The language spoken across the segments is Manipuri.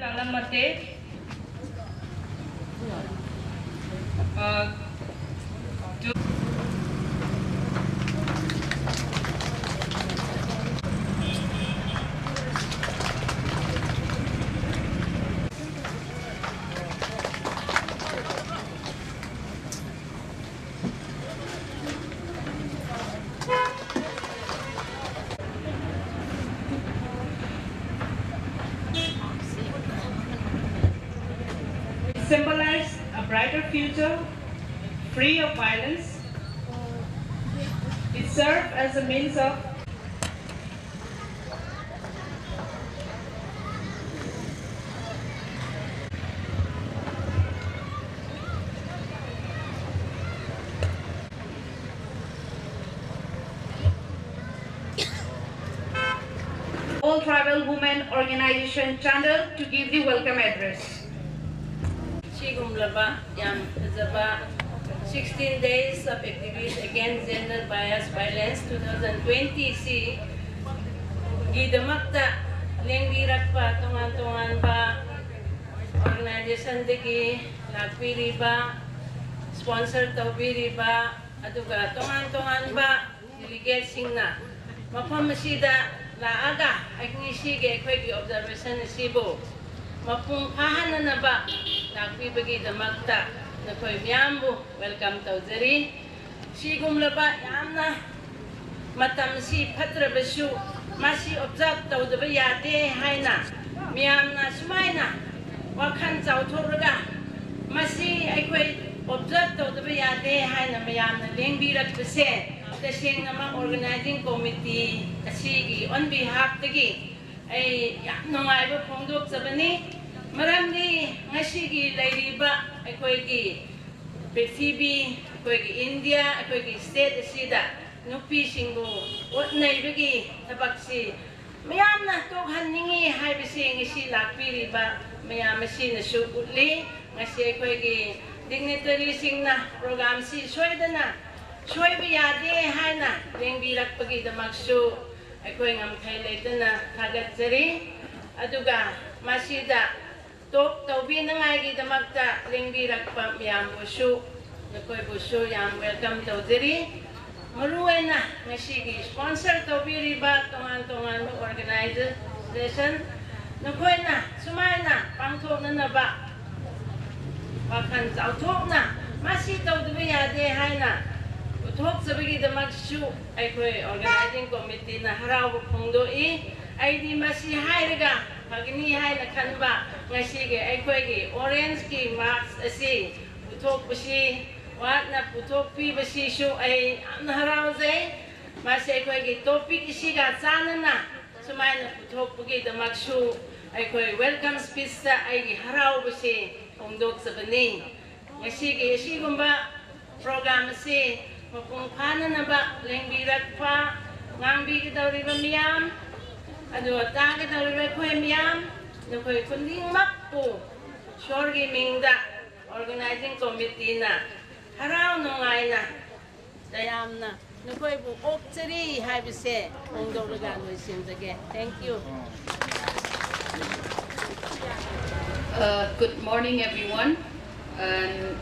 Lalamate, symbolize a brighter future, free of violence. It served as a means of all tribal women organization channel to give the welcome address. Sigumlaba yang Zaba 16 days of activities against gender bias violence 2020 si gidamakta lengbirak pa tungan-tungan ba organization degi lakpiri ba sponsor tawbiri ba aduga tungan-tungan ba delegate singna mafam masida laaga ay ngisige kwegi observation sibo mapung kahana na ba nakpibagi damakta na koy miyambo welcome tawzari sigum laba yamna matamsi patra basu masi observe tawdaba yate haina miyamna sumaina wakhan chawthorga masi ay koy observe tawdaba yate haina miyamna lengbirak base tasengna ma organizing committee asigi on behalf tagi ay yam nungayba phongdok sabani maramni ngasigi lairiba akoigi prithibi akoigi India akoigi state asida nupi singbu otnaibagi tabaksi mayamna tokhanningi haibasi ngisi lakpiriba mayam asina su utli ngasi akoigi dignitary singna program si soidana soiba yade haina lengbirakpagi damaksu akoi ngamthai leitana thagatsari aduga masida top tawbi nangai gi damakta lengbirakpa miyam busu nakoi busu yam welcome tawdiri maruena ngasigi sponsor tawbi riba tongan organization nakoi na sumaina pangthok na ba wakhan chawthok na masi tawdbi yade haina uthok sabigi damaksu aikoi organizing committee na haraw phongdoi aidi masi hairaga magni haina khanba ngasige aikoi orange ki marks asi uthok basi wat na puthok pi basi shu ai amna haraw zai masi aikoi topic isiga chanana sumaina puthok bugi damaksu aikoi welcome speech ta ai haraw basi phongdok sabani ngasige sigumba program si mapung phana na ba lengbirak pa ngangbi ki dawriba miyam adu ta ki dawriba khoi miyam nakoi funding makpu shorgi mingda organizing committee na haraw nungai na dayam na nakoi bu okchari haibise hongdolaga loisimdage thank you. Good morning everyone and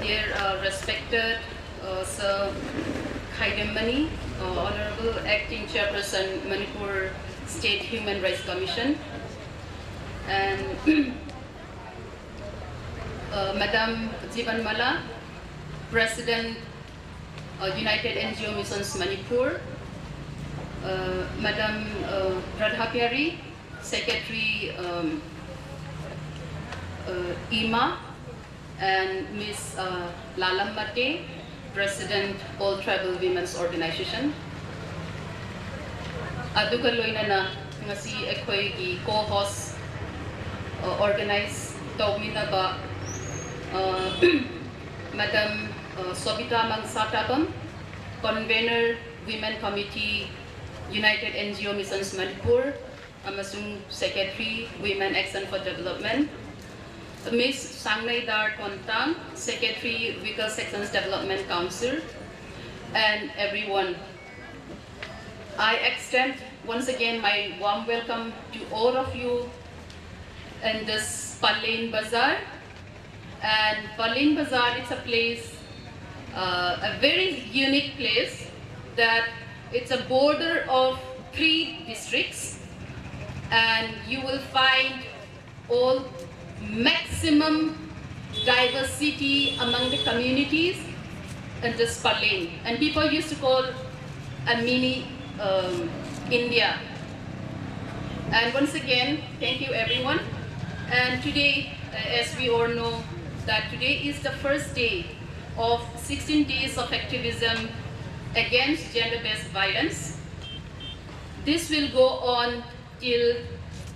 dear respected Sir Khaidemmani, Honorable Acting Chairperson, Manipur State Human Rights Commission, and Madam Jivanmala, President, United NGO Missions Manipur, Madam Radha Pyari, Secretary IMA, and Ms. Lalamate, President, All Tribal Women's Organization. Aduga loina na ngasi akoy gi co-host organize tawmina ba Madam Sobita Mangsatabam, Convener Women Committee, United NGO Missions Manipur, amasung Secretary Women Action for Development, Ms. Sangnay Dar Kontang, Secretary Vehicle Sections Development Council, and everyone. I extend once again my warm welcome to all of you in this Palain Bazaar. And Palain Bazaar, it's a place, a very unique place, that it's a border of 3 districts, and you will find all maximum diversity among the communities in this Palain. And people used to call a mini India. And once again, thank you everyone. And today, as we all know, that today is the first day of 16 days of activism against gender-based violence. This will go on till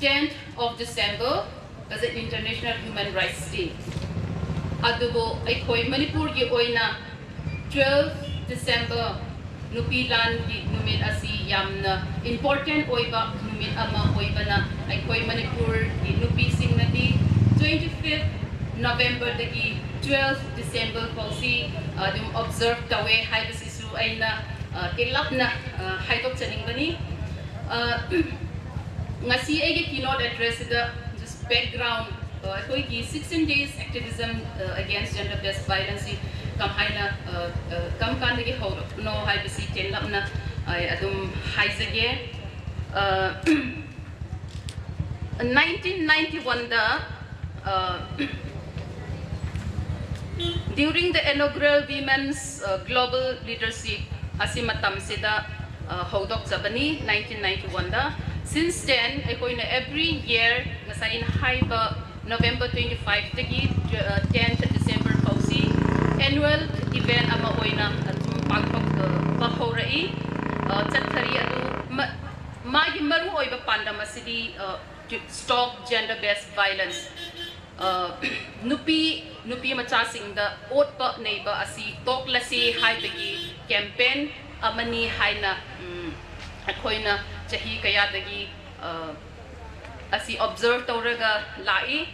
10th of December as an International Human Rights Day. Adubo aikoi Manipur gi oina 12 December nupilan gi numit asi yamna important oiba numit ama oiba na aikoi Manipur gi nupising na di 25th November dagi 12 December pausi dum observe tawe haibas isu aina tilap na haidok chaning bani ngasi ay keynote address da just background koi ki 16 days activism against gender based violence kam haina kam kan dagi ho no haibasi tilap na ay adum haisage 1991 da during the inaugural Women's Global Leadership asimatam sida hodok sabani 1991 da. Since then, every year nasain haiba November 25 tagi 10th December pausi annual event ama oina pagpag pahorai chathari adu magi maru oiba pandama sidi stop gender based violence. Nupi machasing da otpa neiba asi toklasi haibagi campaign amani haina akoina chahi kaya dagi asi observe tawraga lai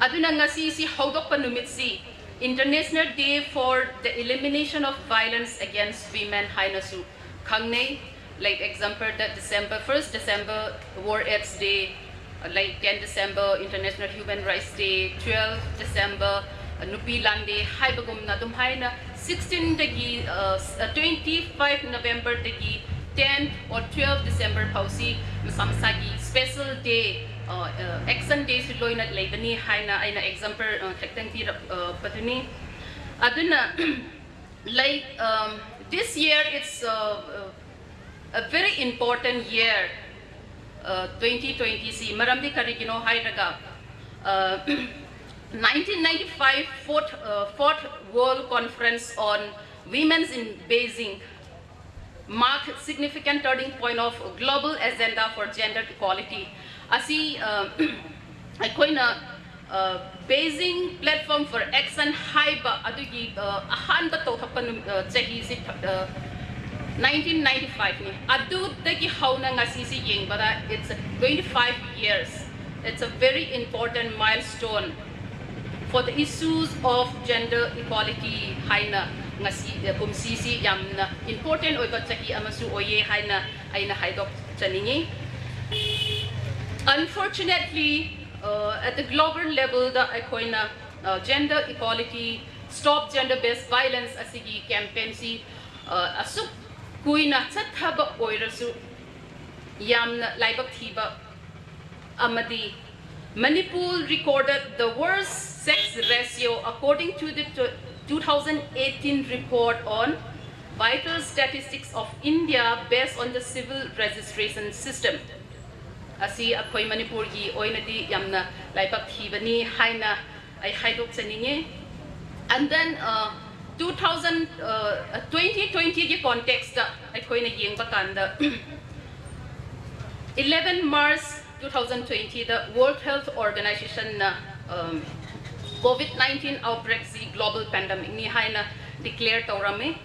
aduna ngasi si hodok pa numit si International Day for the Elimination of Violence Against Women haina su khangnei, like example that December 1st December War AIDS Day, like 10 December International Human Rights Day, 12 December Nupilan Day, haibagum na dum haina 16 dagi 25 November dagi 10 or 12 December pausi masamsagi special day action day siloy na laibani haina aina example tektang ti patuni aduna like this year it's a very important year. 2020 si maramdi karigino hairaga 1995 fourth World Conference on Women's in Beijing marked significant turning point of global agenda for gender equality. Asi aikoina Beijing platform for action haiba adugi ahanba tawthapan chahi si 1995 ni adu dagi hauna ngasi si yeng bada it's 25 years. It's a very important milestone for the issues of gender equality haina ngasi kumsisi yamna important oiba chahi amasu oye haina aina haidok chaningi. Unfortunately at the global level the aikoina gender equality stop gender based violence asigi campaign si asuk kuina chathaba oirasu yamna laibak thiba amadi Manipur recorded the worst sex ratio according to the 2018 report on vital statistics of India based on the civil registration system. Asi akoi Manipur gi oinadi yamna laibak thibani haina ai haidok chaninge. And then 2020 gi context akoi na yengba kanda 11 March 2020 the World Health Organization COVID-19 outbreak si global pandemic ni haina declare tawrame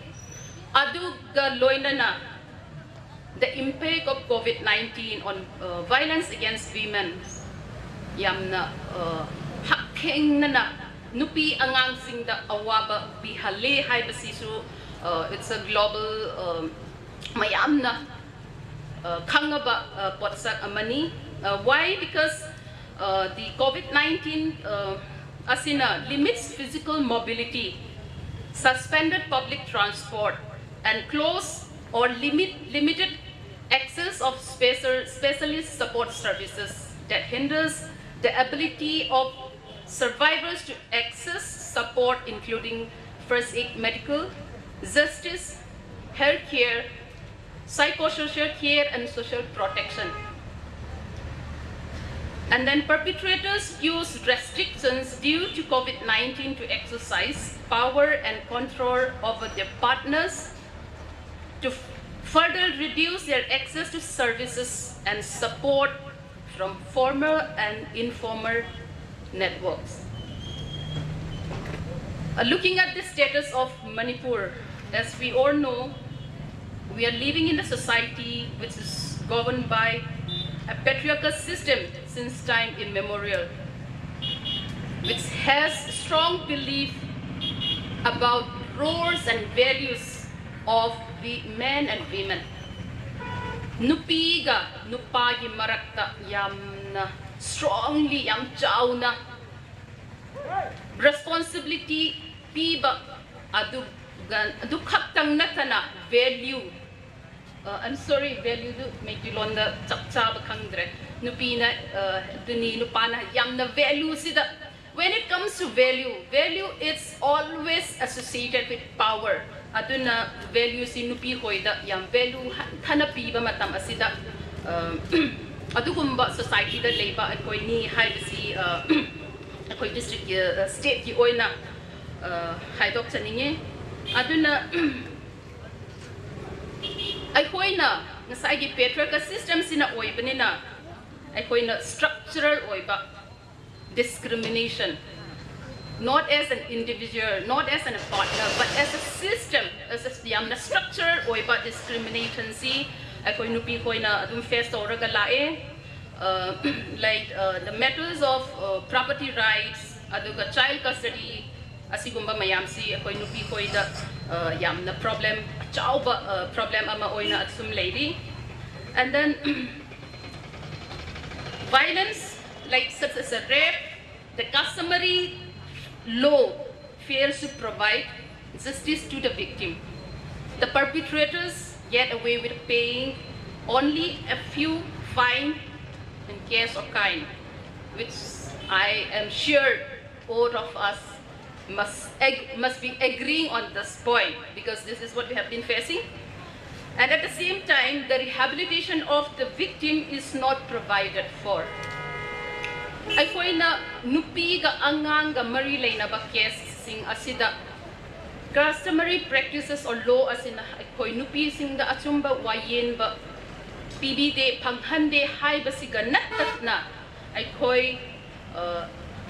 adu ga loina na the impact of COVID-19 on violence against women yamna hakheng na nupi angang sing da awaba bihale hai basisu it's a global mayamna khangaba potsak amani Why? Because the COVID-19 asina limits physical mobility, suspended public transport, and closed or limited access of specialist support services that hinders the ability of survivors to access support, including first aid, medical, justice, healthcare, psychosocial care, and social protection. And then perpetrators use restrictions due to COVID-19 to exercise power and control over their partners to further reduce their access to services and support from formal and informal networks. Looking at the status of Manipur, as we all know, we are living in a society which is governed by a patriarchal system since time immemorial, which has strong belief about roles and values of the men and women. Nupiga, nupagi marakta yamna strongly yam chauna responsibility piba adu khaptang natana value. I'm sorry, value do make you londa chapcha bakangdre nupina duni nupana yamna value sida. When it comes to value is always associated with power. Aduna value si nupi hoida yam value thanapi ba matam asida adugumba society da leba akoi ni haibasi akoi district state ki oina haidok chaninge aduna aikoina ngasai gi patriarchal system sina oibanina aikoina structural oiba discrimination, not as an individual, not as a partner, but as a system, as a structure oiba discrimination si akoi nupi koina adum face toraga lae like the matters of property rights aduga child custody asigumba mayam si akoi nupi koida yamna problem chauba problem ama oina atsum lady. And then violence like such as a rape, the customary law fails to provide justice to the victim. The perpetrators get away with paying only a few fine in case of kind, which I am sure all of us must be agreeing on this point, because this is what we have been facing. And at the same time, the rehabilitation of the victim is not provided for. Ako'y na nupi ga angang ga mari lay na ba case sing asida customary practices or law asina ako'y nupi sing da atsumba wayen ba PBD panghande hai ba siga natat na ako'y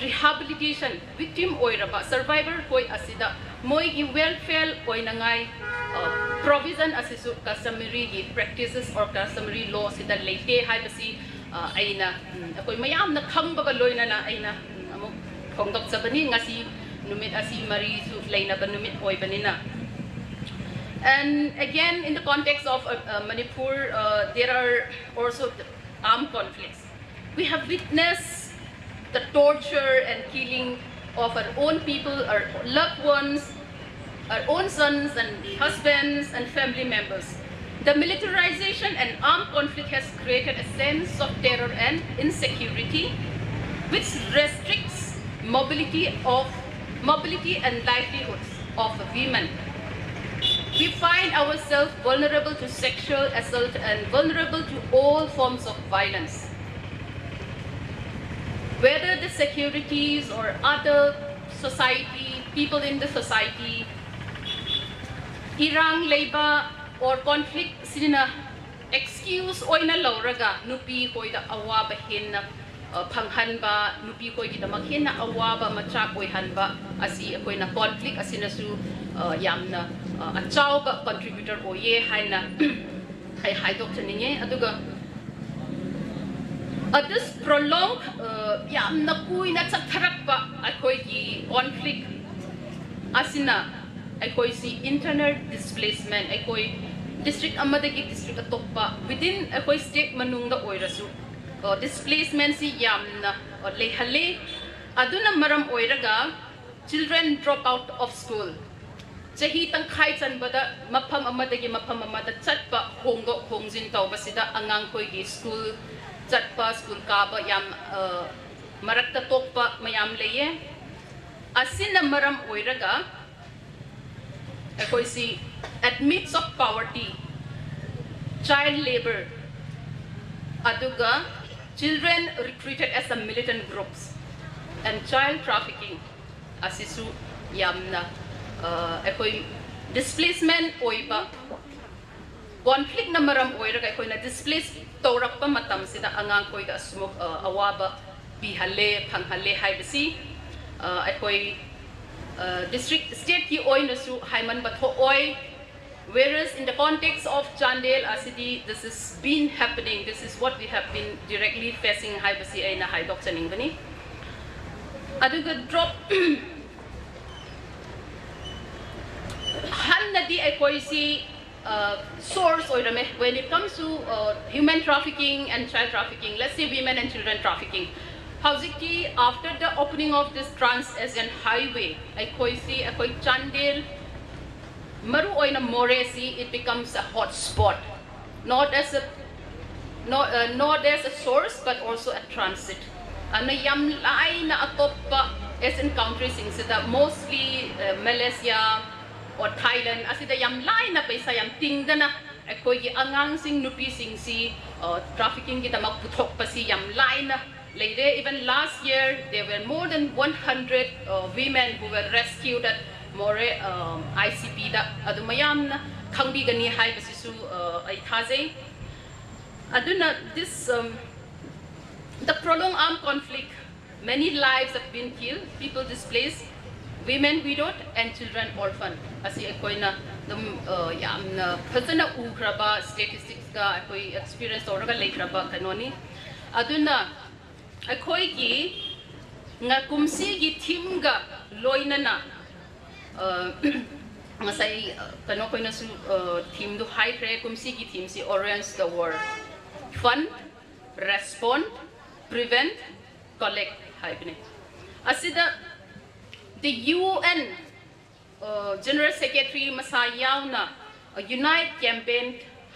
rehabilitation victim oira ba survivor ko'y asida mo'y gi welfare ko'y nangay provision asisu customary practices or customary law sida late hai ba si aina ako'y mayam na khang ba loy na na aina amo kongdok sa bani ngasi numit asi mari su lay na banumit oy banina. And again, in the context of Manipur, there are also armed conflicts. We have witnessed the torture and killing of our own people, our loved ones, our own sons and husbands and family members. The militarization and armed conflict has created a sense of terror and insecurity, which restricts mobility and livelihoods of women. We find ourselves vulnerable to sexual assault and vulnerable to all forms of violence. Whether the securities or other society, people in the society, irang labor or conflict sina excuse oina lauraga nupi koida awaba hinna phanghan ba nupi koi gida maghinna awaba macha koi hanba asi koina conflict asina su yamna achau ba contributor oye haina hai dok chaninge aduga this prolonged yamna kuina chatharak ba akoi gi conflict asina akoi si internal displacement akoi district amadagi district atokpa within akoi state manungda oirasu displacement si yamna lehale aduna maram oiraga children drop out of school chahi tangkhai chanbada mafam amadagi mafam amada chatpa honggo hongjin tawba sida angang khoi gi school chatpa school kaba yam marakta tokpa mayam leye asina maram oiraga ekoi si admits of poverty child labor aduga children recruited as a militant groups and child trafficking asisu yamna ekoi displacement oiba conflict na maram oiraga ekoi na displace tawrakpa matam sida angang koi da asumok awaba bihale phanghale haibasi ekoi district state ki oi na su haiman batho oi. Whereas in the context of Chandel Asidi, this has been happening. This is what we have been directly facing. Hai basi ay na hai Dr. Ningbani. Aduga drop. Han nadi ay koi si source oirame when it comes to human trafficking and child trafficking. Let's say women and children trafficking. Hauziki after the opening of this Trans-Asian Highway, ay koi si ay koi Chandel. Maru oina Moresi, it becomes a hot spot, not as a source, but also a transit. Ano yam lai na atoppa Asian countries in sida mostly Malaysia or Thailand. Asida yam lai na paisa yam tingdana. Ekoi gi angang sing nupi sing si trafficking kita magputhok pa si yam lai na. Later, even last year, there were more than 100 women who were rescued at More ICP da adumayam na khangbi gani hai basisu ai thaze aduna this the prolonged armed conflict many lives have been killed, people displaced, women widowed and children orphaned asi ekoina dum yamna phajana ugraba statistics ka ekoi experience oraga leikraba kanoni aduna ekoi gi nga kumsi gi thim ga loinana ngasai kano koy na su team do high pre kumsi ki team si orange the war fund respond prevent collect hybrid asida the UN General Secretary Masayaw na Unite campaign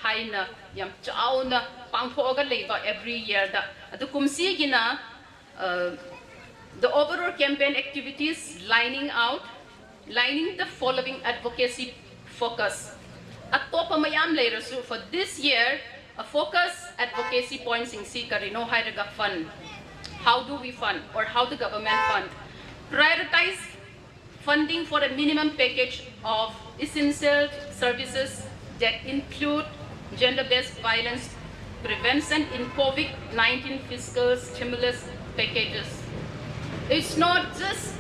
haina yam chaw na pangthoga leba every year da adu kumsi gina the overall campaign activities lining the following advocacy focus. Atopa mayam later so for this year, a focus advocacy points in si karino hairaga fund. How do we fund or how the government fund? Prioritize funding for a minimum package of essential services that include gender-based violence prevention in COVID-19 fiscal stimulus packages. It's not just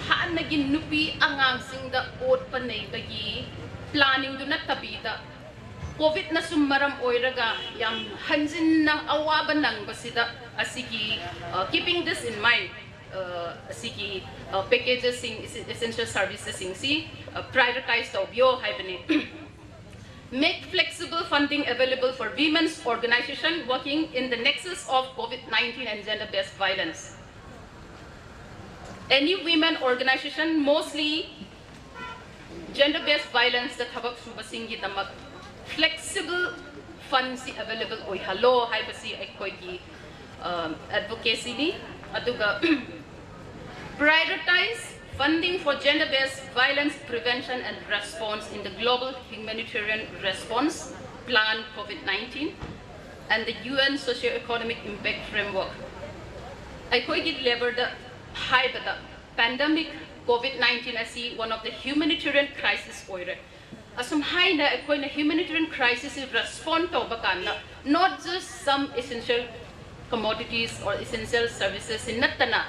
han naging nupi angang sing da ot panay bagi planning do na tabida COVID na sumaram oiraga yam hanjin na awaban nang basida asigi keeping this in mind asigi packages sing essential services sing si prioritize the obyo haibani make flexible funding available for women's organization working in the nexus of COVID-19 and gender-based violence. Any women organization, mostly gender-based violence, that have subasingi damak flexible funds available oi hello hai basi ekoi ki advocacy ni aduga prioritize funding for gender-based violence prevention and response in the global humanitarian response plan COVID-19 and the UN socio-economic impact framework. Ekoi ki lever the high the pandemic COVID-19 as one of the humanitarian crisis oire. Asum high na ekoi na humanitarian crisis respond to bakana not just some essential commodities or essential services in natana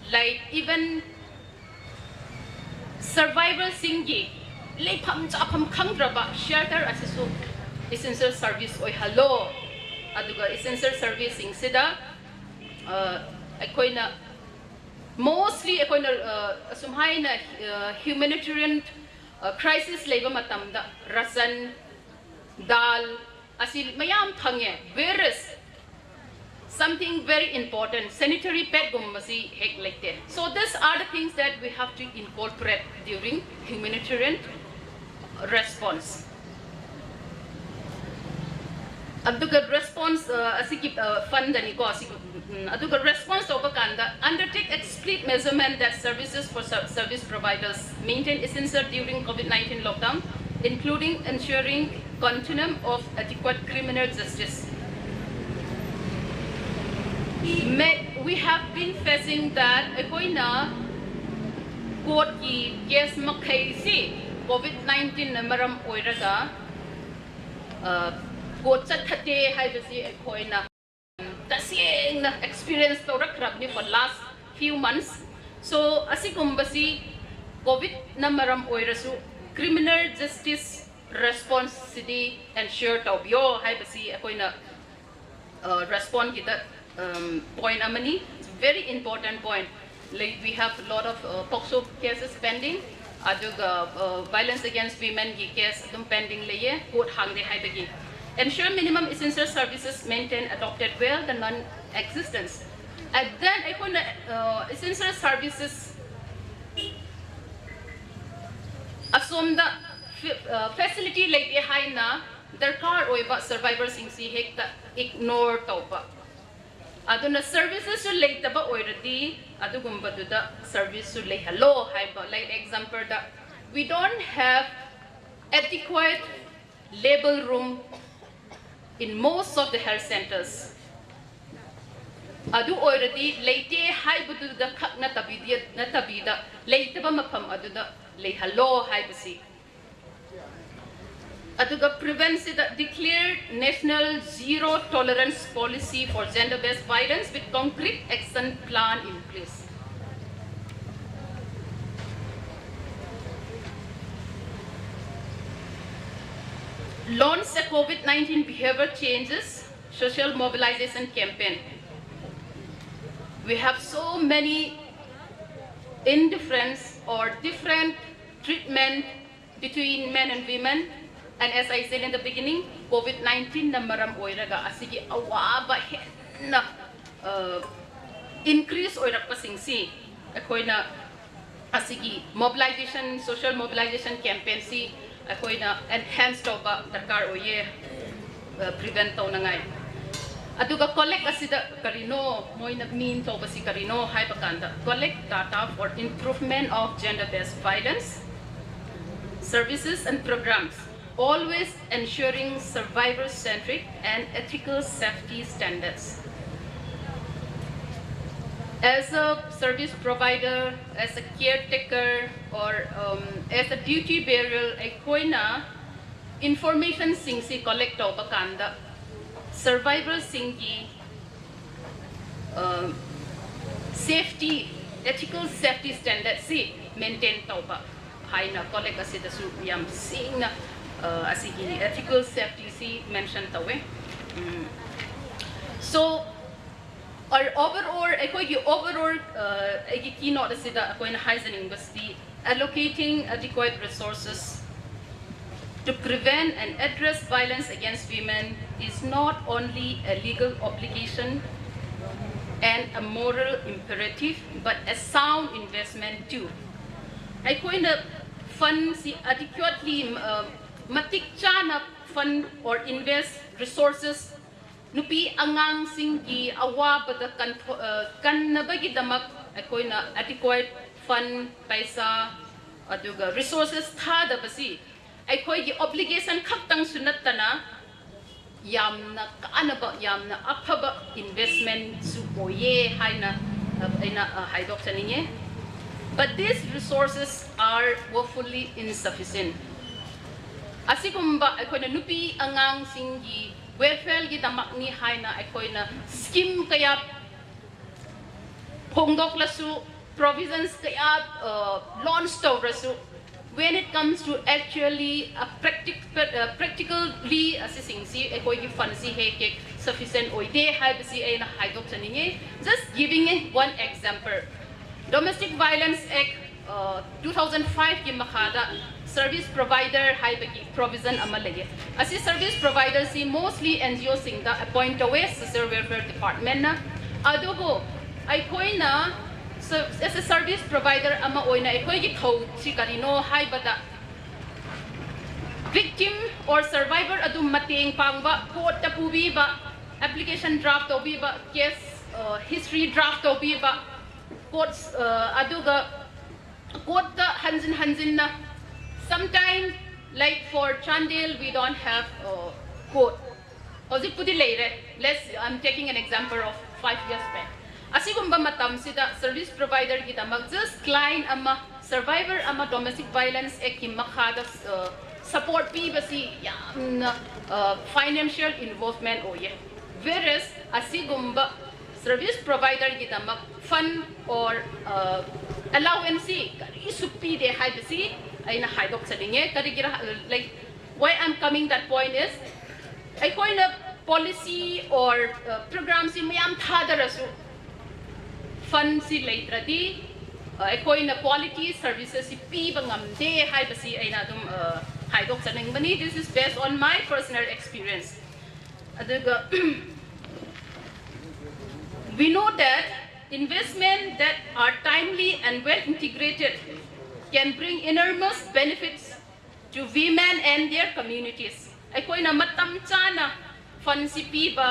like even survival singi lepham chapam khangraba shelter asisu essential service oi hello aduga essential service sing sida ekoi na mostly asumhay na humanitarian crisis labor matamda rasan dal asil mayam thangye whereas something very important, sanitary pad gummasi hek lekte. So these are the things that we have to incorporate during humanitarian response. Aduga response asiki fund ani ko asiki aduga response over kanda undertake explicit measurement that services for service providers maintain essential during COVID-19 lockdown, including ensuring continuum of adequate criminal justice. We have been facing that ekoina court ki case makai si COVID-19 na maram oiraga court chat thate hai basi ekoina tasing na experience to rakrab ni for last few months. So asikum basi COVID na maram oirasu criminal justice response sidi ensure to bio hai basi ekoina respond kita point amani. It's a very important point. Like we have a lot of POCSO cases pending. Aduga violence against women ki case adum pending laye court hangde hai bagi. Ensure minimum essential services maintained adopted well the non-existence. And then essential services assume the facility like hai na darkar oiba survivors ingsi hekta ignore taupa. Aduna services su leitaba oiradi adugumba duda service su leihalo haiba. Like example da we don't have adequate label room in most of the health centers. Adu oiradi leite haiba duda khak na tabida leitaba mafam aduda leihalo haibasi. Aduga prevents the declared national zero tolerance policy for gender-based violence with concrete action plan in place. Launch a COVID-19 behavior changes social mobilization campaign. We have so many indifference or different treatment between men and women. And as I said in the beginning, COVID-19 na maram oiraga asigi awaba na increase oirak pasingsi. Akoy na asigi mobilization, social mobilization campaign si akoy na enhance to ba darkar oye prevent to na ngay. Aduga collect asida karino moy na mean to ba si karino hay bakanda collect data for improvement of gender-based violence services and programs, always ensuring survivor-centric and ethical safety standards. As a service provider, as a caretaker, or as a duty bearer, akoy na information singsi collect to bakanda survivor singi safety, ethical safety standards si maintain to ba. Hay na collect asi da su yam sing na asigi ethical safety si mention tawe. So our overall keynote asi da ako na heisening basti allocating adequate resources to prevent and address violence against women is not only a legal obligation and a moral imperative, but a sound investment too. Ako na fund si adequately matikcha fund or invest resources nupi angang singgi awa pada kan nabagi damak ako na adequate fund paisa aduga resources tha da basi ako gi obligation khaktang sunat tana yamna kaanaba yamna aphaba investment su oye haina aina haidok chaninge. But these resources are woefully insufficient. Asikumba akoy na nupi angang singgi welfare gi damak ni haina akoy na scheme kaya hongdok lasu provisions kaya launch to rasu. When it comes to actually practically assessing si akoy gi fund si hekek sufficient oide hai basi ay na haidok chaninge. Just giving one example. Domestic Violence Act 2005 ki makada service provider haibagi provision amalege. Asi service providers si mostly NGO singda appoint away social welfare department na adugo ai koina as a service provider ama oina ai koi gi thau si karino haibada victim or survivor adum mateng pangba court ta pubi ba application draft obi ba case history draft obi ba courts aduga court ta hanjin na sometimes like for Chandel we don't have court oji pudi leire I'm taking an example of 5 years back asigumba matam sida service provider kita mag just client ama survivor ama domestic violence ek makhada support pi basi yamna financial involvement oye whereas asigumba service provider kita mag fund or allowance kari supi de hai basi ay na haidok sa linge kari gira like why I'm coming that point is ay koi na policy or program si mayam thadarasu fund si later di ay koi na quality services si pi bangam de hai basi ay na dum haidok sa ning bani. This is based on my personal experience. Aduga we know that investment that are timely and well integrated can bring enormous benefits to women and their communities. Ay koi na matam chana fund si pi ba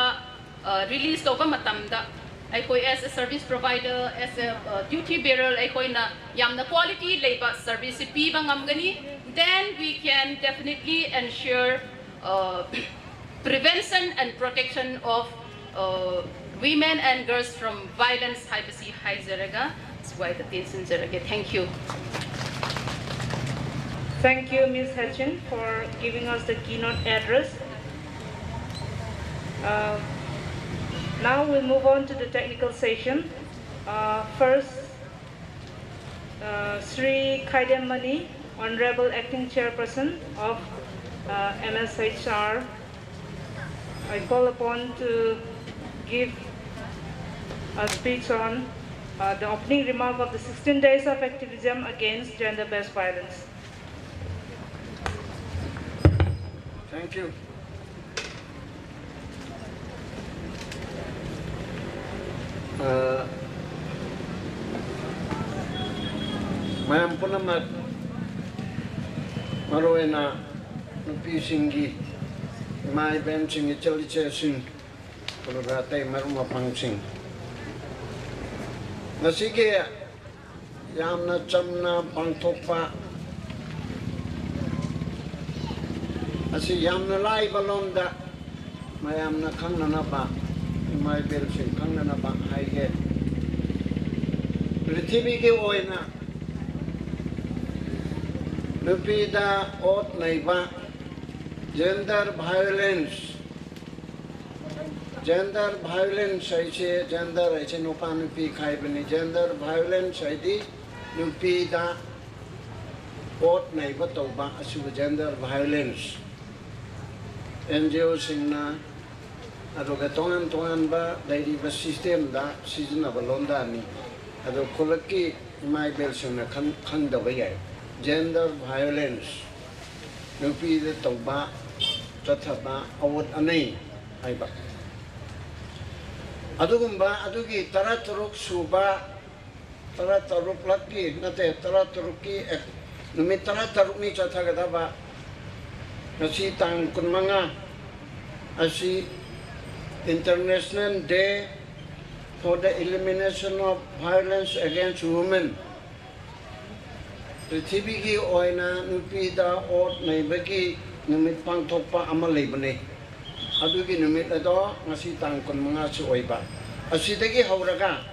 release over matam da ay koi as a service provider as a duty bearer ay koi na yam na quality labor service si pi bang gani, then we can definitely ensure prevention and protection of women and girls from violence. Hai basi hai zaraga. That's why the tension zaraga. Thank you. Thank you, Ms. Hatchin, for giving us the keynote address. Now we'll move on to the technical session. First, Sri Khaidem Mani, Honorable Acting Chairperson of MSHR, I call upon to give a speech on the opening remark of the 16 days of activism against gender-based violence. Thank you. Mayam punamat maroena nupi singi mai ben singi chaliche sing pulurate maruma pangsing nasige yamna chamna pangthokpa asi yamna lai balonda mayamna khangnana ba mai bel sing khangnana ba haige prithvi ke oina nupida ot naiba gender violence aise gender aise nupa nupi khaibani gender violence aidi nupida ot naiba toba asu gender violence NGO singna adoga tongan ba dairi ba system da season balonda ni ado kolaki mai bel singna khang da bayai gender violence nupi de toba tathaba awat anei aiba adugumba adugi taraturuk suba taraturuk laki nate taraturuki numit taraturuk ni chathaga ba nasi tang kunmanga asi International Day for the Elimination of Violence Against Women. Prithvi ki oina nupida ot naibagi numit pangthokpa ama leibane adugi numit ado ngasi tangkon mga si oiba asidagi hauraga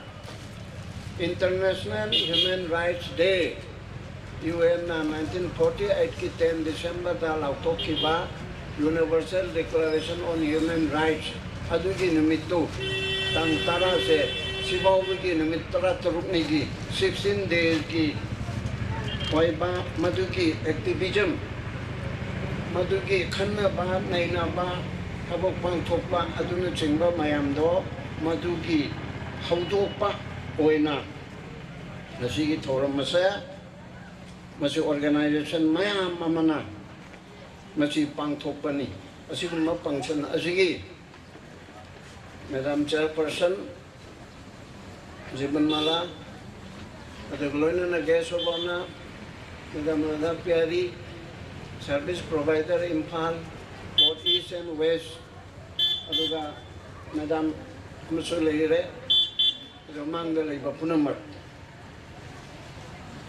International Human Rights Day UN 1948 ki 10 December da lautok ki ba Universal Declaration on Human Rights adugi numit to tang tara se sibawi numit tara turuk nigi 16 days ki oiba maduki activism maduki khanna ba naina ba habok pangthokpa aduna chingba mayam do maduki haudokpa oina nasigi thoram masa masi organization mayam amana masi pangthokpani asiguma function asigi Madam Chairperson Jiban Mala Adagloina Nageso Bona Madam Radha Pyari Service Provider Imphal both East and West Aduga Madam Musulire Romanga Liba Punamar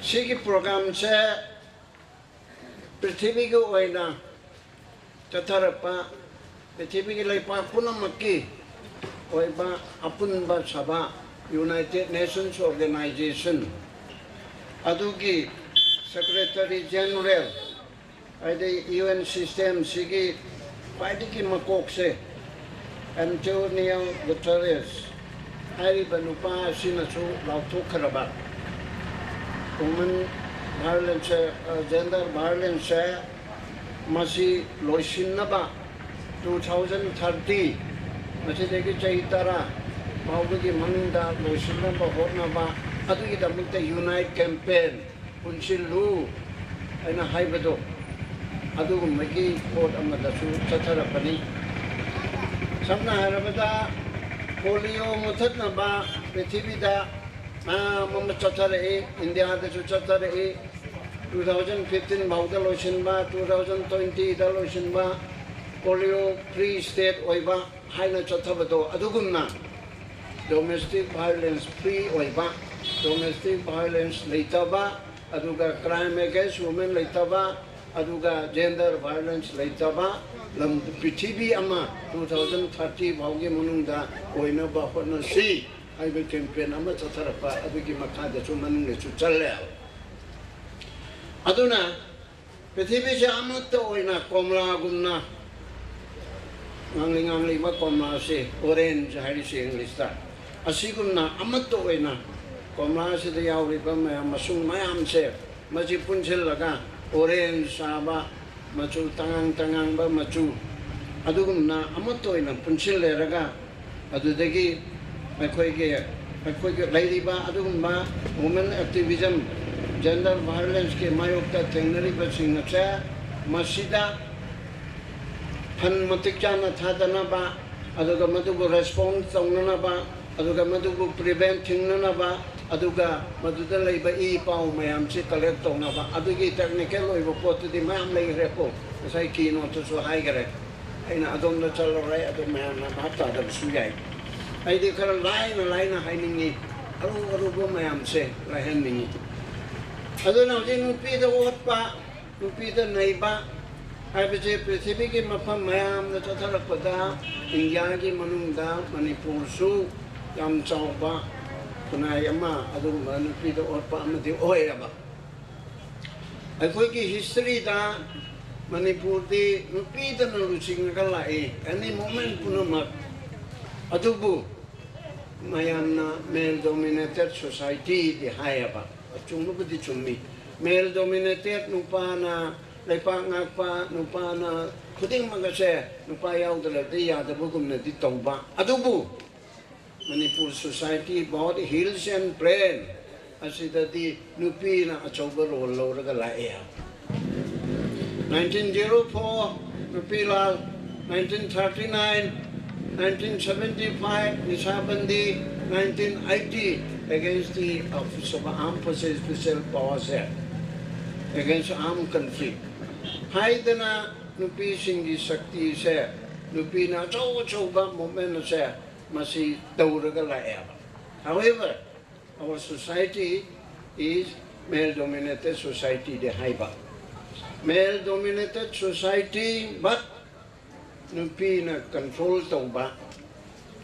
Sigi program se Prithvi ko oina Tatharapa Prithvi ki Lipa Punamaki Oiba Apunba Sabha United Nations Organization Adugi Secretary General Adi UN System Sigi Paidiki Makokse Antonio Guterres Hari Banupa Sinasu Lautu Karabat Women violence gender violence Masi Loishinaba 2030 Masideki Chaitara, Maugi Manda, Losinamba Hornaba, Adu the Unite campaign, Unsilu, and a Haibado, Adu Magi, Port Amadasu, Tatarapani. Samna Harabada, Polio Mutatnaba, Petivida, Mama Chatare, India, the Chatare, 2015 Bauda Losinba, 2020 Dalosinba, Polio Free State Oiba. Haina Chatavado Adugumna domestic violence free oiba domestic violence leitaba aduga crime against women leitaba aduga gender violence leitaba lam prithibi ama 2030 baugi manungda oina ba hona si haiba campaign ama chatharapa adugi makha chu manung le chu challe aduna prithibi ja amat oina komla gumna Angling ba komla se orange hari se English ta asigumna amatto oina komla se de yauri ba ma masung mayam se maji punchil laga orange saba machu tangang ba machu adugumna amatto oina punchil le raga adudagi akhoi ge lairi ba adugumba women activism gender violence ke mayokta tengnari ba singcha masida Han Matikana Tadanaba, Aduga Madugu response Sonanaba, Aduga Madugu preventing Nanaba, Aduga Maduda Labor E. Pau Mayam Chikalectonaba, Adugi technical report to the Mam Lay Repo, as I key not to so high. And I don't know Chalore, Adu Man, Hata, the Suyai. I declare a line hiding it. Arugo Mayam say, Lahanding it. I don't know, didn't Peter Watpa, Peter Neighbor. Haibase Prithvi ki mafam mayam na chatharakpada India ki manungda Manipur su yam chawba kunai ama adugumba nupi da orpa amadi oiraba akhoi ki history da Manipur di nupi da nalusing lai any moment punamak adubu mayam na male dominated society di hayaba chunglu di chummi male dominated nupa na Lepa ngakpa nupa na kuding magase nupa yaw dalati yada bugum na ditongba adubu Manipur society bahut hills and plain asida di nupi na achoba rolo raga laia 1904 nupi lal 1939 1975 Nishabandi 1980 against the Office of Armed Forces Special Powers Act against armed conflict Haidana nupi singi sakti se nupi na choba moment se masi tauraga laia. However, our society is male dominated society de haiba. Male dominated society but nupi na control tauba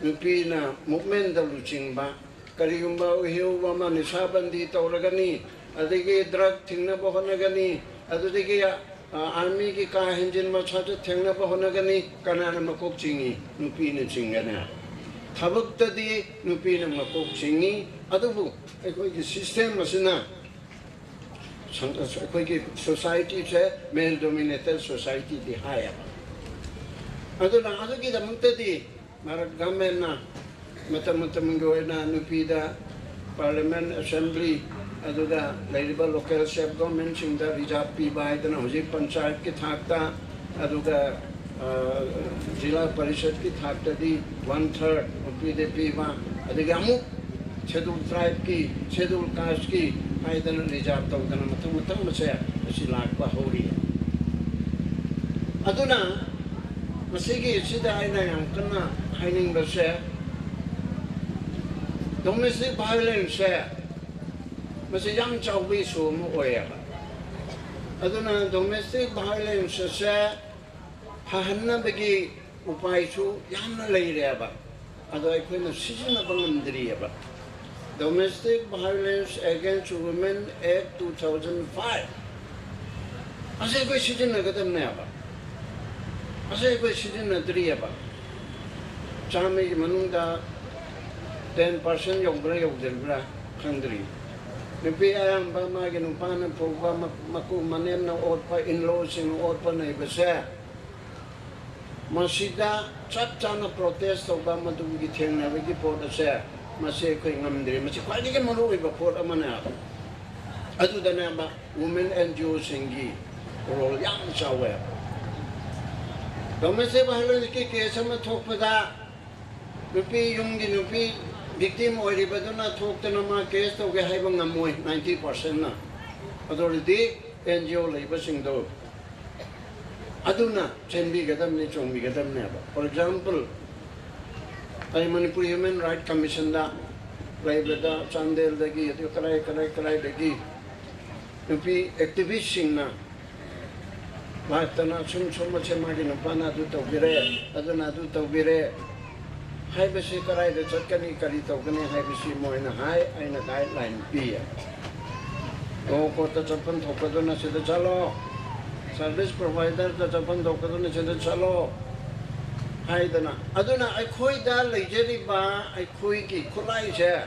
nupi na movement da luching ba karigumba uhiu ba man nisabandi tauragani adigi drug thingna ba honagani adudigi army ki ka engine ma chata thengna ba honagani kanana makok chingi nupi na chingana thabak ta di nupi na makok chingi adubu ekoi ki system masina ekoi ki society se male dominated society di haya aduna adugi da muntadi marak gamen na mata minggoy na nupi da parliament assembly aduga leiriba local self government singda reserve piba haidana hojik panchayat ki thakta aduga jila parishad ki thakta di 1/3 pide piba aduga amuk scheduled tribe ki scheduled caste ki haidana reserve tawdana mathang mase asi lakpa hori aduna masigi sida aina yang kana haining base domestic violence masi yang chawbi su mo oya aduna domestic violence se hahanna bagi upai su yamna leire ba ado aikhoina sijina bangamdri ba Domestic Violence Against Women Act 2005 ase koi sijina gadam ne ba ase koi sijina dri ba chami manungda 10% yobra yobdelbra khandri Nipi ayam ba ma ginu pana pogba maku manen na orpa in-laws in orpa na ibasa masida chat chana protest ba madugi theng na bagi pot ase mase koi ngamdri masi kwani ke maru iba pot amana adu dana ba women NGO singi role yang chawe domestic violence ke case ma thokpada nupi yunggi nupi victim oiribaduna thoktana ma case to ge haiba ngamoi 90% na adoridi NGO leiba singdo aduna chenbi gadam ne chongbi gadam ne ba for example ai Manipur Human Rights Commission da laibada chandel dagi atu kalai dagi nupi activist singna Matana sum mache magi no pana du tawbire aduna du tawbire hai besi karai de chatkani kari tawgane hai besi moina hai aina guideline pi o ko ta chapan thokadona sida chalo service provider ta chapan thokadona sida chalo hai dana aduna ai khoi da leijeri ba ai khoi ki khulai se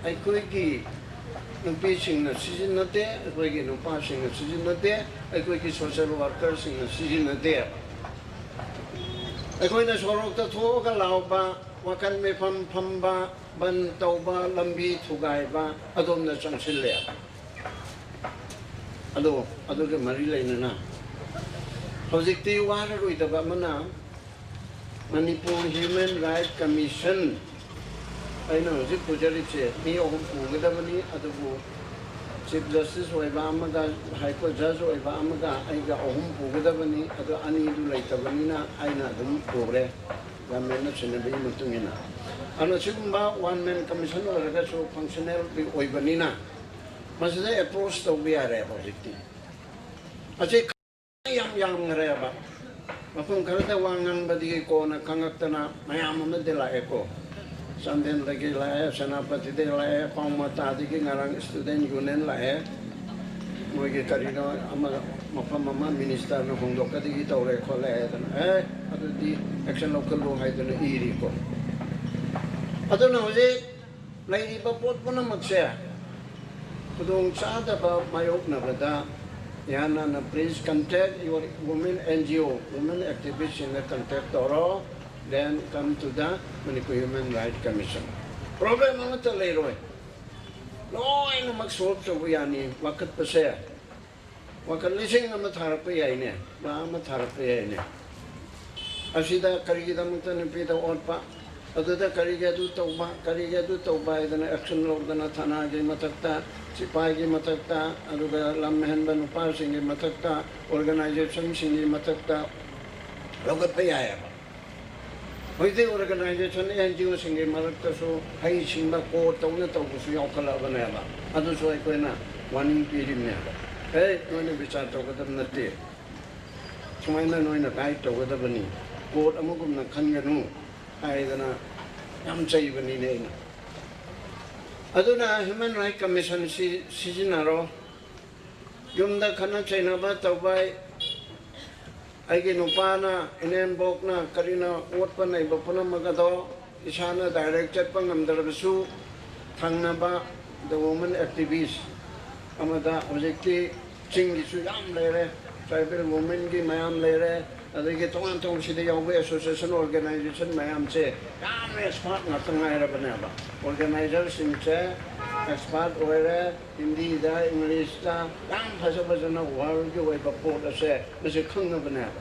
ai khoi ki nupi singna sizinate ai khoi ki nupa singna sizinate ai khoi ki social worker singna sizinate ai khoi na sorok ta thoga lauba wakan me pham ba ban tauba lambi thugai ba adom na changsil le ado ke mari leina na hojik ti war roi da ba mana Manipur Human Rights Commission aina hojik pujari che ni ohum pugadabani adubu Chief Justice oiba amaga High Court Judge oiba amaga aiga ohum pugadabani adu ani du leitabani na aina dum pore government na senabi mutungina ana sigumba one man commission oraga so functional bi oibani na masida approach to bi are hojikti ache yang ngare ba Mapung karata wangang badi ko na kangaktana mayam amade la eko sanden lagi la senapati de la pamata digi ngarang student union la moige karino ama mama minister no hongdok digi tawre ko la adu di action local lo haidana iri ko aduna hoje lai ba pot puna maksya kudong sada ba mayok na bada Yana na please contact your women NGO, women activists in the contact Toro, then come to the Manipur Human Rights Commission. Problem ang ito leroy. No, ay na mag-solve sa wiyani, wakat pa siya. Wakat lising na matharap pa yan niya. Matharap pa yan niya. Asida karigita mo ito ng pita on pa. Ato da karigado tauba, ito na action log na tanagay matakta. Sipai matakta, aduga lamhen ban upar singi matakta, organization singi matakta, logat payaya. Hoite organization NGO singi matakta so hai simba ko tauna tau so yokala banela. Adu so ay ko na warning period niya. No ni bichar to kadam nati. Sumay na no na kai to kadam bani. Ko amugum na khanganu ai dana yam chai bani ne. Aduna Human Rights Commission sizinaro yumda khana chaina ba tawbai aige nupana inembok na karina otpa nai bapuna magado isana direct chat pa ngamdarasu thangna ba the woman activist amada objecti chingi su yam lere tribal women gi mayam lere ꯑꯗꯒꯤ ꯇꯣꯉꯥꯟ ꯇꯣꯉꯥꯟꯁꯤꯗ ꯌꯥꯎꯕ ꯑꯦꯁꯣꯁꯤꯌꯦꯁꯟ ꯑꯣꯔꯒꯅꯥꯏꯖꯦꯁꯟ ꯃꯌꯥꯝꯁꯦ ꯌꯥꯝ ꯑꯦꯛꯁꯄꯥꯔꯠ ꯉꯥꯛꯇ ꯉꯥꯏꯔꯕꯅꯦꯕ ꯑꯣꯔꯒꯅꯥꯏꯖꯔꯁꯤꯡꯁꯦ ꯑꯦꯛꯁꯄꯥꯔꯠ ꯑꯣꯏꯔꯦ ꯍꯤꯟꯗꯤꯗ ꯏꯪꯂꯤꯁꯇ ꯌꯥꯝ ꯐꯖ ꯐꯖꯅ ꯋꯥꯔꯜꯒꯤ ꯑꯣꯏꯕ ꯄꯣꯠ ꯑꯁꯦ ꯃꯁꯤ ꯈꯪꯅꯕꯅꯦꯕ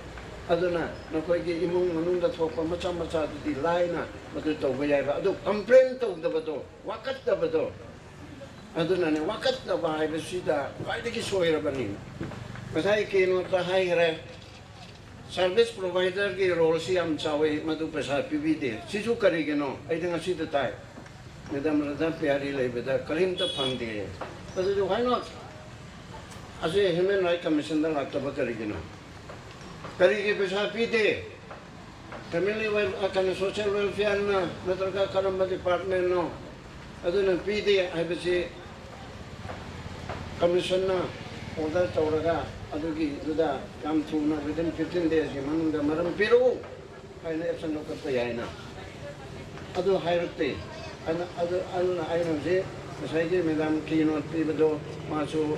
ꯑꯗꯨꯅ ꯅꯈꯣꯏꯒꯤ ꯏꯃꯨꯡ ꯃꯅꯨꯡꯗ ꯊꯣꯛꯄ ꯃꯆꯥ ꯃꯆꯥꯗꯨꯗꯤ ꯂꯥꯏꯅ ꯃꯗꯨ ꯇꯧꯕ ꯌꯥꯏꯕ ꯑꯗꯨ ꯀꯝꯄ꯭ꯂꯦꯟ ꯇꯧꯗꯕꯗꯣ ꯋꯥꯀꯠꯇꯕꯗꯣ ꯑꯗꯨꯅꯅꯦ ꯋꯥꯀꯠꯇꯕ ꯍꯥꯏꯕꯁꯤꯗ ꯈ꯭ꯋꯥꯏꯗꯒꯤ ꯁꯣꯏꯔꯕꯅꯤ ꯉꯁꯥꯏ ꯀꯩꯅꯣꯗ ꯍꯥꯏꯈ꯭ꯔꯦ ꯁꯥꯔꯚꯤꯁ ꯄ꯭ꯔꯣꯚꯥꯏꯗꯔꯒꯤ ꯔꯣꯜꯁꯤ ꯌꯥꯝ ꯆꯥꯎꯋꯤ ꯃꯗꯨ ꯄꯩꯁꯥ ꯄꯤꯕꯤꯗꯦ ꯁꯤꯁꯨ ꯀꯔꯤꯒꯤꯅꯣ ꯑꯩꯗꯤ ꯉꯁꯤꯗ ꯇꯥꯏ ꯃꯦꯗꯥꯝ ꯔꯥꯙꯥ ꯄꯤꯌꯥꯔꯤ ꯂꯩꯕꯗ ꯀꯔꯤꯝꯇ ꯐꯪꯗꯦ ꯑꯗꯨꯗꯤ ꯋꯥꯏ ꯅꯣꯠ ꯑꯁꯤ ꯍ꯭ꯌꯨꯃꯦꯟ ꯔꯥꯏꯠ ꯀꯃꯤꯁꯟꯗ ꯂꯥꯛꯇꯕ ꯀꯔꯤꯒꯤꯅꯣ ꯀꯔꯤꯒꯤ ꯄꯩꯁꯥ ꯄꯤꯗꯦ ꯐꯦꯃꯤꯂꯤ ꯀꯩꯅꯣ ꯁꯣꯁꯤꯌꯦꯜ ꯋꯦꯜꯐꯤꯌꯔꯅ ꯅꯠꯇ꯭ꯔꯒ ꯀꯔꯝꯕ ꯗꯤꯄꯥꯔꯠꯃꯦꯟꯅꯣ ꯑꯗꯨꯅ ꯄꯤꯗꯦ ꯍꯥꯏꯕꯁꯤ ꯀꯃꯤꯁꯟꯅ ꯑꯣꯔꯗꯔ ꯇꯧꯔꯒ ꯑꯗꯨꯒꯤꯗꯨꯗ ꯌꯥꯝ ꯊꯨꯅ ꯋꯤꯗꯤꯟ 15 daysꯒꯤ ꯃꯅꯨꯡꯗ ꯃꯔꯝ ꯄꯤꯔꯛꯎ ꯍꯥꯏꯅ ꯑꯦꯛꯁꯟ ꯂꯧꯈꯠꯄ ꯌꯥꯏꯅ ꯑꯗꯨ ꯍꯥꯏꯔꯛꯇꯦ ꯑꯗꯨꯅ ꯑꯩꯅ ꯍꯧꯖꯤꯛ ꯉꯁꯥꯏꯒꯤ ꯃꯦꯗꯥꯝ ꯀꯤꯅꯣꯠ ꯄꯤꯕꯗꯣ ꯃꯥꯁꯨ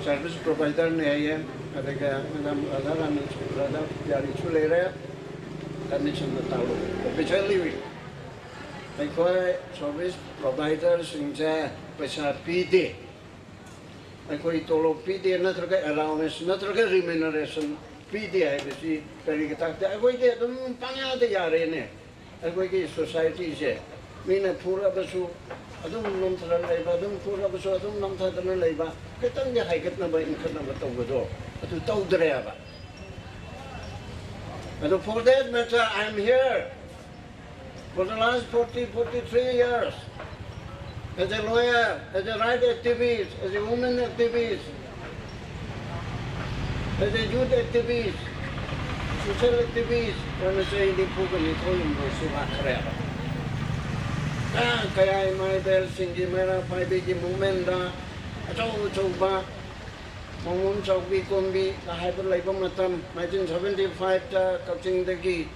ꯁꯥꯔꯚꯤꯁ ꯄ꯭ꯔꯣꯚꯥꯏꯗꯔꯅꯦ ꯍꯥꯏꯌꯦ ꯑꯗꯨꯒ ꯃꯦꯗꯥꯝ ꯔꯥꯙꯥ ꯄꯤꯌꯥꯔꯤꯁꯨ ꯂꯩꯔꯦ ꯀꯟꯗꯤꯁꯟꯗ ꯇꯥꯎꯔꯣ ꯑꯣꯐꯤꯁꯤꯌꯦꯜꯂꯤ ꯑꯩꯈꯣꯏ ꯁꯥꯔꯚꯤꯁ ꯄ꯭ꯔꯣꯚꯥꯏꯗꯔꯁꯤꯡꯁꯦ ꯄꯩꯁా ꯄꯤꯗꯦ ꯑꯩꯈꯣꯏ ꯇꯣꯂꯣꯞ ꯄꯤꯗꯦ ꯅꯠꯇ꯭ꯔꯒ ꯑꯦꯂꯥꯎꯟꯁ ꯅꯠꯇ꯭ꯔꯒ ꯔꯤꯃꯨꯅꯔꯦꯁꯟ ꯄꯤꯗꯦ ꯍꯥꯏꯕꯁꯤ ꯀꯔꯤꯒꯤ ꯇꯥꯛꯇꯦ ꯑꯩꯈꯣꯏꯗꯤ ꯑꯗꯨꯝ ꯄꯪꯌꯥꯗ ꯌꯥꯔꯦꯅꯦ ꯑꯩꯈꯣꯏꯒꯤ ꯁꯣꯁꯥꯏꯇꯤꯁꯦ ꯃꯤꯅ ꯐꯨꯔꯕꯁꯨ ꯑꯗꯨꯝ ꯅꯣꯝꯊꯔ ꯂꯩꯕ ꯑꯗꯨꯝ ꯐꯨꯔꯕꯁꯨ ꯑꯗꯨꯝ ꯅꯣꯝꯊꯗꯅ ꯂꯩꯕ ꯈꯤꯇꯪꯗꯤ ꯍꯥꯏꯒꯠꯅꯕ ꯏꯟꯈꯠꯅꯕ ꯇꯧꯕꯗꯣ ꯑꯗꯨ ꯇꯧꯗ꯭ꯔꯦꯕ ꯑꯗꯨ for that matter I am here for the last 43 years as a lawyer, as a right activist, as a woman activist, as a youth activist, social activist, when I say the people in the Sumatera. Kaya may bel singi mera paibigi momenta, ato ba, mong chawbi kumbi, kahit laibang matam, 1975 ta kapsing dagi.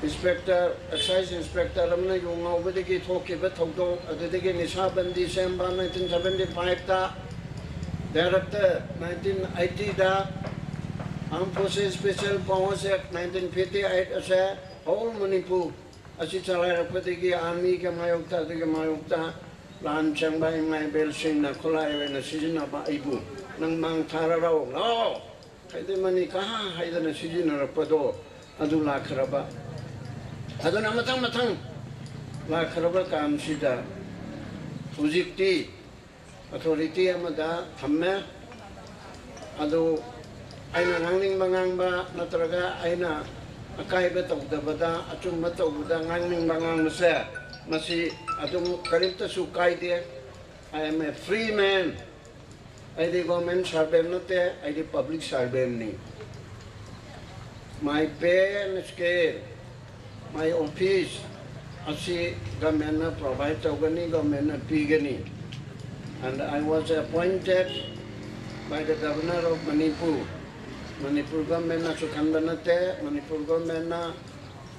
Inspector, Excise Inspector, ramna yung ngawbadigi thokiba thogdo, adadigi Nishaban December 1975 ta, thereafter 1980 ta, Armed Forces Special Powers Act 1958 asa, whole Manipur, asi chalayrakpadigi army ka mayokta, adagi mayokta, lan changba ingay belsin na kulay na sijina ba ibu, nang mang tararaw, no, kaya mani kaha, hayda na sijina rapado, adu lakraba. ꯑꯗꯨꯅ ꯃꯊꯪ ꯂꯥꯛꯈ꯭ꯔꯕ ꯀꯥꯟꯁꯤꯗ ꯍꯧꯖꯤꯛꯇꯤ ꯑꯣꯊꯣꯔꯤꯇꯤ ꯑꯃꯗ ꯊꯝꯃꯦ ꯑꯗꯨ ꯑꯩꯅ ꯉꯥꯡꯅꯤꯡꯕ ꯉꯥꯡꯕ ꯅꯠꯇ꯭ꯔꯒ ꯑꯩꯅ ꯑꯀꯥꯏꯕ ꯇꯧꯗꯕꯗ ꯑꯆꯨꯝꯕ ꯇꯧꯕꯗ ꯉꯥꯡꯅꯤꯡꯕ ꯉꯥꯡꯕꯁꯦ ꯃꯁꯤ ꯑꯗꯨꯝ ꯀꯔꯤꯝꯇꯁꯨ ꯀꯥꯏꯗꯦ I am a free man ꯑꯩꯗꯤ ꯒꯣꯔꯃꯦꯟ ꯁꯥꯔꯚꯦꯟ ꯅꯠꯇꯦ ꯑꯩꯗꯤ public ꯁꯥꯔꯚꯦꯟꯅꯤ my pay and scale my office asi government provide togani government pigani and I was appointed by the governor of Manipur government na sukhanbanate Manipur government na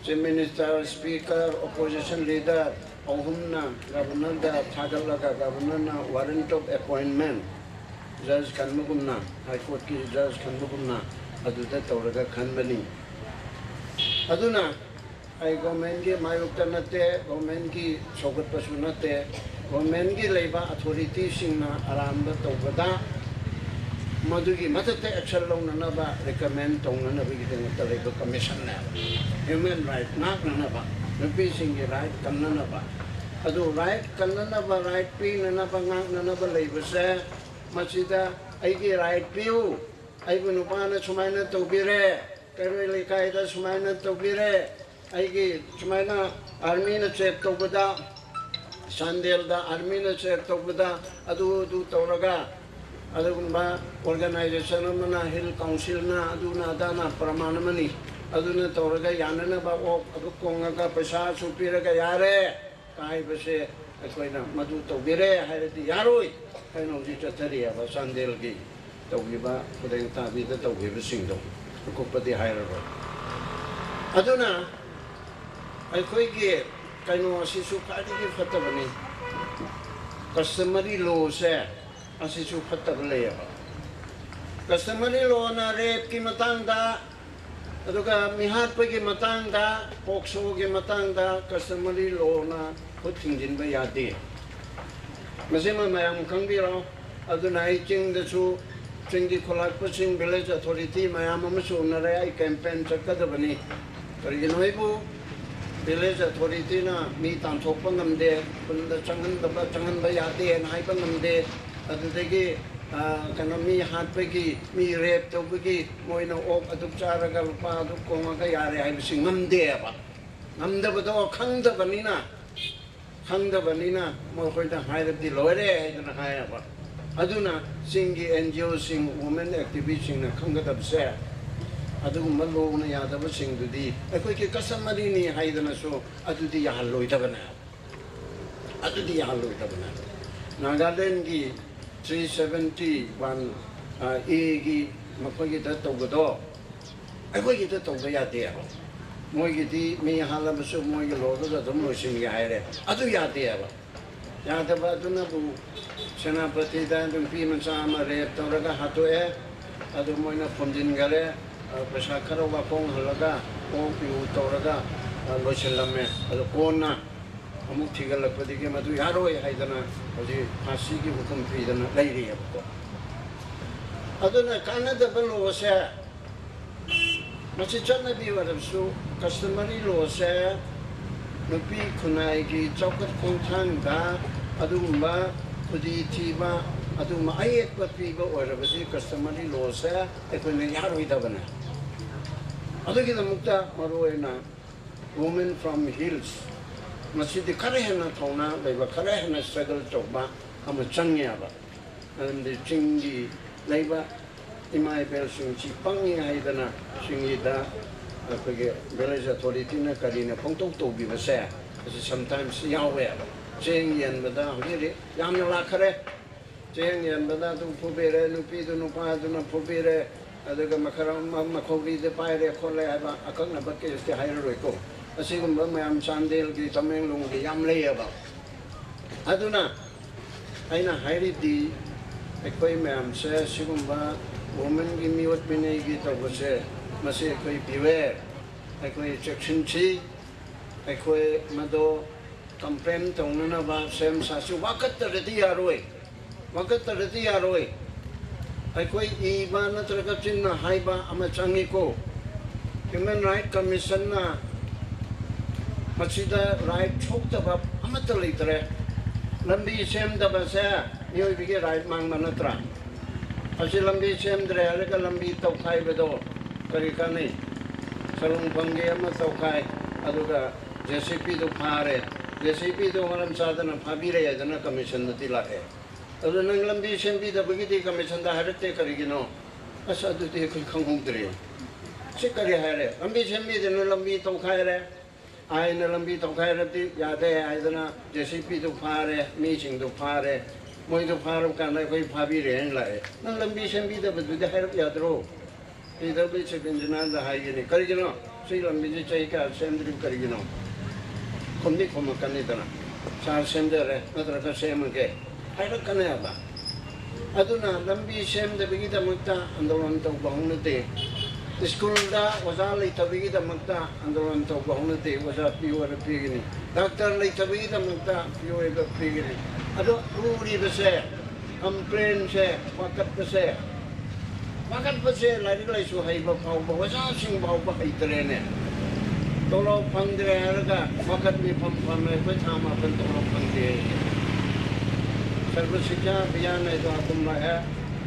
chief minister speaker opposition leader ohumna governor da thagalaga governor na warrant of appointment judge kanmugumna high court ki judge kanmugumna aduda tawraga khanbani aduna I government ki mayukta nate, government ki sogat pasu nate, government ki leiba authority singna aramba tawbada, madugi matate action long na ba recommend tong na bigi teng leiba commission na, human right nak na ba, nabi singi right kan na ba, adu right kan na ba right pi na ba ngak na ba leiba se, masida ay ki right piu, ay bunupa na sumay na tawbire, pero ilikay da sumay na tawbire. Aigi sumaina army na check tawbada sandel da army na check tawbada adu tawraga adugunba organization na hill council na aduna dana pramanamani aduna tawraga yanana ba o adu konga ka paisa supiraga yare kai base akoina madu tawbire hairati yaroi kaino ji chathari ba sandel gi tawbiba kudeng tabi da tawbiba singdo kokpati hairaro aduna ꯑꯩꯈꯣꯏꯒꯤ ꯀꯩꯅꯣ ꯑꯁꯤꯁꯨ ꯈ꯭ꯋꯥꯏꯗꯒꯤ ꯐꯠꯇꯕꯅꯤ ꯀꯁꯇꯃꯔꯤ ꯂꯣꯁꯦ ꯑꯁꯤꯁꯨ ꯐꯠꯇꯕ ꯂꯩꯌꯦꯕ ꯀꯁꯇꯃꯔꯤ ꯂꯣꯅ ꯔꯦꯞꯀꯤ ꯃꯇꯥꯡꯗ ꯑꯗꯨꯒ ꯃꯤꯍꯥꯠꯄꯒꯤ ꯃꯇꯥꯡꯗ ꯄꯣꯛꯁꯣꯒꯤ ꯃꯇꯥꯡꯗ ꯀꯁꯇꯃꯔꯤ ꯂꯣꯅ ꯈꯨꯠ ꯊꯤꯡꯖꯤꯟꯕ ꯌꯥꯗꯦ ꯃꯁꯤꯃ ꯃꯌꯥꯝ ꯈꯪꯕꯤꯔꯣ ꯑꯗꯨꯅ ꯑꯩ ꯆꯤꯡꯗꯁꯨ ꯆꯤꯡꯒꯤ ꯈꯨꯜꯂꯥꯛꯄꯁꯤꯡ ꯚꯤꯂꯦꯖ ꯑꯣꯊꯣꯔꯤꯇꯤ ꯃꯌꯥꯝ ꯑꯃꯁꯨ ꯎꯅꯔꯦ ꯑꯩ ꯀꯦꯝꯄꯦꯟ ꯆꯠꯀꯗꯕꯅꯤ ꯀꯔꯤꯒꯤꯅꯣ ꯑꯩꯕꯨ ꯚꯤꯂꯦꯖ ꯑꯣꯊꯣꯔꯤꯇꯤꯅ ꯃꯤ ꯇꯥꯟꯊꯣꯛꯄ ꯉꯝꯗꯦ ꯈꯨꯟꯗ ꯆꯪꯍꯟꯕ ꯌꯥꯗꯦꯅ ꯍꯥꯏꯕ ꯉꯝꯗꯦ ꯑꯗꯨꯗꯒꯤ ꯀꯩꯅꯣ ꯃꯤ ꯍꯥꯠꯄꯒꯤ ꯃꯤ ꯔꯦꯞ ꯇꯧꯕꯒꯤ ꯃꯣꯏꯅ ꯑꯣꯛ ꯑꯗꯨꯛ ꯆꯥꯔꯒ ꯂꯨꯄꯥ ꯑꯗꯨꯛ ꯀꯣꯡꯉꯒ ꯌꯥꯔꯦ ꯍꯥꯏꯕꯁꯤ ꯉꯝꯗꯦꯕ ꯉꯝꯗꯕꯗꯣ ꯈꯪꯗꯕꯅꯤ나 ꯃꯈꯣꯏꯅ ꯍꯥꯏꯔꯕꯗꯤ ꯂꯣꯏꯔꯦ ꯍꯥꯏꯗꯅ ꯍꯥꯏꯌꯦꯕ ꯑꯗꯨꯅ ꯆꯤꯡꯒꯤ NGOꯁꯤꯡ ꯋꯨꯃꯦꯟ ꯑꯦꯛꯇꯤꯚꯤꯁꯁꯤꯡꯅ ꯈꯪꯒꯗꯕꯁꯦ ꯑꯗꯨꯒꯨꯝꯕ ꯂꯣꯅ ꯌꯥꯗꯕꯁꯤꯡꯗꯨꯗꯤ ꯑꯩꯈꯣꯏꯒꯤ ꯀꯁꯇꯃꯔꯤꯅꯤ ꯍꯥꯏꯗꯅꯁꯨ ꯑꯗꯨꯗꯤ ꯌꯥꯍꯜꯂꯣꯏꯗꯕꯅꯦ ꯅꯥꯒꯥꯂꯦꯟꯒꯤ 371 Aꯒꯤ ꯃꯈꯣꯏꯒꯤꯗ ꯇꯧꯕꯗꯣ ꯑꯩꯈꯣꯏꯒꯤꯗ ꯇꯧꯕ ꯌꯥꯗꯦꯕ ꯃꯣꯏꯒꯤꯗꯤ ꯃꯤ ꯍꯥꯠꯂꯕꯁꯨ ꯃꯣꯏꯒꯤ ꯂꯣꯗꯨꯗ ꯑꯗꯨꯝ ꯂꯣꯏꯁꯤꯟꯒꯦ ꯍꯥꯏꯔꯦ ꯑꯗꯨ ꯌꯥꯗꯦꯕ ꯌꯥꯗꯕ ꯑꯗꯨꯅꯕꯨ ꯁꯦꯅꯥꯄꯇꯤꯗ ꯅꯨꯄꯤ ꯃꯆꯥ ꯑꯃ ꯔꯦꯞ ꯇꯧꯔꯒ ꯍꯥꯠꯇꯣꯛꯑꯦ ꯑꯗꯨ ꯃꯣꯏꯅ ꯐꯨꯝꯖꯤꯟꯈꯔꯦ ꯄꯩꯁꯥ ꯈꯔ ꯋꯥꯐꯣꯡ ꯍꯜꯂꯒ ꯑꯣꯛ ꯌꯨ ꯇꯧꯔꯒ ꯂꯣꯏꯁꯤꯜꯂꯝꯃꯦ ꯑꯗꯨ ꯀꯣꯟꯅ ꯑꯃꯨꯛ ꯊꯤꯒꯠꯂꯛꯄꯗꯒꯤ ꯃꯗꯨ ꯌꯥꯔꯣꯏ ꯍꯥꯏꯗꯅ ꯍꯧꯖꯤꯛ ꯐꯥꯁꯤꯒꯤ ꯍꯨꯀꯨꯝ ꯄꯤꯗꯅ ꯂꯩꯔꯤꯑꯕꯀꯣ ꯑꯗꯨꯅ ꯀꯥꯟꯅꯗꯕ ꯂꯣꯁꯦ ꯃꯁꯤ ꯆꯠꯅꯕꯤ ꯑꯣꯏꯔꯕꯁꯨ ꯀꯁꯇꯃꯔꯤ ꯂꯣꯁꯦ ꯅꯨꯄꯤ ꯈꯨꯟꯅꯥꯏꯒꯤ ꯆꯥꯎꯈꯠ ꯈꯣꯡꯊꯥꯡꯗ ꯑꯗꯨꯒꯨꯝꯕ ꯈꯨꯗꯤ ꯊꯤꯕ ꯑꯗꯨꯒꯨꯝꯕ ꯑꯌꯦꯠꯄ ꯄꯤꯕ ꯑꯣꯏꯔꯕꯗꯤ ꯀꯁꯇꯃꯔꯤ ꯂꯣꯁꯦ ꯑꯩꯈꯣꯏꯅ ꯌꯥꯔꯣꯏꯗꯕꯅꯦ ꯑꯗꯨꯒꯤꯗꯃꯛꯇ ꯃꯔꯨꯑꯣꯏꯅ ꯋꯨꯃꯦꯟ ꯐ꯭ꯔꯣꯝ ꯍꯤꯜꯁ ꯃꯁꯤꯗꯤ ꯈꯔ ꯍꯦꯟꯅ ꯊꯧꯅꯥ ꯂꯩꯕ ꯈꯔ ꯍꯦꯟꯅ ꯁ꯭ꯇꯔꯒꯜ ꯇꯧꯕ ꯑꯃ ꯆꯪꯉꯦꯕ ꯃꯔꯝꯗꯤ ꯆꯤꯡꯒꯤ ꯂꯩꯕ ꯏꯃꯥ ꯏꯕꯦꯜꯁꯤꯡꯁꯤ ꯄꯪꯉꯤ ꯍꯥꯏꯗꯅ ꯆꯤꯡꯒꯤꯗ ꯑꯩꯈꯣꯏꯒꯤ ꯚꯤꯂꯦꯖ ꯑꯣꯊꯣꯔꯤꯇꯤꯅ ꯀꯔꯤꯅ ꯄꯪꯇꯧ ꯇꯧꯕꯤꯕꯁꯦ ꯑꯁꯤ ꯁꯝꯇꯥꯏꯝꯁ ꯌꯥꯎꯋꯦꯕ ꯆꯦꯡ ꯌꯦꯟꯕꯗ ꯍꯧꯖꯤꯛꯇꯤ ꯌꯥꯝꯅ ꯂꯥꯛꯈꯔꯦ ꯆꯦꯡ ꯌꯦꯟꯕꯗ ꯑꯗꯨꯝ ꯐꯨꯕꯤꯔꯦ ꯅꯨꯄꯤꯗꯨ ꯅꯨꯄꯥꯗꯨꯅ ꯐꯨꯕꯤꯔꯦ ꯑꯗꯨꯒ ꯃꯈꯧꯔꯤꯗ ꯄꯥꯏꯔꯦ ꯈꯣꯠꯂꯦ ꯍꯥꯏꯕ ꯑꯀꯛꯅꯕ ꯀꯦꯁꯇꯤ ꯍꯥꯏꯔꯔꯣꯏꯀꯣ ꯑꯁꯤꯒꯨꯝꯕ ꯃꯌꯥꯝ ꯆꯥꯟꯗꯦꯜꯒꯤ ꯇꯃꯦꯡꯂꯣꯡꯒꯤ ꯌꯥꯝ ꯂꯩꯌꯦꯕ ꯑꯗꯨꯅ ꯑꯩꯅ ꯍꯥꯏꯔꯤꯗꯤ ꯑꯩꯈꯣꯏ ꯃꯌꯥꯝꯁꯦ ꯁꯤꯒꯨꯝꯕ ꯋꯨꯃꯦꯟꯒꯤ ꯃꯤꯑꯣꯠ ꯃꯤꯅꯩꯒꯤ ꯇꯧꯕꯁꯦ ꯃꯁꯤ ꯑꯩꯈꯣꯏ ꯕꯤꯋꯦꯌꯔ ꯑꯩꯈꯣꯏ ꯆꯦꯛꯁꯤꯟꯁꯤ ꯑꯩꯈꯣꯏ ꯃꯗꯣ ꯀꯝꯄ꯭ꯂꯦꯟ ꯇꯧꯅꯅꯕ ꯁꯦꯝ ꯁꯥꯁꯤ ꯋꯥꯀꯠꯇ꯭ꯔꯗꯤ ꯌꯥꯔꯣꯏ ꯑꯩꯈꯣꯏ ꯏꯕ ꯅꯠꯇ꯭ꯔꯒ ꯆꯤꯟꯅ ꯍꯥꯏꯕ ꯑꯃ ꯆꯪꯉꯤꯀꯣ ꯍ꯭ꯌꯨꯃꯦꯟ ꯔꯥꯏꯠ ꯀꯃꯤꯁꯟꯅ ꯃꯁꯤꯗ ꯔꯥꯏꯠ ꯊꯣꯛꯇꯕ ꯑꯃꯠꯇ ꯂꯩꯇ꯭ꯔꯦ ꯂꯝꯕꯤ ꯁꯦꯝꯗꯕꯁꯦ ꯃꯤꯑꯣꯏꯕꯒꯤ ꯔꯥꯏꯠ ꯃꯥꯡꯕ ꯅꯠꯇ꯭ꯔꯥ ꯑꯁꯤ ꯂꯝꯕꯤ ꯁꯦꯝꯗ꯭ꯔꯦ ꯍꯥꯏꯔꯒ ꯂꯝꯕꯤ ꯇꯧꯈꯥꯏꯕꯗꯣ ꯀꯔꯤ ꯀꯥꯟꯅꯩ ꯁꯔꯨꯡꯐꯝꯒꯤ ꯑꯃ ꯇꯧꯈꯥꯏ ꯑꯗꯨꯒ JCBꯗꯨ ꯐꯥꯔꯦ JCBꯗꯨ ꯃꯔꯝ ꯆꯥꯗꯅ ꯐꯥꯕꯤꯔꯦ ꯍꯥꯏꯗꯅ ꯀꯃꯤꯁꯟꯗꯗꯤ ꯂꯥꯛꯑꯦ ꯑꯗꯨ ꯅꯪ ꯂꯝꯕꯤ ꯁꯦꯝꯕꯤꯗꯕꯒꯤꯗꯤ ꯀꯃꯤꯁꯟꯗ ꯍꯥꯏꯔꯛꯇꯦ ꯀꯔꯤꯒꯤꯅꯣ ꯑꯁ ꯑꯗꯨꯗꯤ ꯑꯩꯈꯣই ꯈꯪꯍꯧꯗ꯭ꯔꯦ ꯁꯤ ꯀꯔꯤ ꯍꯥꯏꯔꯦ ꯂꯝꯕꯤ ꯁꯦꯝꯕꯤꯗꯅ ꯂꯝꯕꯤ ꯇꯧꯈꯥꯏꯔꯦ ꯑꯩꯅ ꯂꯝꯕꯤ ꯇꯧꯈꯥꯏꯔꯕꯗꯤ ꯌꯥꯗꯦ ꯍꯥꯏꯗꯅ JCBꯗꯨ ꯐꯥꯔꯦ ꯃꯤꯁꯤꯡꯗꯨ ꯐꯥꯔꯦ ꯃꯣꯏꯗꯨ ꯐꯥꯔꯕ ꯀꯥꯟꯗ ꯑꯩꯈꯣꯏ ꯐꯥꯕꯤꯔꯦ ꯍꯥꯏꯅ ꯂꯥꯛꯑꯦ ꯅꯪ ꯂꯝꯕꯤ ꯁꯦꯝꯕꯤꯗꯕꯗꯨꯗꯤ ꯍꯥꯏꯔꯛ ꯌꯥꯗ꯭ꯔꯣ ꯀꯩꯗꯧꯕꯩ ꯆꯤꯐ ꯏꯟꯖꯤꯅꯤꯌꯔꯗ ꯍꯥꯏꯒꯅꯤ ꯀꯔꯤꯒꯤꯅꯣ ꯁꯤ ꯂꯝꯕꯤꯁꯤ ꯆꯍꯤ ꯀꯌꯥ ꯁꯦꯝꯗ꯭ꯔꯤꯕ ꯀꯔꯤꯒꯤꯅꯣ ꯈꯨꯝꯗꯤ ꯈꯨꯝꯃꯛꯀꯅꯤꯗꯅ ꯁꯥꯔ ꯁꯦꯝꯖꯔꯦ ꯅꯠꯇ꯭ꯔꯒ ꯁꯦꯝꯃꯒꯦ ꯍꯥꯏꯔꯛꯀꯅꯦꯕ ꯑꯗꯨꯅ ꯂꯝꯕꯤ ꯁꯦꯝꯗꯕꯒꯤꯗꯃꯛꯇ ꯑꯟꯗꯣꯂꯟ ꯇꯧꯕ ꯍꯧꯅꯗꯦ स्कूलदा ओजा लेथबीगिदमक्ता आंदोलन तौबा होनते ओजा पियोर पिगिनी डॉक्टर लेथबीगिदमक्ता पियोर पिगिनी अदो रूरी बसे कंप्लेन से वकत बसे लाइक लाइसु हाइबा फावबा ओजा सिंग फावबा हाइतरेने तोलो फंगदरे हरगा वकत मी फम कोई थामा पन तोलो फंगदे सर्व शिक्षा अभियान है जो आकुमला है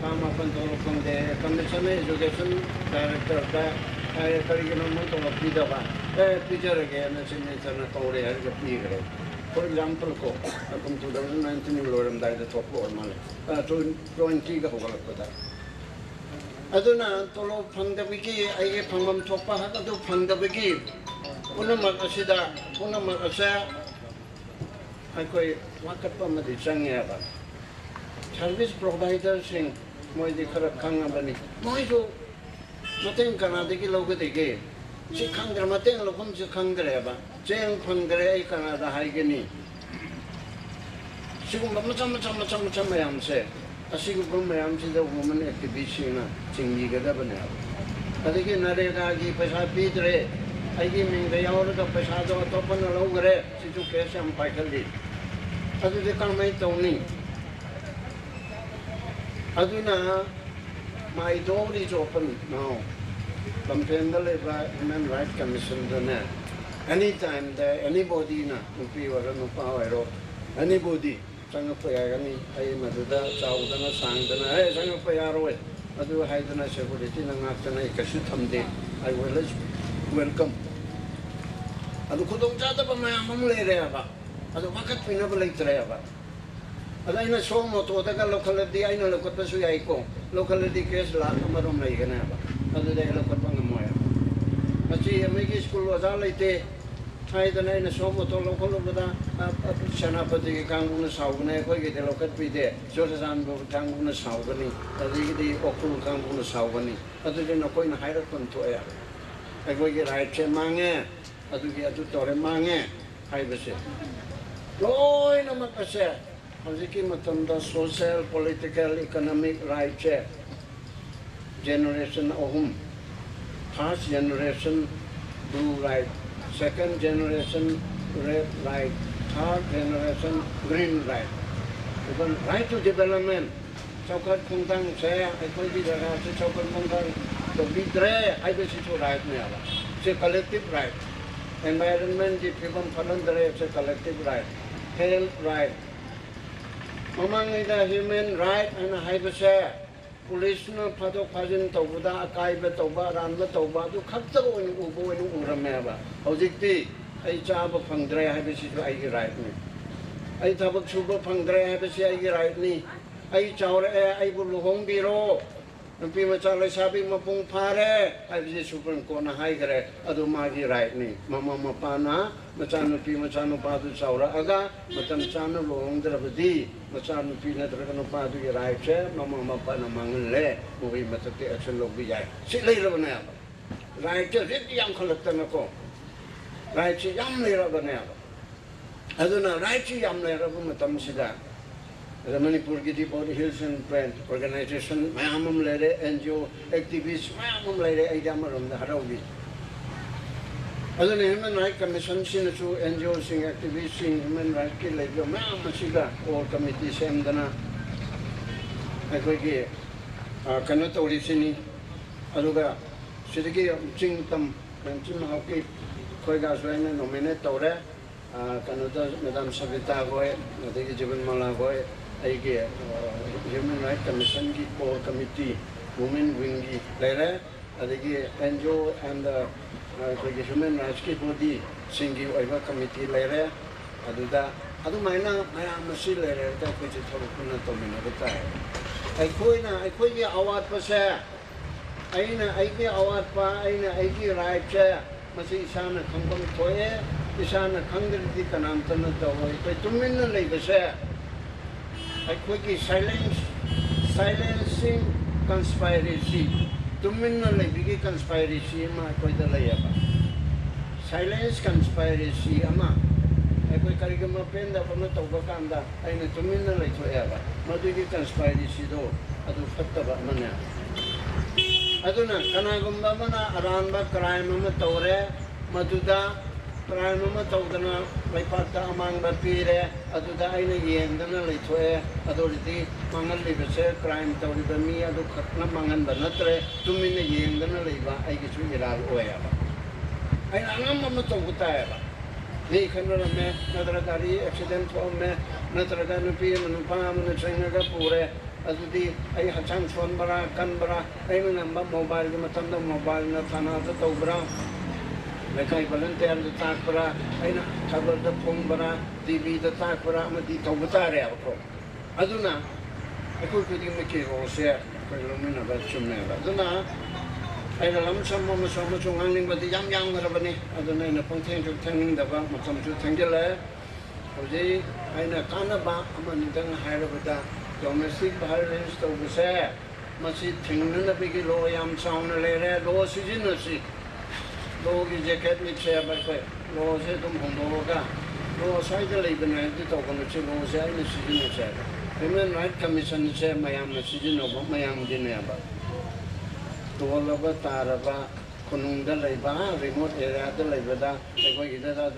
काम अपन तोलो फंगदे कमीशन एजुकेशन डायरेक्टर का करिकुलम में तो पीदबा टीचर के नेशनल न कौरे हर के पी करे फॉर एग्जांपल को अपन 2019 लोरम दाइ द टॉप और माले 20 का होगा लगता अदुना तोलो फंगदबिकी आइगे फंगम थोपा हक अदु फंगदबिकी पुनमक असिदा पुनमक असा अकोई वाकटपा मदि चंगेबा सर्विस प्रोवाइडर सिंह मोइदि खरा खंगबनी मोइजो मतeng Canada लोगदेगे से खंगद्र मतeng लोकम से खंगद्रेबा चेंग फंगद्रे आई Canada हाइगनी सिगुम मचा मयाम से असिगुम मयाम से द वुमन एक्टिविस्ट ना चिंगी गदबने ꯑꯗꯒꯤ ꯅꯔꯦꯒꯥꯒꯤ ꯄꯩꯁꯥ ꯄꯤꯗ꯭ꯔꯦ ꯑꯩꯒꯤ ꯃꯤꯡꯗ ꯌꯥꯎꯔꯒ ꯄꯩꯁꯥꯗꯣ ꯑꯇꯣꯞꯄꯅ ꯂꯧꯈ꯭ꯔꯦ ꯁꯤꯁꯨ ꯀꯦꯁ ꯌꯥꯝ ꯄꯥꯏꯈꯠꯂꯤ ꯑꯗꯨꯗꯤ ꯀꯔꯝꯍꯥꯏꯅ ꯇꯧꯅꯤ ꯑꯗꯨꯅ my door is open now ꯂꯝꯐꯦꯟꯗ ꯂꯩꯕ Human Rights Commissionꯗꯅꯦ anytime that anybody na nupi or nupa or anybody changakpa yagani ai maduda chaudana sangdana ai changakpa yaroi adu haidana security na ngaktana ikasu thamde I will welcome adu khudong chada ba mayam le re ba adu wakat pina ba leitre ba adu ina so moto daga locality aina lokot su yai ko locality case la amarom lai gana ba adu de lokot ba ngamoya achi amegi school waza leite haidana ina so moto lokol bada Senapati kanguna saugane ko ge de lokat pide josan bo kanguna saugani adu ge okul kanguna saugani adu de no koi na haira kon to ya ai ko ge right che mange adu ge adu tore mange hai bese loi na makase haziki matam da social political economic right che generation ohum first generation blue right second generation red right third generation green right even right to development chaukat khungtang se aikoi bi jaga se chaukat khungtang to bi dre ai be si to right me aba se collective right environment di people phalan dre se collective right health right among the human right and hai be se police na phadok phajin tawda akai be tawba ran be tawba du khakta oin ubo oin urame aba hojikti ai chaba phangdre hai be si ai gi right ni ai thabak suba phangdre hai be si ai gi right ni ai chaure ai bu luhong biro nupi macha leisabi mapung phare ai be si supreme court na hai gare adu ma gi right ni mama mapana macha nupi macha no pa du chaura aga matam chana luhong drabadi macha nupi na dra no pa du gi right che mama mapana mangle movie matate action log bi jai si lei ro na right che rit yang khalak na ko right chi yam le ra bane aduna right chi yam le ra bu matam sida the Manipur Giti Body Hills and Brand Organization mayamam le NGO activists mayamam le aidamaram da harawi aduna Human Rights Commission sin su NGO sing activists sing human rights ki le jo mayam sida or committee sem dana ai ge kana tori sini aduga sidigi ching tam chim hawki khoi ga soina nominate tore kanada madam Savita goy adigi Jiban Mala goy ai ge Human Rights Commission ki core committee women wing gi lere adigi NGO and the Human Rights ki body singi oiba committee lere aduda adu maina mayam masi lere ta ko ji thoru kunna to mina bata ai khoi gi awat pa se aina ai gi awat pa aina ai gi right che masi isana khambam thoye isana khangdi kanam tan to hoi pe tumin na lei bese ai khoi gi silencing conspiracy tumin na lei bi conspiracy ma koi da lei aba silence conspiracy ama ai koi karigama penda pamna to ba kanda aina tumin na lei thoye aba madu gi conspiracy do adu fatta ba mana aduna kanagumba mana aranba crime ma tawre maduda crime ma tawdana laipata amangba pire aduda aina yendana leithoe adoriti mangal libese crime tawriba mi adu khatna mangan banatre tumina yendana leiba ai gichu iral oya ba aina angam ma tawuta ba ni khanra me nadra gari accident ho me nadra ga nupi manupa man chenga ga pure adudi ai hachang phone bara kan bara ai namba mobile ga matam mobile na thana ta tawbra lekai volunteer da tak bara ai na khabar da phone bara tv da tak bara ma di tawta re ko aduna ai ko di me ke ro se ko lo mina ba chumne ba aduna ai na lam sam ma so ma chung angling ba di yam yang ra ba ni aduna na pong theng theng da ba matam chu theng je le hoji ai na kana ba amani dang hai ra ba da domestic violence to bese masi thingna na bigi lo yam sound le re lo sijin na si lo gi jacket ni che ba ko lo se tum hong lo ga lo sai de le ben ne to ko chi lo se ai ni sijin na che Human Rights Commission che mayam na sijin no mayam din ne ba toolaba taraba kunungda leiba remote area da leibada ekoi ida da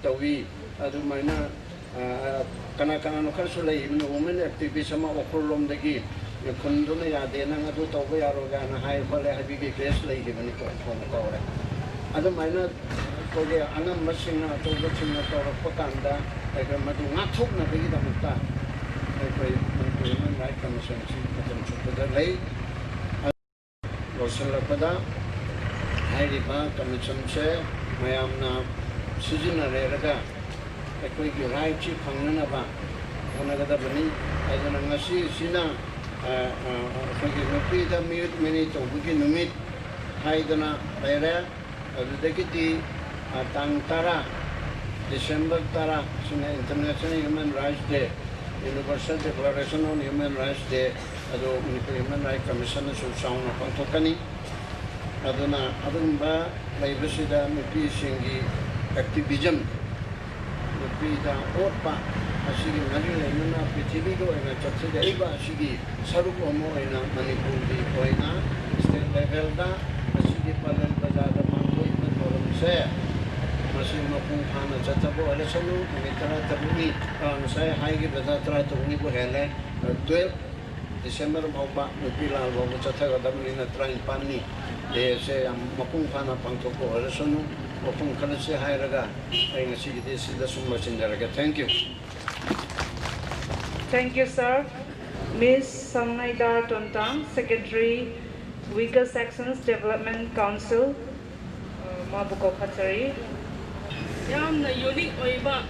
tawi adu maina kana kana no kharsu lei no women activist ama okrolom dagi kunduna ya de na adu tawba yaro ga na hai phale habi ge case lei ge bani ko ko re adu maina ko ge anam masina to ga chinna to ko kanda ekoi madu ngathuk na begi da mutta ekoi human right commission chi katam chukda lei losalakada hairiba commission se mayamna sijinare raga ekoi gi right chi phangnana ba onagada bani ajana ngasi sina ekoi gi nupi da mute mini to bugi numit haidana lere adudagiti tang tara December tara sina International Human Rights Day Universal Declaration on Human Rights Day ado Human Rights Commission su sauna pangthokani aduna adumba laibasida nupi singi activism nupi da otpa asigi ngari leina prithibi ko ena chatsida iba asigi saruk omo ena manipur di koina state level da asigi palan bazar mangoi forum se masih mapung khana chatabo ala sanu mitara tabuni sai hai gi bazar tra tabuni ko hele 12 December mauba nupi la bo chatha ga damni na train panni de se mapung khana pangthoko ala sanu mapung khana se hai raga ai ngasi gi de sida summa chinjaraga thank you. Thank you, sir. Ms. Samnaida Tontang, Secretary, Uyghur Sections Development Council, Mabuko Khatari. Yamna unique oiba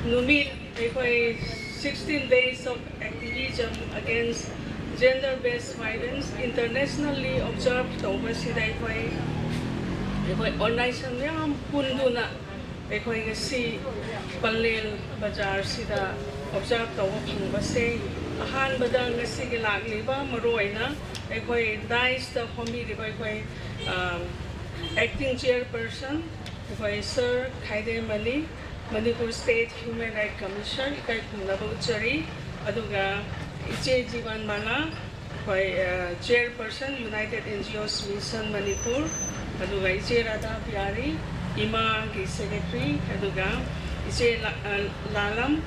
numit ekoi 16 days of activism against gender-based violence internationally observed over sida ekoi organization yam punduna ekoi ngasi Palel Bazaar sida observe over phangba ahan badang ngasi gi lagliba maroina ekoi dice the homi riba ekoi acting chairperson ekoi Sir Khaide Mani Manipur State Human Rights Commission ikai khunglabu chari aduga iche Jivan Mala ekoi chairperson United NGOs Mission Manipur aduga iche Radha Pyari Ima gi secretary aduga iche Lalam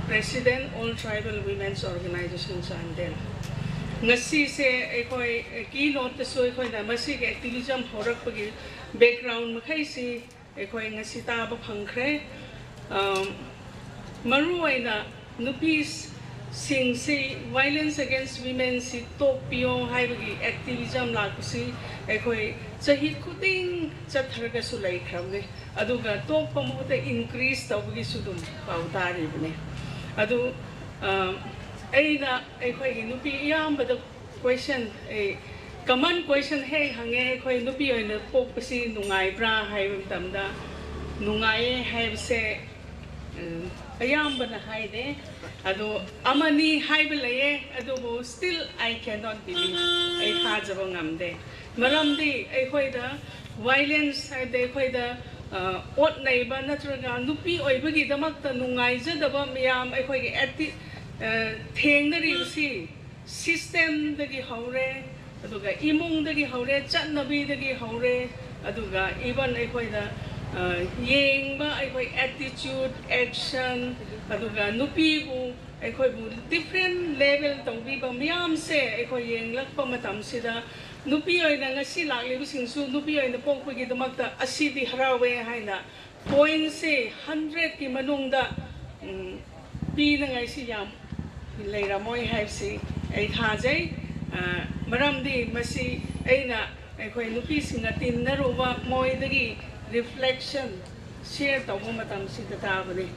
President All Tribal Women's Organization Chandel. Ngasi se ekoi keynote so ekoi na masi ke activism horak pagi background makai si ekoi ngasi ta ba phangkhre maru aina nupis sing si violence against women si topio hai bagi activism la kusi ekoi chahi kuding chatharaga su lai khamne aduga top pamote increase tawgi sudum pautari bne adu aina ekoi nupi yam bada question common question hey hange ekoi nupi oina pokpasi nungai bra hai tamda nungai hai se ayam bana hai de adu amani hai belaye adu still I cannot believe ai khajaba ngamde maramdi ekoi da violence hai de ekoi da ot naiba natraga nupi oibagi damakta nungai jadaba miyam ekoi ge ati thengdari usi system dagi haure aduga imung dagi haure chatnabi dagi haure aduga even ekoi da yengba ekoi attitude action aduga nupi bu ekoi bu different level tongbi ba miyam se ekoi yenglakpa matam sida nupi oina ngasi laklibu singsu nupi oina pokpagi damakta asidi harawe haina point se 100 ki manungda pi na ngai si yam leira moi have si ai thajai maramdi masi aina ekoi nupi singa tinnaruwa moi dagi reflection share tawba matam si tatabani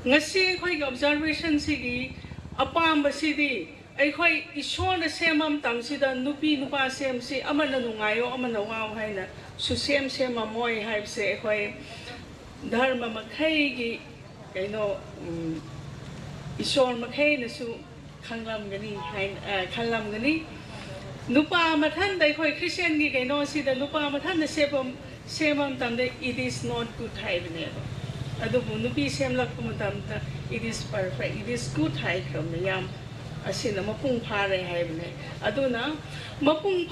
ngasi ekoi observation sigi apam basidi ekoi ishona semam tamsida nupi nupa sem si amana nungayo amana waw haina su sem moi have se ekoi dharma makhai gi kaino ishor makhai na su khanglam gani khalam gani nupa mathan dai khoi Christian gi kaino si da nupa mathan na semam tamde it is not good hai bne adu nupi semlak matam ta it is perfect it is good hai from yam ꯑꯁꯤꯅ ꯃꯄꯨꯡ ꯐꯥꯔꯦ ꯍꯥꯏꯕꯅꯦ ꯑꯗꯨꯅ ꯃꯄꯨꯡ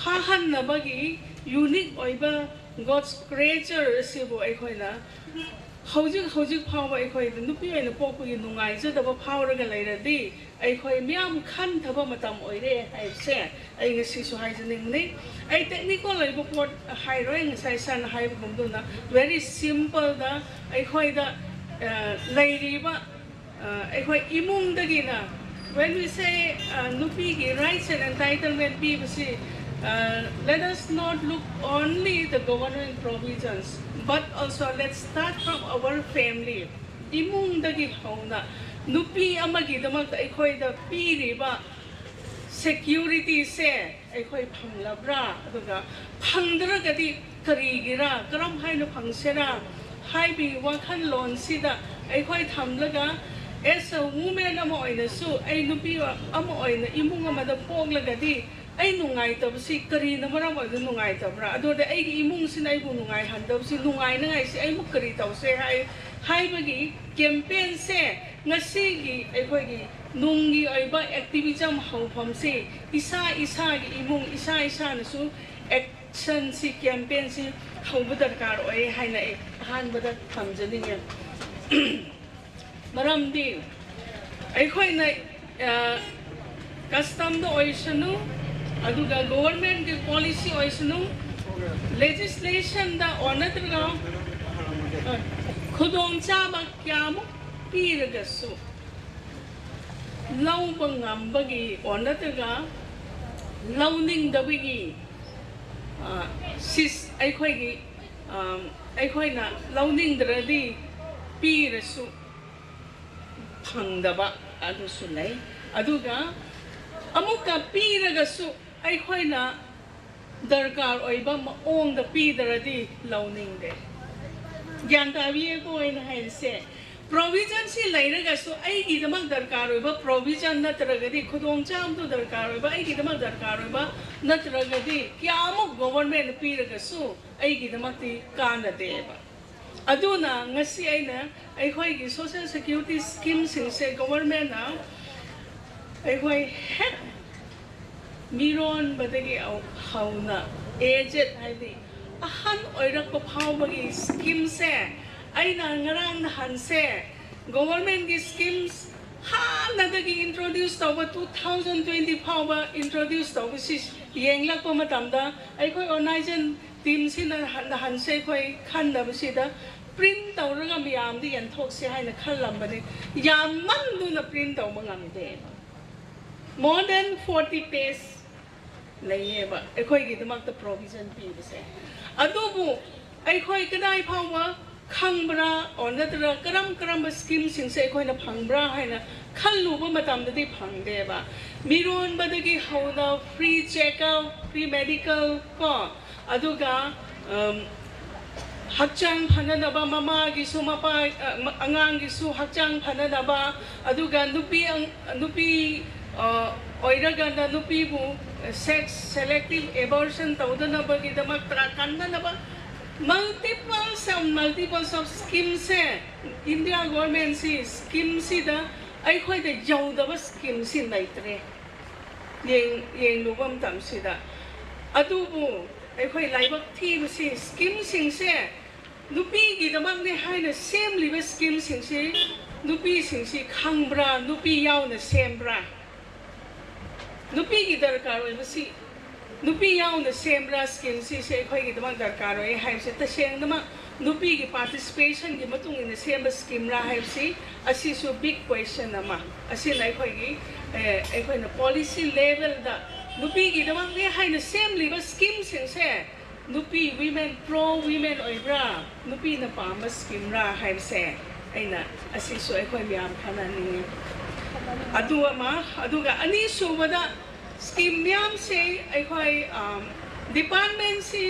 ꯐꯥꯍꯟꯅꯕꯒꯤ ꯌꯨꯅꯤꯛ ꯑꯣꯏꯕ God's creature ꯑꯁꯤꯕꯨ ꯑꯩꯈꯣꯏꯅ ꯍꯧꯖꯤꯛ ꯐꯥꯎꯕ ꯑꯩꯈꯣꯏꯗ ꯅꯨꯄꯤ ꯑꯣꯏꯅ ꯄꯣꯛꯄꯒꯤ ꯅꯨꯡꯉꯥꯏꯖꯗꯕ ꯐꯥꯎꯔꯒ ꯂꯩꯔꯗꯤ ꯑꯩꯈꯣꯏ ꯃꯌꯥꯝ ꯈꯟꯊꯕ ꯃꯇꯝ ꯑꯣꯏꯔꯦ ꯍꯥꯏꯕꯁꯦ ꯑꯩ ꯉꯁꯤꯁꯨ ꯍꯥꯏꯖꯅꯤꯡꯕꯅꯤ ꯑꯩ ꯇꯦꯛꯅꯤꯀꯦꯜ ꯑꯣꯏꯕ ꯄꯣꯠ ꯍꯥꯏꯔꯣꯏ ꯉꯁꯥꯏ ꯁꯥꯔꯅ ꯍꯥꯏꯕꯒꯨꯝꯗꯨꯅ ꯚꯦꯔꯤ ꯁꯤꯝꯄꯜꯗ ꯑꯩꯈꯣꯏꯗ ꯂꯩꯔꯤꯕ ꯑꯩꯈꯣꯏ ꯏꯃꯨꯡꯗꯒꯤꯅ when we say nupigi rights and entitlement pibasi let us not look only the government provisions but also let's start from our family imung dagi hauna nupi amagi damak aikoi da piriba security se aikoi phanglabra aduga phangdragadi karigira karam haino phangsera haibi wakhan lon sida aikoi thamlaga as a woman ama oina su ai nupi ama oina imung amada poglagadi ai nungai tabsi kari na maram oina nungai tabra adoda ai gi imung sin ai bu nungai handabsi nungai na ngai si ai mu kari tawse hai bagi campaign se ngasi gi ai khoi gi nungi oiba activism hawpham se isa gi imung isa na su action si campaign si hawba darkar oi haina ai han bada thamjaninge maramdi aikoi na custom do oisanu aduga government ki policy oisanu legislation da onatra khudong chama kyamu piragasu lauba ngambagi onatra launing dabigi sis aikoi gi aikoi na launing dradi pirasu phangdaba adusu lei aduga amuka piragasu aikhoina darkar oiba maong da pidaradi launing de gyan tabiye ko in haise provision si lairagasu aigi damak darkar oiba provision natragadi khudong cham tu darkar oiba aigi damak darkar oiba natragadi kyamuk government piragasu aigi damak ti kana deba aduna ngasi aina aikoi gi social security scheme sing se government na aikoi het miron badagi hauna aged haidi ahan oirak ko phawbagi scheme se aina ngarang han se government gi schemes hanadagi introduce tawba 2020 phawba introduce tawba si yenglak pa matamda aikoi organization team sina han se khoi khandaba sida print tawraga miyam di yan thok se haina khallambani yamman duna print taw mangamde more than 40 pages layeba ekhoi gi damak the provision pi base adubu ekhoi kadai phawa khangbra onadra karam scheme sing se ekhoi na phangbra haina khalluba matam da di phangde ba miron badagi hauda free check up free medical ko aduga hakchang phananaba mama gi su mapa angang gi su hakchang phananaba aduga nupi oiraga na nupi bu sex selective abortion tawdanaba gi damak kandanaba multiple of schemes India government si scheme si da ai khoi da jawdaba scheme si naitre yeng lubam tam si da adubu ai khoi laibak thi si scheme sing se nupi gi damak ne haina same live scheme sing se nupi sing si khangbra nupi yaw na sembra nupi gi darkar oi si nupi yaw na sembra scheme si se khoi gi damak darkar oi hai se ta seng dama nupi gi participation gi matung in semba scheme ra hai si asi su big question nama asi nai khoi gi ai khoi na policy level da nupi gi damak ne haina same live scheme sing se nupi women pro women oibra nupi na pama scheme ra hai se aina asi so ai khoi miam khana ni aduga ani so wada scheme miam se ai khoi department si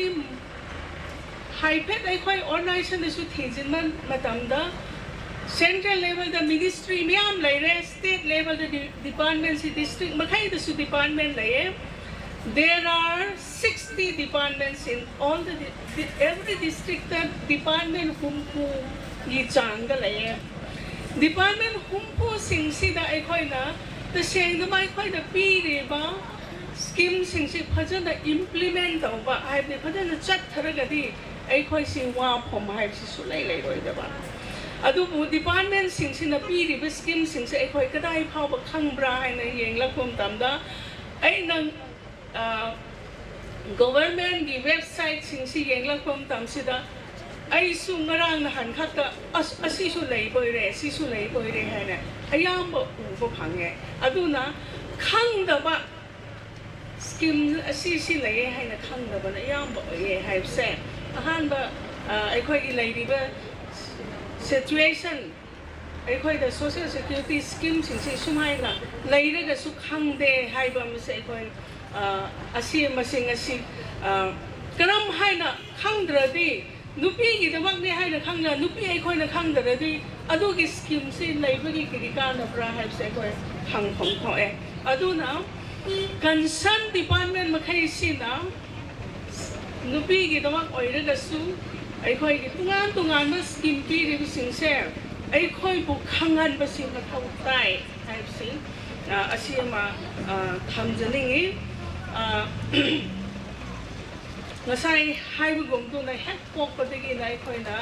high pet ai khoi organization su thijin man matamda central level the ministry miam laire state level the department si district makai the su department laye there are 60 departments in all every district department humpu yi changa laye department humpu singsida aikoina the sengdama aikoina piriba scheme singsi phajana implement tawba haibni phajana chat tharagadi aikoi si wa phom haibsi sulai lai roidaba adubu department singsina piriba scheme singsi aikoi kadai phawba khangbra haina yenglakom tamda ainang government gi website singsi yenglakom tamsida ai su ngarang na han khatta asi su lei boire si su lei boire haina ayamba ubo phange aduna khangdaba scheme asi si lei haina khangdaba na ayamba oye haibse ahanba aikoi gi leiriba situation aikoi da social security scheme singsi sumaina leiraga su khangde haiba mase aikoi asi masing asi karam haina khangdradi nupi gi damak ne haina khangna nupi aikoi na khangdradi adugi scheme si leibagi kirika na bra haib se aikoi khang phom thoe aduna concern department makhai sina nupi gi damak oiraga su aikoi gi tungan ma scheme pi ri singse aikoi bu khangan ba sing mathau tai haib si asi ma thamjaningi ngasai haibugum tu na hek pok padigi na aikhoina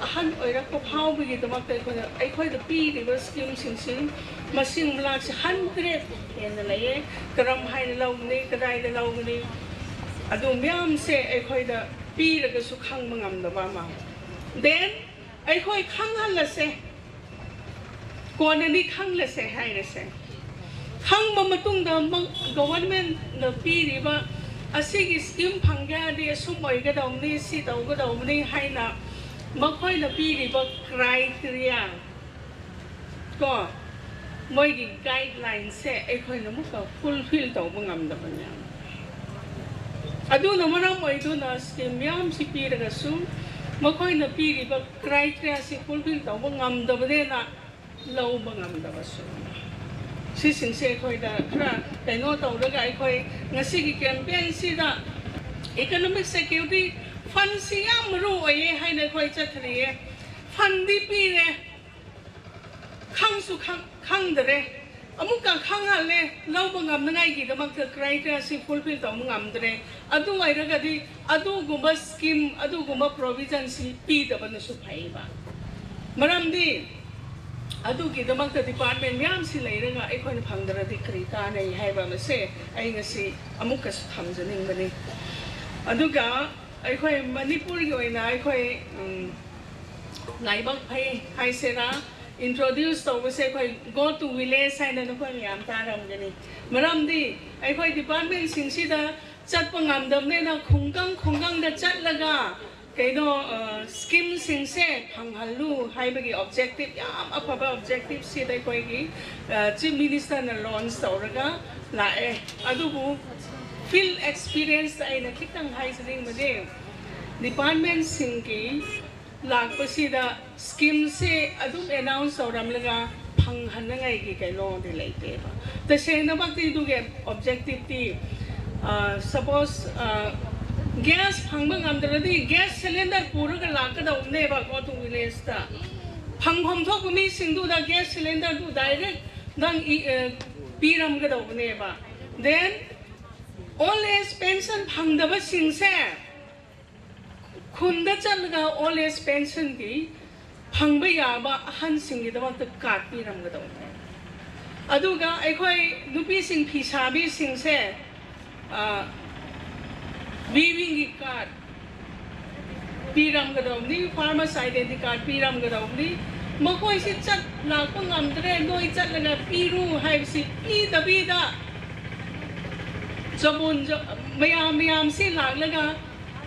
ahan oirak ko phau bigi damak tai khona aikhoi da pi river scheme sing masing blak se 100 yen laye karam hain lawni kadai da lawni adu myam se aikhoi da pi raga su khang mangam da ba ma then aikhoi khang hal la se kona ni khang la se hai la se khang ba matung da government na pi river asigi scheme phangya de sumoi ga dawni si daw ga dawni haina makhoi na piriba criteria ko moi gi guideline se aikoi na muka fulfill taw bangam da banya adu na mara moi du na scheme yam si piraga su makhoi na piriba criteria si fulfill taw bangam da bane na law bangam da basu si singse aikoi da khra kaino tawraga aikoi ngasi gi campaign si da economic security fund si yam ru oye haina khoi chathriye fund di pi re khang su khang dare amuka khang hale law bangam ngai gi damak the criteria si fulfill taw ngam dare adu airaga di adu gumba scheme adu gumba provision si pi da ban su phaiba maram di adugi damak the department myam si leiraga aikoi phangdara di krita nei haiba mase ai ngasi amuka thamjaning bani aduga aikoi manipur gi oina aikoi naibak phai hai sera introduce to se koi go to village sai na ko yam taram gani maram di aikoi department singsi da chat pangam dam ne na khunggang da chat laga kaino scheme singse phanghalu haibagi objective yam afaba objective si dai koi gi chief minister na launch tawraga lae adubu field experience ai na khitang haisring made department singki lakpasida scheme se adum announce tawram laga phanghanangai gi kaino de leite ba the same bakti du ge objective ti suppose gas phangba ngamdradi gas cylinder puraga lakada umne ba go to village ta phanghom thok mi singdu da gas cylinder du direct dang piram ga da umne ba then all age pension phangdaba singse khunda chalga all age pension gi phangba yaba ahan singi da ta card piram ga da umne aduga aikoi nupi sing phisabi singse weaving card piram ga dawni farmers identity card piram ga dawni makoi si chat lakpa ngamdre noi chat laga piru haibsi pi dabi da jabun mayam si laga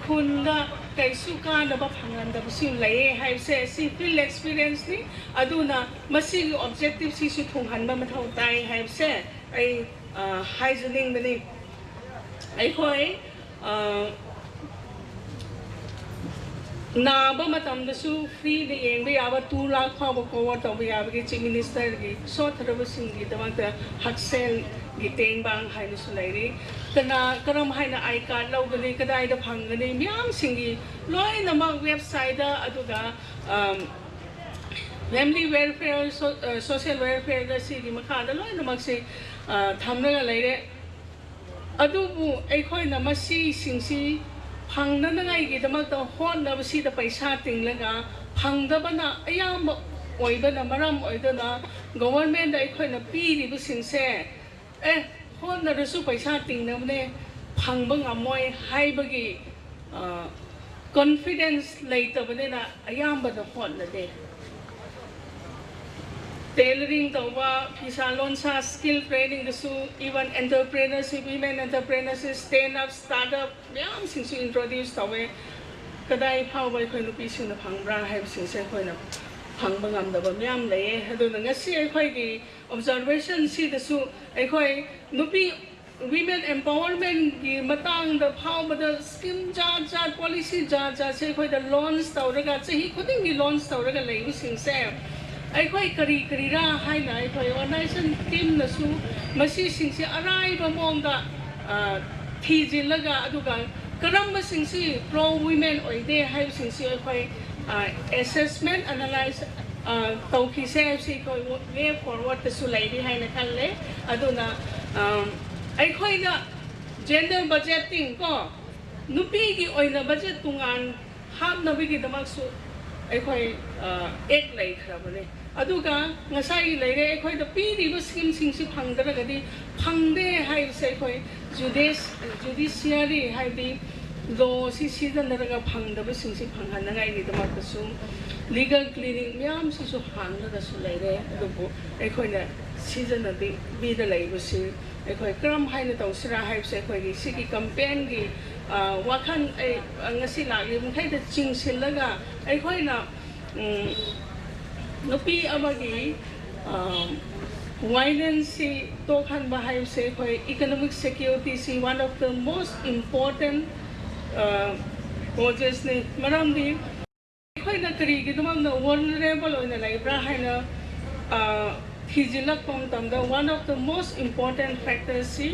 khunda kaisu ka na ba phangan da si lai haibse si field experience ni aduna masi objective si su thunghan ba mathau tai haibse ai hygienic bani ai khoi नाबा मतम दसु फ्री दे येंबे याबा 2 लाख फाबो कवर तबे याबा के चीफ मिनिस्टर की सोथरब सिंगी दमक हक्सेल गी टेंग बांग हाइनु सुलाइरी तना करम हाइना आई कार्ड लौगनी कदाइ द फंगनी म्याम सिंगी लोय नमक वेबसाइट दा अदुगा family welfare social welfare ga si gi makha da loi namak si thamna ga leire adu bu ai na masi singsi phangna na ngai gi damak ta hon na si da paisa tinglaga phangda bana ayam oibana maram oidana government ai na pi ri bu singse hon na su paisa tingna ne phangba ngamoi haibagi confidence later bane na ayam ba da hon na de tailoring tawa pisa loan sa skill training the su even entrepreneurship women entrepreneurship stand up startup myam sing su introduce tawe kadai phau bai khoi nu pi sing na phangbra hai sing se khoi na phang bangam da ba myam le adu na ngasi ai khoi gi observation si the su ai khoi nu pi women empowerment gi matang da phau ba da scheme ja policy ja se khoi da launch tawraga chahi khuding gi launch tawraga lei bi sing se ai khoi kari ra hai na ai khoi organization team na su masi sing se arai ba mong da thi jilaga aduga karam ba sing si pro women oide hai sing si ai khoi assessment analyze tau ki se si khoi way forward to su lai di hai na kal le aduna ai khoi da gender budgeting ko nupi gi oina budget tungan hap na bi gi damak su ai khoi ek lai khrabane aduga ngasai leire ai khoi da pi ri bu scheme sing si phangdara ga di phangde hai se khoi judiciary hai di law si da naraga phangda bu sing si phanghan na ngai ni damak su legal clearing myam si su hangda da su leire adubu ai khoi na season na bi da lai bu si ai khoi kram hai na tau sira hai se khoi gi si gi campaign gi wakhan ai ngasi la li mun khai da ching silaga ai khoi na nupi amagi violence si to khan ba hai se khoi economic security si one of the most important causes ne maram di khoi na kari gi dumam na vulnerable oina lai bra hai na thijilak pom tam da one of the most important factors si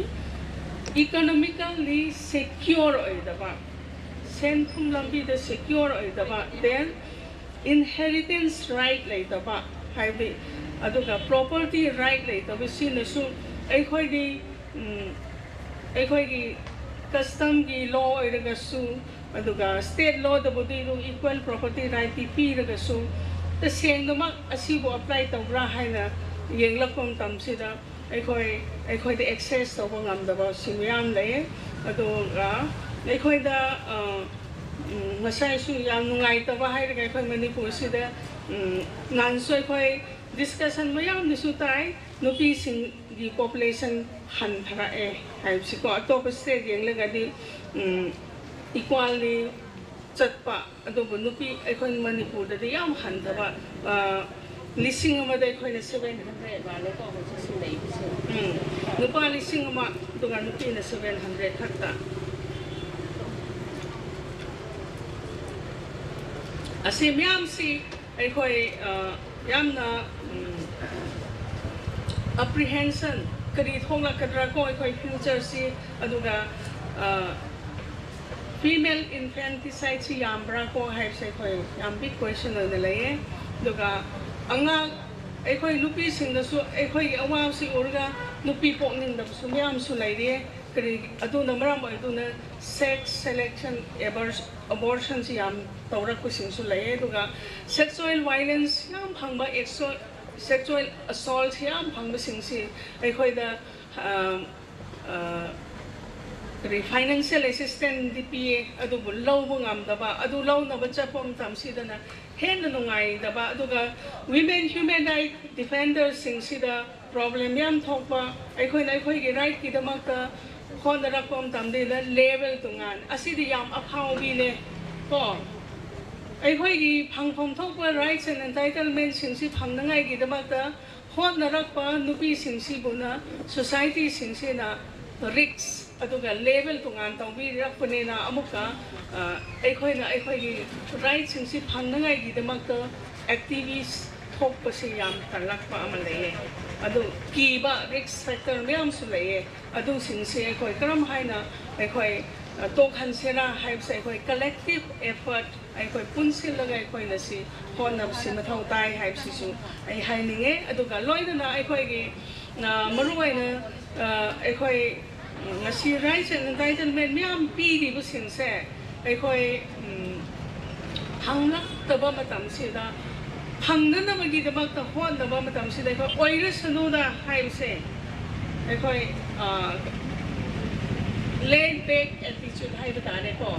economically secure oida ba senthum lambi da secure oida ba then inheritance right later ba haibi aduga property right later bi sin su ai khoi gi custom gi law iraga su aduga state law da bodi lu equal property right pi iraga su ta seng ma asibo apply tawra haina yenglapom tam sida ai khoi da access to ngam da ba simyam le aduga ai khoi da ngasai su yang nungai ta ba hai ga khoi manipur si da ngan soi khoi discussion mayam ni su tai nupi sing gi population han thara hai si ko top state yeng le ga di equally chatpa adu bu nupi ai khoi manipur da yam han da ba lising ma da khoi na 700 ba le ko ko si nei bi si nupa lising ma du ga nupi na 700 thakta asi myam si ai khoi yam na apprehension kari thongla kadra ko ai khoi future si aduga female infanticide si yam bra ko hai se khoi yam big question na lai aduga anga ai khoi nupi sing da su ai khoi awa si orga nupi pok ning da su myam su lai ri kari adu na maram ai du na sex selection abortion si yam tawrak ko sing su lai aduga sexual violence yam phangba sexual assault yam phangba sing si ai khoi da financial assistance DPA adu bu law bu ngam da ba adu law na ba chapom tam si da na hen na ngai da ba aduga women human right defenders sing si da problem yam thok ba ai khoi gi right ki da mak ta khon da rakom tam de la level tungan asi di yam aphau bi le ko ai khoi gi phang phom thok ba rights and entitlement sing si phang na ngai gi da mak ta khon da rak pa nupi sing si bu na society sing si na risks aduga level tungan tong bi rak pune na amuka ai khoi gi right sing si phang na ngai gi da mak ta activists thok pa si yam talak pa amal le adu ki ba risk factor myam su le adu sing si ai khoi karam hai na ai khoi to khan sera hai sai khoi collective effort ꯑꯩꯈꯣꯏ ꯄꯨꯟꯁꯤꯜꯂꯒ ꯑꯩꯈꯣꯏꯅ ꯁꯤ ꯍꯣꯠꯅꯕꯁꯤ ꯃꯊꯧ ꯇꯥꯏ ꯍꯥꯏꯕꯁꯤꯁꯨ ꯑꯩ ꯍꯥꯏꯅꯤꯡꯉꯦ ꯑꯗꯨꯒ ꯂꯣꯏꯅꯅ ꯑꯩꯈꯣꯏꯒꯤ ꯃꯔꯨꯑꯣꯏꯅ ꯑꯩꯈꯣꯏ ꯉꯁꯤ ꯔꯥꯏꯠꯁ ꯑꯦꯟ ꯑꯦꯟꯇꯥꯏꯇꯜꯃꯦꯟ ꯃꯌꯥꯝ ꯄꯤꯔꯤꯕꯁꯤꯡꯁꯦ ꯑꯩꯈꯣꯏ ꯐꯪꯂꯛꯇꯕ ꯃꯇꯝꯁꯤꯗ ꯐꯪꯅꯅꯕꯒꯤꯗꯃꯛꯇ ꯍꯣꯠꯅꯕ ꯃꯇꯝꯁꯤꯗ ꯑꯩꯈꯣꯏ ꯑꯣꯏꯔꯁꯅꯨꯗ ꯍꯥꯏꯕꯁꯦ ꯑꯩꯈꯣꯏ laid back attitude hai batane ko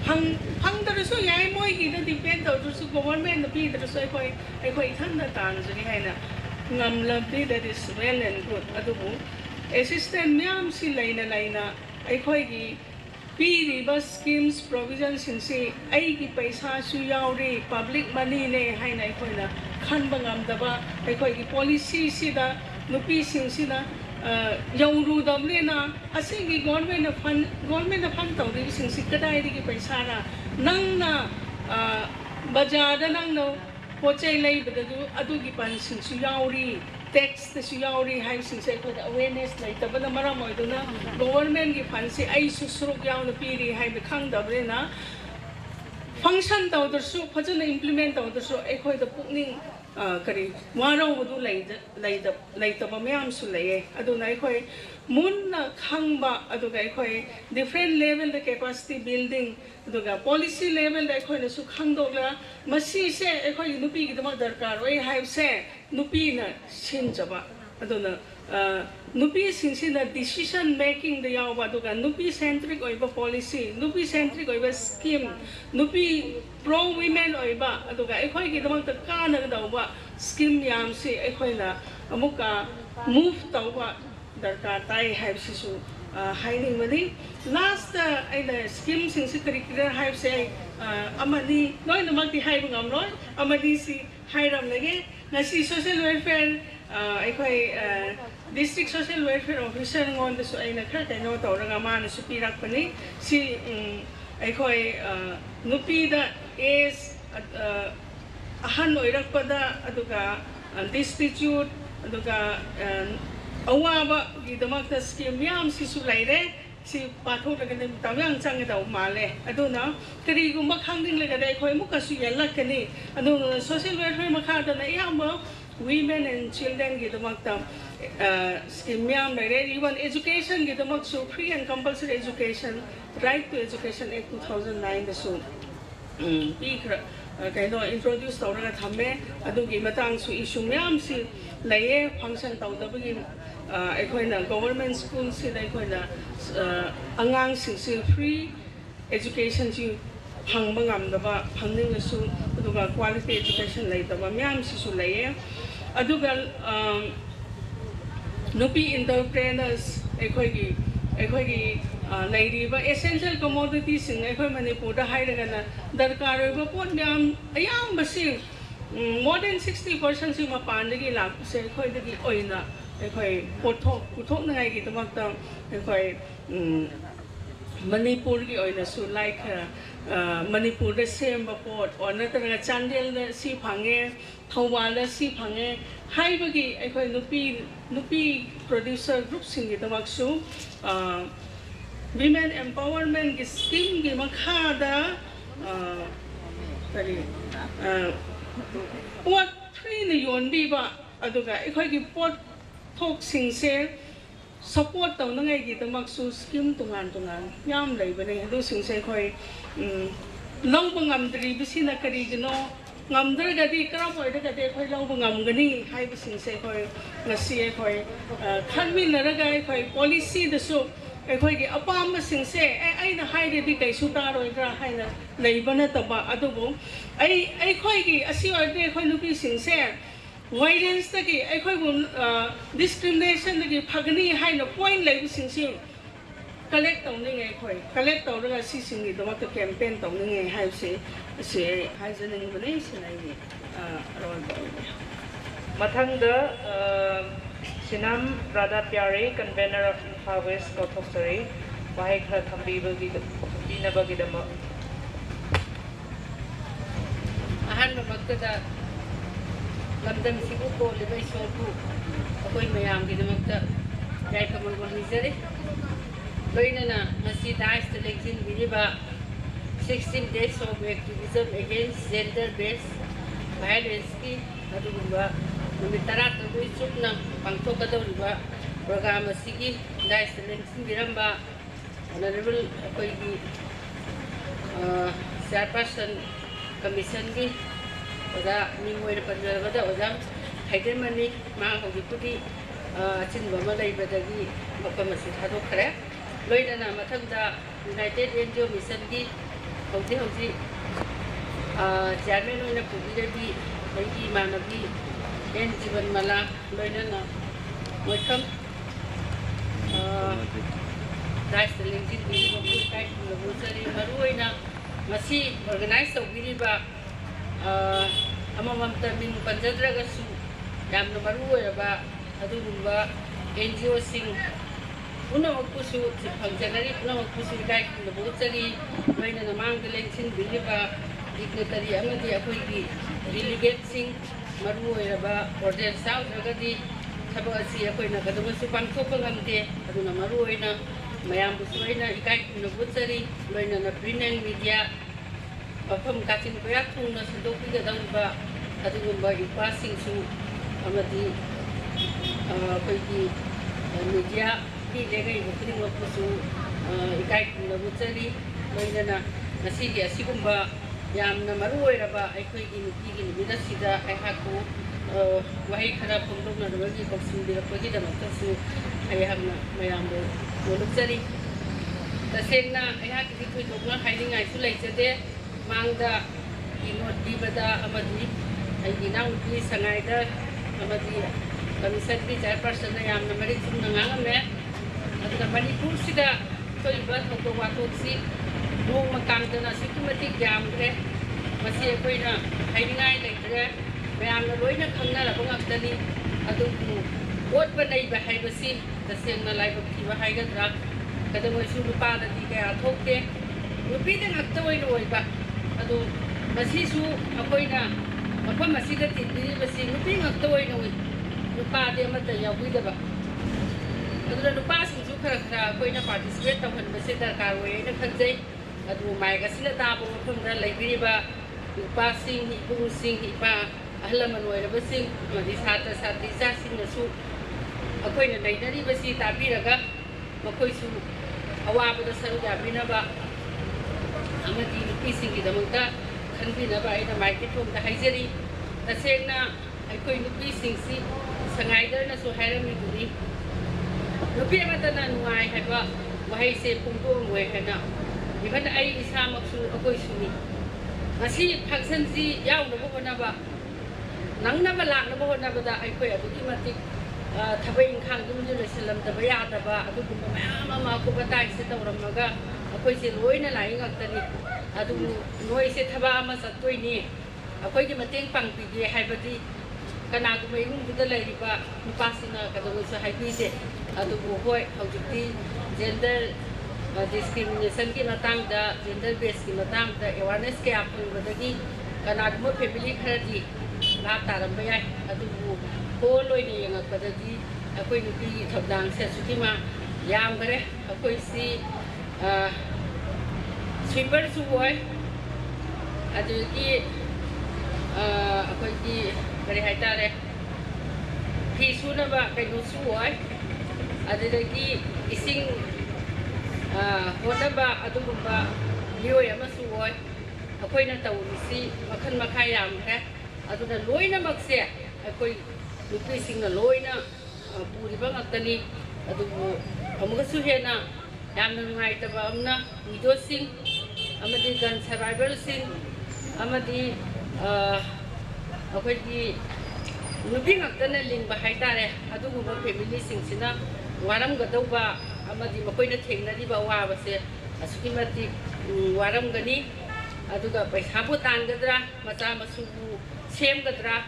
phang darasu yai moi gi da depend tawdrusu government bi darasu ai than da tan jani haina ngam labdi that is well and good adubu assistant myam si laina ai gi pi riba schemes provisions sin si ai gi paisa su yauri public money ne haina ai na khan bangam da ba ai gi policy si da nupi sing si na यौरू दबले ना असेंगी गवर्नमेंट फंड तौरी सिंसी कदाई की पैसा ना नंग ना बाजार नंग नो पोचे लई बदु अदु की पन सिंसु याउरी टैक्स तसु याउरी हाई सिंसे को अवेयरनेस लई तब ना मरा मोइदु ना गवर्नमेंट की फंड से आई सुसरुक याउ न पीरी हाई बे खंग दबले ना फंक्शन तौदरसु फजन इम्प्लीमेंट तौदरसु एखोय द पुकनिंग करी वारो वदु लई तब मैम सु लई अदुना एखोय मुन्ना खंगबा अदुगा एखोय डिफरेंट लेवल द कैपेसिटी बिल्डिंग अदुगा पॉलिसी लेवल द एखोय नसु खंगदोगला मसी से एखोय नुपी की दमा दरकार ओय हाइब से नुपी न सिनजबा अदुना नुपी सिंसिना डिसीजन मेकिंग द यावबा अदुगा नुपी सेंट्रिक ओइबा पॉलिसी नुपी सेंट्रिक ओइबा स्कीम नुपी प्रो women ओइबा अदुगा एखोय की दमा त काना दौबा स्कीम याम से एखोय ना अमुका मूव तौबा दरकार ताई हाइबसिसु हाइनिंग मनी लास्ट आइना स्कीम सिंसि करिकुलर हाइब से अमनी नोय नमक हाइब ngam loi amadi si hairam lage ngasi social welfare एखोय district social welfare officer ngon da su aina khar kaino tawraga mana su pirakpani si एखोय nupi da is ahan oirakpada aduga destitute aduga awaba gi damakta scheme yam si su laire si pathok lagane tawyang chang da male aduna kari gumba khangding lagade एखोय muka su yalakani adu social welfare makha da na yamba women and children की दमकता स्कीम याम लगे even education की दमक सु free and compulsory education right to education act 2009 दसु पीखर कहीं introduce तौरगा थमे अदुगी मतंग सु issue याम सी लये function तौदबगी एखोय ना government school से एखोय ना अंगांग सिंग free education सी फंगबा ngamdaba phangning लसु अदुगा quality education लैतबा म्याम सिसु लये अदुगा नुपी इंटरप्रेनर्स एखोयगी लैरिबा एसेंशियल कमोडिटी सिंग एखोय मणिपुर दा हाइरगना दरकार होबा पोट म्याम अयाम बसि मोर देन 60% सि मपानदगी लापसे एखोयदगी ओइना एखोय पुथोक नगाइगी दमकता एखोय मणिपुर की ओइना सु लाइक मणिपुर द सेम पोट और नतरगा चांदेल द सि फांगे थौबाल द सि फांगे हाइबगी एखोय नुपी प्रोड्यूसर ग्रुप सिंगी दमकसु women empowerment की स्कीम की मखादा करी पोट फ्री न योनबीबा अदुगा एखोय की पोट थोक सिंसे support तौनंगाई की दमकसु स्कीम तुंगान याम लैबने अदु सिंसे एखोय लौबा ngamdribisina karigino ngamdragadi karap oidagade एखोय लौबा ngamgani हाइब सिंसे एखोय ngasi एखोय खनमिनरगा एखोय policy दसु एखोय की अपाम सिंसे आइना हाइरेदी कैसु तारोइद्रा हाइना लैबना तबा अदुबो एखोय की असि ओइदे एखोय नुपि सिंसे violence तकी एखोय discrimination तकी Phagni हाइना point lab सिंसे collect तौनिंगे एखोय collect तौरगा सि सिंगी दमक campaign तौनिंगे हाइबसे से हाइजनिंग बने सिनाइगे रोल मथंगदा सिनाम राधा प्यारे convener of Imphal West Kauthoksarai wahai khara thambibagi binabagi dama ahan babakta lamdam sibu ko lebai sobu akoi mayam gi damakta jai kamal gornizare loina na masi dais election biriba 16 days of activism against gender-based violence ki adugumba numit 13 chukna pangthokadoriba program asigi daiselen sindiramba honorable akoigi chairperson commission ki oda mingoi panjabada oda haidemani ma hogipudi chinba ma leibadagi mafam asi thadokre loidana mathangda United NGO Mission ki hauji chairman oina pubiradi aigi manabi en jiban mala loidana moikham Rice Lincoln bi mabu kai mabu sari maru oina masi organize tawbiriba amamamta min panjadraga su yamna maru oiraba adugumba NGO sing punamakpusu functionary punamakpusu kai mabu sari loina namang delengsin biliba dignitary amadi akoigi delegate sing maru oiraba order south ragadi sabak asi akoina kadumasu pangthokpa ngamde aduna maru oina mayam busuina ikai kunabutsari loina na print and media mafam kachin koyak thungna sandokpi gadangba adugumba ipasing su amadi akoigi media ki legai bukri mapusu ikai kunabutsari loina na nasigi asigumba yamna maru oiraba aikoigi nupigi nubida sida aihaku wahi khara phongdokna rabagi boxing birakpagi damaktasu ayamna mayambo Molukjari, tasengna ayah kiti kui dokna hiding ai sulai jade mangda inot di bada amadi ai ginang di sangai da amadi commission di chairperson na yam na mari chung nanganga me adna Manipur sida toi ba thokto wa thoksi dong makam dana sikumati gyam gre masi koi na hiding ai lai gre mayam na loina khangna la bangak dani adu What when I behave a scene, the same life of Kiva Higadra, Kadamosu Lupada, the Atoke, repeating a toy way back. Ado Masisu, Apoina, upon Masida, the scene, being a toy away. Lupada, Mataya, Widaba. The passing to Koina participate of the Sita Carway, the country, Ado Magasilla Tabo from the Liberiba, passing, Sing, Ipa, Alaman, wherever sing, this hat as at disaster in the soup. Akoina nainari basi tabiraga makoisu awabada saru yabinaba amadi nupisingi damangta khanbinaba aina microphone da haijari tasengna aikoi nupisingsi sangaidar na su hairami duni nupi amatana nuai haiba wahai se pungto moe hana iban ai isa maksu akoi suni ngasi function ji yaw na bonaba nangna ba lak na bonaba da aikoi aduki matik Tabayin Kang Dumisalam, the Bayataba, Adukuma, Kubatai, Sitoramaga, a question Loina lying at the Adu Noise Tabamas at Twini, a quite mating Pangpi, Habati, Kanagumay, to the lady, passing a Kadamusa Haipise, Adu Boy, how to be gender discrimination, Kimatanga, gender based Kimatanga, awareness cap with the key, Kanagmo family Hardy, Lataramaya, Adu. Loi ni yang apa tadi aku ini pergi terdang saya suki mah yang ber aku isi sweeper suai ada lagi aku ini dari haita deh pisu nama kayu suai ada lagi ising hoda ba adu gumba lioi ama suai aku ini tahu isi makan makayam deh adu dah loi nama saya aku Lupi sing na loina puri bang atani adu amuga suhena yamna ngai taba amna widow sing amadi gun survival sing amadi akhoi lupi ngakana ling ba haitare adu gumba family sing sina waram gadauba amadi makoina thengnari ba wa base asuki mati waram gani aduga paisa bu tangadra macha masu sem gadra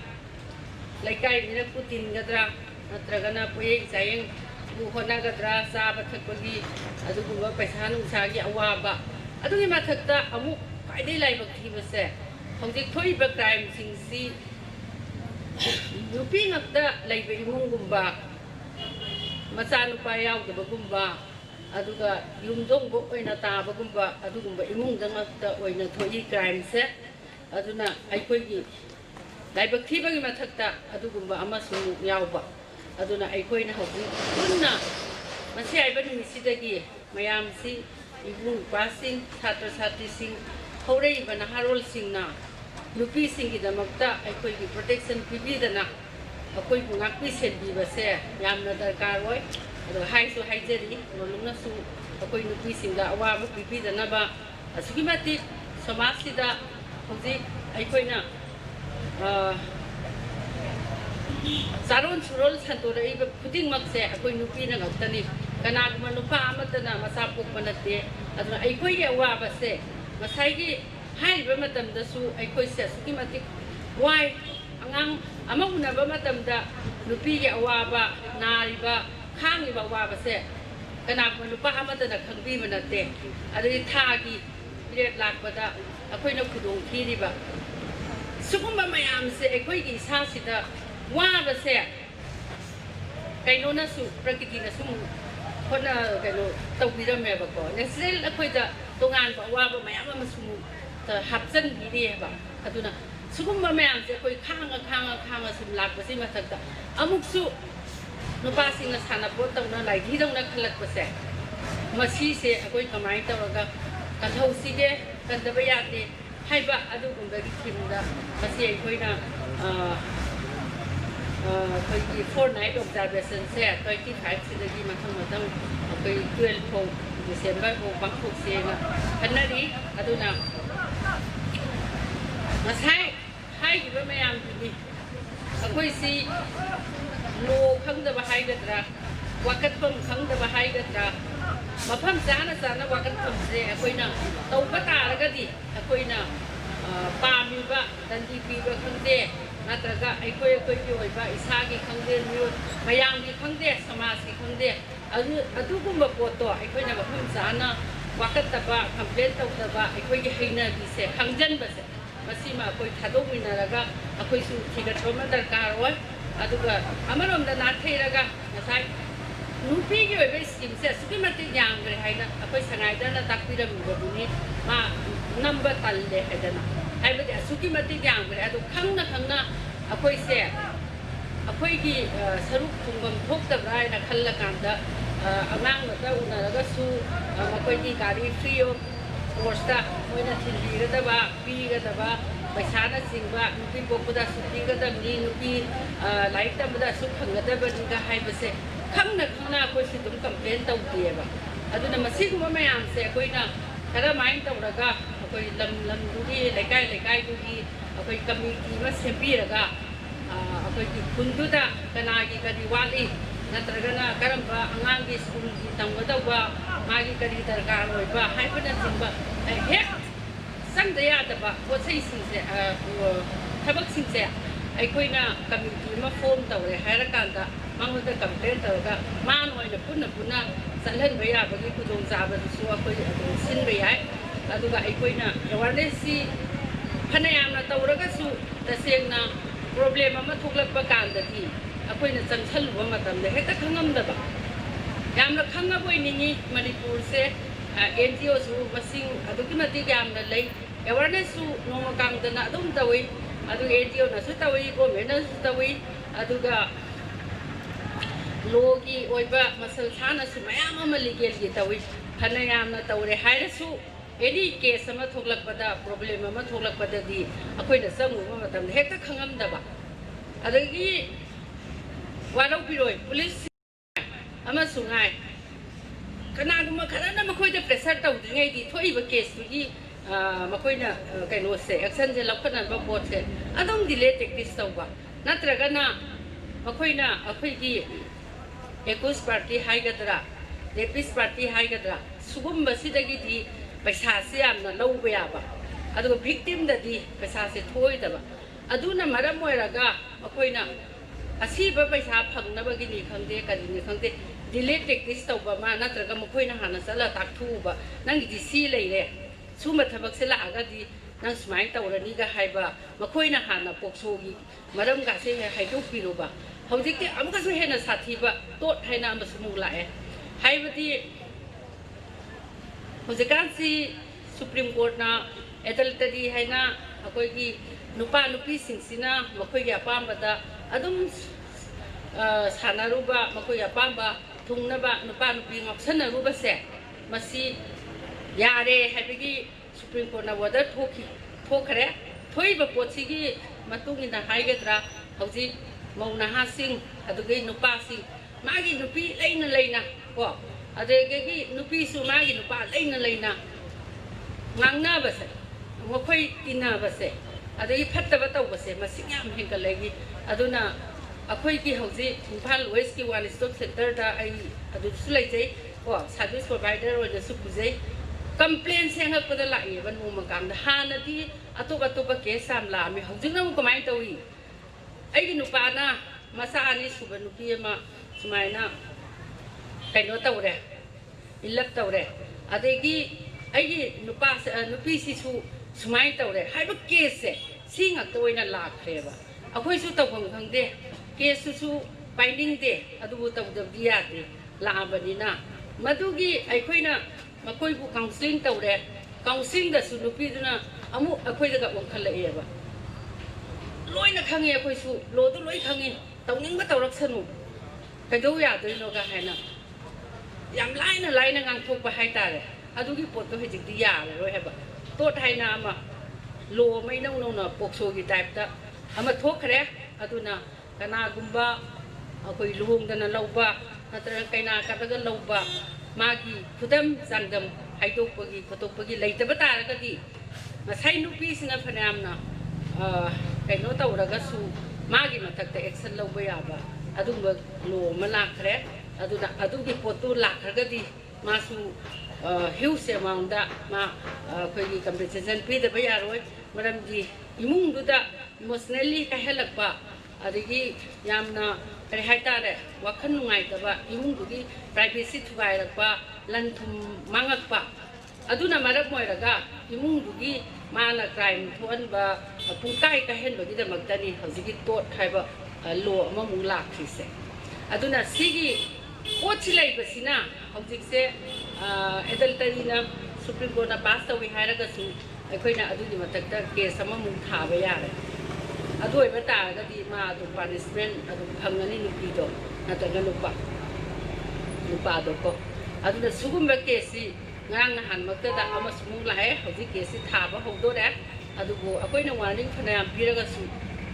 Laikai mina Putin gadra, natragana puye sayang buhona gadra sa bathakpagi adu gumba paisa nungsagi awaba adu ni mathakta amu kaidai laibak thibase hojik thoiba crime singsi nupi ngakta laiba imung gumba macha nupa yaudaba gumba aduga yumdong bo oina tabagumba adugumba imungdangakta oina thoi crime se aduna aikoi laibak thibagi mathakta adugumba amasu yawba aduna aikoi na hobi punna masi aiba nisidagi mayam si ibung passing chhatra chhatri sing horei bana harol singna nupi singi damakta aikoi gi protection pibidana akoi bungakpi senbi base yamna darkar oi ado haisu haijeri rolungna su akoi nupi singa awabu pibidana ba asugimati samasida hoji aikoina Saron surol santora iba puting magse akoi nupi na ngagtani kanaguma nupa amatana masapok manate aduna aikoi ya waba se masaigi haiba matamda su aikoi se sugimati wai angang amaguna ba matamda nupi ya waba nariba khangiba waba se kanaguma nupa amatana khangbi manate adui thagi period lakpada akoi na khudong thiriba sugumba mayam se aikoi gi sa sida waba se kaino na su prakriti na su hona kaino tawbirame ba ko nesel akoi da tongan ba waba mayam ma su ta hapsan bi de ba aduna sugumba mayam se akoi khanga sum lak ba si ma thakta amuk su no pa sing na sana po taw na lai di dong na khalak ba se masi se akoi kamai tawaga ka thau si de kan da ba ya de haiba adu gumba gi thimda masi akoi na koi fortnight observation se 25 sidagi mathang koi 12 December ko bangkok se na kanari aduna masai hai gi ba mayam bi akoi si lo khangda ba hai gadra wakat pam khangda ba hai gadra mafam jana wakat pam se akoi na tau ba ta ra ga di akoi na pa mi ba dandi pi ba khangde natraga aikoi ki oiba isagi khangde miu mayang gi khangde samas gi khangde adugumba poto aikoi na mafam jana wakat taba complain tawdaba aikoi gi heina gi se khangjan ba se masima koi thadok minaraga akoi su thigat ma darkar oi aduga amarom da na theiraga nasai nupi gi oiba scheme se sugimati yang gre haina akoi sangai da na takpira mi ba buni ma number talle hedana haibati sugimati yang gre adu khangna akoi se akoi gi saruk thungbam thoktabra na khalla kanda amang mata unaraga su akoi gi gari free of course moina thilbigadaba pigadaba paisana singba nupi bokda sutigadamni nupi laik tamda su khangadaba ninga haibase khangna koi si dum complain tawdieba aduna masiguma mayam se koina kara main tawraga koi lam dugi lekai dugi koi committee ma sempiraga koi ki kunduda kanagi kadi wali natragana karamba angangi school ki tamgadawa magi kadi darkar oiba haibana singba hek sang daya daba potsai singse thabak singse aikoina committee ma form tawre hairakanda mangoda complain tawga man oina punna salhan baya bagi kudong jaba su akoi sin bayai aduga aikoina awareness si phanayamna tawraga su tasengna problem ama thuklakpa kandati akoina changsalluba matamda hekta khangamdaba yamna khangaboi ningi manipur se NGO su masing aduki mati yamna lei awareness su noma kangdana adum tawi adu NGO na su tawi government na su tawi aduga logi oiba masal thana su mayam ama legal gi tawi phanayamna tawre hairasu any case ama thoklakpada problem ama thoklakpada di akoina sanguba matamda hekta khangamdaba adagi warau piroi police ama sungai kanaguma kharana makoida pressure tawdringai di thoiba case gi makoina kaino se action je lakhana ba board se adom delay tactics tawba natraga na makoina akhoi gi ekus party haigadra lepis party haigadra sugumba sidagi di paisa se amna lawba yaba adu victim da di paisa se thoidaba aduna maram moiraga makoina asiba paisa phangnabagi ni khangde kadini khangde delay tactics tawba ma natraga makoina hana sala takthuba nangi di si leire suma thabak se la aga di nang smai tawrani ga haiba makoina hana poksogi maram ga se haidu piruba hojikti amka su hena sathiba tot haina amsumu lae haibati ꯍꯧꯖꯤꯛꯀꯥꯟꯁꯤ ꯁꯨꯄ꯭ꯔꯤꯝ ꯀꯣꯔꯠꯅ ꯑꯦꯗꯜꯇꯔꯤ ꯍꯥꯏꯅ ꯑꯩꯈꯣꯏꯒꯤ ꯅꯨꯄꯥ ꯅꯨꯄꯤꯁꯤꯡꯁꯤꯅ ꯃꯈꯣꯏꯒꯤ ꯑꯄꯥꯝꯕꯗ ꯑꯗꯨꯝ ꯁꯥꯟꯅꯔꯨꯕ ꯃꯈꯣꯏꯒꯤ ꯑꯄꯥꯝꯕ ꯊꯨꯡꯅꯕ ꯅꯨꯄꯥ ꯅꯨꯄꯤ ꯉꯥꯎꯁꯟꯅꯔꯨꯕꯁꯦ ꯃꯁꯤ ꯌꯥꯔꯦ ꯍꯥꯏꯕꯒꯤ ꯁꯨꯄ꯭ꯔꯤꯝ ꯀꯣꯔꯠꯅ ꯑꯣꯔꯗꯔ ꯊꯣꯛꯈ꯭ꯔꯦ ꯊꯣꯛꯏꯕ ꯄꯣꯠꯁꯤꯒꯤ ꯃꯇꯨꯡ ꯏꯟꯅ ꯍꯥꯏꯒꯗ꯭ꯔꯥ ꯍꯧꯖꯤꯛ ꯃꯧ ꯅꯍꯥꯁꯤꯡ ꯑꯗꯨꯒꯤ ꯅꯨꯄꯥꯁꯤꯡ ꯃꯥꯒꯤ ꯅꯨꯄꯤ ꯂꯩꯅ ꯂꯩꯅ ꯀꯣ ꯑꯗꯒꯤ ꯅꯨꯄꯤꯁꯨ ꯃꯥꯒꯤ ꯅꯨꯄꯥ ꯂꯩꯅ ꯂꯩꯅ ꯉꯥꯡꯅꯕꯁꯦ ꯃꯈꯣꯏ ꯇꯤꯟꯅꯕꯁꯦ ꯑꯗꯒꯤ ꯐꯠꯇꯕ ꯇꯧꯕꯁꯦ ꯃꯁꯤꯡ ꯌꯥꯝ ꯍꯦꯟꯒꯠꯂꯛꯏ ꯑꯗꯨꯅ ꯑꯩꯈꯣꯏꯒꯤ ꯍꯧꯖꯤꯛ ꯏꯝꯐꯥꯜ ꯋꯦꯁꯀꯤ ꯋꯥꯟ ꯁ꯭ꯇꯣꯞ ꯁꯦꯟꯇꯔꯗ ꯑꯩ ꯑꯗꯨꯁꯨ ꯂꯩꯖꯩ ꯀꯣ ꯁꯥꯔꯚꯤꯁ ꯄ꯭ꯔꯣꯚꯥꯏꯗꯔ ꯑꯣꯏꯅꯁꯨ ꯄꯨꯖꯩ ꯀꯝꯄ꯭ꯂꯦꯟ ꯁꯦꯡꯉꯛꯄꯗ ꯂꯥꯛꯑꯦꯕ ꯅꯣꯡꯃ ꯀꯥꯟꯗ ꯍꯥꯟꯅꯗꯤ ꯑꯇꯣꯞꯄ ꯀꯦꯁ ꯌꯥꯝ ꯂꯥꯛꯑꯝꯃꯤ ꯍꯧꯖꯤꯛꯅ ꯑꯃꯨꯛ ꯀꯃꯥꯏꯅ ꯇꯧꯏ ꯑꯩꯒꯤ ꯅꯨꯄꯥꯅ ꯃꯆꯥ 2 ꯁꯨꯕ ꯅꯨꯄꯤ ꯑꯃ ꯁꯨꯃꯥꯏꯅ ꯀꯩꯅꯣ ꯇꯧꯔꯦ ꯏꯜꯂꯞ ꯇꯧꯔꯦ ꯑꯗꯒꯤ ꯑꯩꯒꯤ ꯅꯨꯄꯤꯁꯤꯁꯨ ꯁꯨꯃꯥꯏꯅ ꯇꯧꯔꯦ ꯍꯥꯏꯕ ꯀꯦꯁꯁꯦ ꯁꯤ ꯉꯥꯛꯇ ꯑꯣꯏꯅ ꯂꯥꯛꯈ꯭ꯔꯦꯕ ꯑꯩꯈꯣꯏꯁꯨ ꯇꯧꯐꯝ ꯈꯪꯗꯦ ꯀꯦꯁꯇꯨꯁꯨ ꯄꯥꯏꯅꯤꯡꯗꯦ ꯑꯗꯨꯕꯨ ꯇꯧꯗꯕꯗꯤ ꯌꯥꯗꯦ ꯂꯥꯛꯑꯕꯅꯤꯅ ꯃꯗꯨꯒꯤ ꯑꯩꯈꯣꯏꯅ ꯃꯈꯣꯏꯕꯨ ꯀꯥꯎꯟꯁꯤꯂꯤꯡ ꯇꯧꯔꯦ ꯀꯥꯎꯟꯁꯤꯂꯤꯡꯗꯁꯨ ꯅꯨꯄꯤꯗꯨꯅ ꯑꯃꯨꯛ ꯑꯩꯈꯣꯏꯗꯒ ꯑꯣꯟꯈꯠꯂꯛꯑꯦꯕ ꯂꯣꯏꯅ ꯈꯪꯉꯦ ꯑꯩꯈꯣꯏꯁꯨ ꯂꯣꯗꯨ ꯂꯣꯏ ꯈꯪꯉꯤ ꯇꯧꯅꯤꯡꯕ ꯇꯧꯔꯛꯁꯅꯨ ꯀꯩꯗꯧ ꯌꯥꯗꯣꯏꯅꯣꯒ ꯍꯥꯏꯅ ꯌꯥꯝ ꯂꯥꯏꯅ ꯉꯥꯡꯊꯣꯛꯄ ꯍꯥꯏꯇꯥꯔꯦ ꯑꯗꯨꯒꯤ ꯄꯣꯠꯇꯣ ꯍꯧꯖꯤꯛꯇꯤ ꯌꯥꯔꯔꯣꯏ ꯍꯥꯏꯕ ꯇꯣꯠ ꯍꯥꯏꯅ ꯑꯃ ꯂꯣ ꯑꯃ ꯏꯅꯧ ꯅꯧꯅ ꯄꯣꯛꯁꯣꯒꯤ ꯇꯥꯏꯞꯇ ꯑꯃ ꯊꯣꯛꯈ꯭ꯔꯦ ꯑꯗꯨꯅ ꯀꯅꯥꯒꯨꯝꯕ ꯑꯩꯈꯣꯏ ꯂꯨꯍꯣꯡꯗꯅ ꯂꯧꯕ ꯅꯠꯇ꯭ꯔꯒ ꯀꯩꯅꯥ ꯀꯠꯂꯒ ꯂꯧꯕ ꯃꯥꯒꯤ ꯈꯨꯗꯝ ꯆꯥꯡꯗꯝ ꯍꯥꯏꯗꯣꯛꯄꯒꯤ ꯈꯣꯠꯇꯣꯛꯄꯒꯤ ꯂꯩꯇꯕ ꯇꯥꯔꯒꯗꯤ ꯉꯁꯥꯏ ꯅꯨꯄꯤꯁꯤꯅ ꯐꯅꯌꯥꯝꯅ ꯀꯩꯅꯣ ꯇꯧꯔꯒꯁꯨ ꯃꯥꯒꯤ ꯃꯊꯛꯇ ꯑꯦꯛꯁꯟ ꯂꯧꯕ ꯌꯥꯕ ꯑꯗꯨꯒꯨꯝꯕ ꯂꯣ ꯑꯃ ꯂꯥꯛꯈ꯭ꯔꯦ ꯑꯗꯨꯅ ꯑꯗꯨꯒꯤ ꯄꯣꯠꯇꯨ ꯂꯥꯛꯈ꯭ꯔꯒꯗꯤ ꯃꯥꯁꯨ ꯍ꯭ꯌꯨꯖ ꯑꯦꯃꯥꯎꯟꯗ ꯃꯥ ꯑꯩꯈꯣꯏꯒꯤ ꯀꯝꯄꯦꯟꯁꯦꯁꯟ ꯄꯤꯗꯕ ꯌꯥꯔꯣꯏ ꯃꯔꯝꯗꯤ ꯏꯃꯨꯡꯗꯨꯗ ꯏꯃꯣꯁꯅꯦꯜꯂꯤ ꯀꯥꯏꯍꯜꯂꯛꯄ ꯑꯗꯒꯤ ꯌꯥꯝꯅ ꯀꯔꯤ ꯍꯥꯏꯇꯥꯔꯦ ꯋꯥꯈꯜ ꯅꯨꯡꯉꯥꯏꯇꯕ ꯏꯃꯨꯡꯗꯨꯒꯤ ꯄ꯭ꯔꯥꯏꯚꯦꯁꯤ ꯊꯨꯒꯥꯏꯔꯛꯄ ꯂꯟ ꯊꯨꯝ ꯃꯥꯡꯉꯛꯄ ꯑꯗꯨꯅ ꯃꯔꯝ ꯑꯣꯏꯔꯒ ꯏꯃꯨꯡꯗꯨꯒꯤ ꯃꯥꯅ ꯀ꯭ꯔꯥꯏꯝ ꯊꯣꯛꯍꯟꯕ ꯄꯨꯡꯀꯥꯏ ꯀꯥꯏꯍꯟꯕꯒꯤꯗꯃꯛꯇꯅꯤ ꯍꯧꯖꯤꯛꯀꯤ ꯇꯣꯠ ꯍꯥꯏꯕ ꯂꯣ ꯑꯃꯃꯨꯛ ꯂꯥꯛꯈ꯭ꯔꯤꯁꯦ ꯑꯗꯨꯅ ꯁꯤꯒꯤ ꯄꯣꯠꯁꯤ ꯂꯩꯕꯁꯤꯅ ꯍꯧꯖꯤꯛꯁꯦ ꯑꯦꯗꯜꯇꯔꯤꯅ ꯁꯨꯄ꯭ꯔꯤꯝ ꯀꯣꯔꯠꯅ ꯄꯥꯁ ꯇꯧꯏ ꯍꯥꯏꯔꯒꯁꯨ ꯑꯩꯈꯣꯏꯅ ꯑꯗꯨꯒꯤ ꯃꯊꯛꯇ ꯀꯦꯁ ꯑꯃꯃꯨꯛ ꯊꯥꯕ ꯌꯥꯔꯦ ꯑꯗꯨ ꯑꯣꯏꯕ ꯇꯥꯔꯒꯗꯤ ꯃꯥ ꯑꯗꯨꯝ ꯄꯥꯅꯤꯁꯃꯦꯟ ꯑꯗꯨꯝ ꯐꯪꯒꯅꯤ ꯅꯨꯄꯤꯗꯣ ꯅꯠꯇ꯭ꯔꯒ ꯅꯨꯄꯥꯗꯣ ꯀꯣ ꯑꯗꯨꯅ ꯁꯤꯒꯨꯝꯕ ꯀꯦꯁꯁꯤ ꯉꯔꯥꯡ ꯅꯍꯥꯟꯃꯛꯇꯗ ꯑꯃꯁꯨ ꯑꯃꯨꯛ ꯂꯥꯛꯑꯦ ꯍꯧꯖꯤꯛ ꯀꯦꯁꯁꯤ ꯊꯥꯕ ꯍꯧꯗꯣꯔꯦ ꯑꯗꯨꯕꯨ ꯑꯩꯈꯣꯏꯅ ꯋꯥꯔꯅꯤꯡ ꯐꯅꯌꯥꯝ ꯄꯤꯔꯒꯁꯨ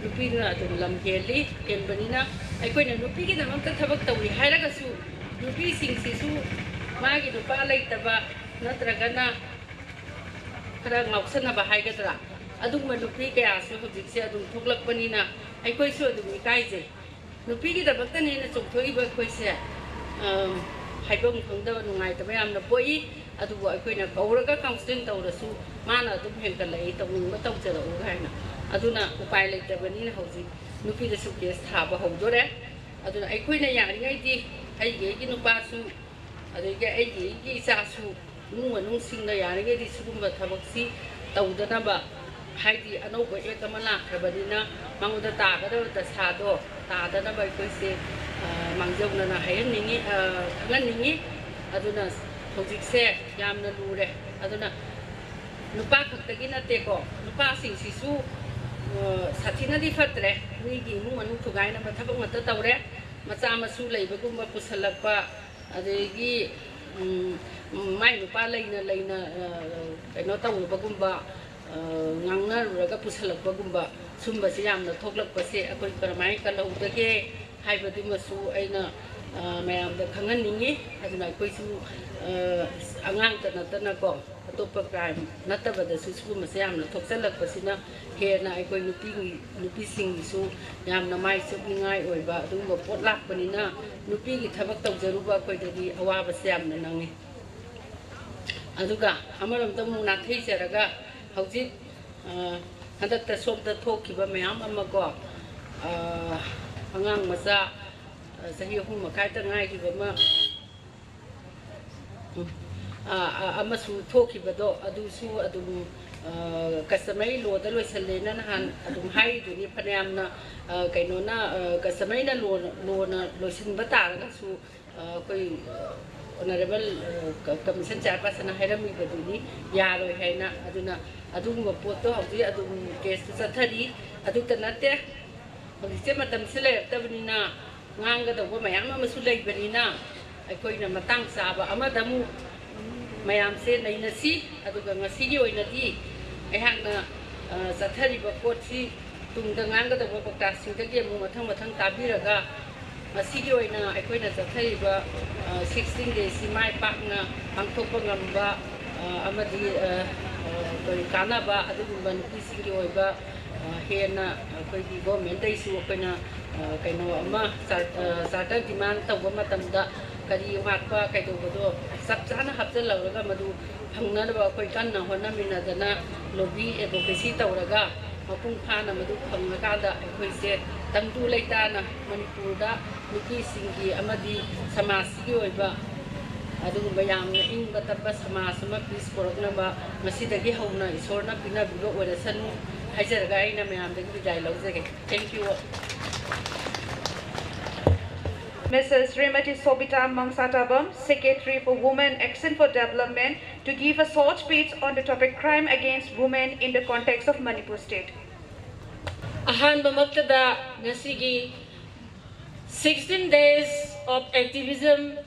ꯅꯨꯄꯤꯗꯨꯅ ꯑꯗꯨꯝ ꯂꯝ ꯍꯦꯟꯕꯅꯤꯅ ꯑꯩꯈꯣꯏꯅ ꯅꯨꯄꯤꯒꯤꯗꯃꯛꯇ ꯊꯕꯛ ꯇꯧꯏ ꯍꯥꯏꯔꯒꯁꯨ ꯅꯨꯄꯤꯁꯤꯡꯁꯤꯁꯨ ꯃꯥꯒꯤ ꯅꯨꯄꯥ ꯂꯩꯇꯕ ꯅꯠꯇ꯭ꯔꯒꯅ ꯈꯔ ꯉꯥꯎꯁꯟꯅꯕ ꯍꯥꯏꯒꯗ꯭ꯔꯥ ꯑꯗꯨꯒꯨꯝꯕ ꯅꯨꯄꯤ ꯀꯌꯥꯁꯨ ꯍꯧꯖꯤꯛꯁꯦ ꯑꯗꯨꯝ ꯊꯣꯛꯂꯛꯄꯅꯤꯅ ꯑꯩꯈꯣꯏꯁꯨ ꯑꯗꯨꯝ ꯏꯀꯥꯏꯖꯩ ꯅꯨꯄꯤꯒꯤꯗꯃꯛꯇꯅꯦꯅ ꯆꯣꯡꯊꯣꯛꯏꯕ ꯑꯩꯈꯣꯏꯁꯦ ꯍꯥꯏꯐꯝ ꯈꯪꯗꯕ ꯅꯨꯡꯉꯥꯏꯇꯕ ꯌꯥꯝꯅ ꯄꯣꯛꯏ ꯑꯗꯨꯕꯨ ꯑꯩꯈꯣꯏꯅ ꯀꯧꯔꯒ ꯀꯥꯎꯟꯁꯤꯂꯤꯡ ꯇꯧꯔꯁꯨ ꯃꯥꯅ ꯑꯗꯨꯝ ꯍꯦꯟꯒꯠꯂꯛꯏ ꯇꯧꯅꯤꯡꯕ ꯇꯧꯖꯔꯛꯎ ꯍꯥꯏꯅ ꯑꯗꯨꯅ ꯎꯄꯥꯏ ꯂꯩꯇꯕꯅꯤꯅ ꯍꯧꯖꯤꯛ ꯅꯨꯄꯤꯗꯁꯨ ꯀꯦꯁ ꯊꯥꯕ ꯍꯧꯗꯣꯔꯦ ꯑꯗꯨꯅ ꯑꯩꯈꯣꯏꯅ ꯌꯥꯔꯤꯉꯩꯗꯤ ꯑꯩꯒꯤ ꯅꯨꯄꯥꯁꯨ ꯑꯗꯒꯤ ꯑꯩꯒꯤ ꯏꯆꯥꯁꯨ ꯏꯃꯨꯡ ꯃꯅꯨꯡꯁꯤꯡꯅ ꯌꯥꯔꯤꯉꯩꯗꯤ ꯁꯤꯒꯨꯝꯕ ꯊꯕꯛꯁꯤ ꯇꯧꯗꯅꯕ ꯍꯥꯏꯗꯤ ꯑꯅꯧꯕ ꯑꯦꯛ ꯑꯃ ꯂꯥꯛꯈ꯭ꯔꯕꯅꯤꯅ ꯃꯉꯣꯟꯗ ꯇꯥꯒꯗꯕ ꯗꯁꯥꯗꯣ ꯇꯥꯗꯅꯕ ꯑꯩꯈꯣꯏꯁꯦ ꯃꯥꯡꯖꯧꯅꯅ ꯍꯥꯏꯍꯟꯅꯤꯡꯉꯤ ꯈꯪꯍꯟꯅꯤꯡꯉꯤ ꯑꯗꯨꯅ ꯍꯧꯖꯤꯛꯁꯦ ꯌꯥꯝꯅ ꯂꯨꯔꯦ ꯑꯗꯨꯅ नुपा खक्तगी नतेको नुपासिंगसिसु साथिनदी फत्रे मीगी इमुंग मनुंग थुगाइना थबक मत तौरे मचा मसु लेबगुम्बा पुसलक्पा अदेगी माइ नुपा लेना लेना कइनो तौबगुम्बा ngangnaruraga pusalakpagumba sumbasi yamna thoklakpase akoi karmai kalautage haibadu masu aina mayamda khanganingi aduna koisu angang tanatana ko atopa crime natabada susu mas yamna thoksalakpasina hena akoi nupi singisu yamna mai subningai oiba adumba potlakpanina nupi gi thabak tawjaruba koidagi awaba yamna nangi aduga amaramta mu na theisaraga हौजिक हदक्ता सोमता थोखिबा मयाम अमको अंगांग मचा सही अहुम मखाइता ngaइगिबा अमसु थोखिबदो अदुसु अदुम कस्टमरी लोदा लोइसलेना नहान अदुम हाइदुनि फनयामना कइनोना कस्टमरीना लोना लोइसिनबा तारगासु कोइ Honorable Commission Chairperson Hairami Yaro Haina Aduna Adum Poto of the Adum case to Satari Adutanate Madam Sile Tabina Manga the Womayama Masulay Berina I call him Matang Saba Amadamu Mayam said Nainasi Aduga Sidi in a D I had Satari Bakoti Tunganga the Wabaka Sintalia Mumatang Tabiraga Masigi oina aikoina zathaiba 16 days simai pakna angthokpa ngamba amadi koi kanaba adugumba nupisigi oiba hena koi government dai su koina kaino ama starter demand tawba matamda kari hatpa kaido bodo sapchana hapjal lawraga madu phangnaba koi kanna hona minadana lobby advocacy tawraga mapung phana madu phangakada aikoise tangdu leitana manipurda nuki singi amadi samasigi oiba adugumba yamna ingba tabba samasama peace poroknaba masidagi hauna isorna pina bigo orasanu hajarga aina mayamdagi bidai lawjage. Thank you. Mrs. Srimati Sobita Mangsatabam, Secretary for Women Action for Development, to give a short speech on the topic crime against women in the context of Manipur State. Ahanba maktada nasigi 16 days of activism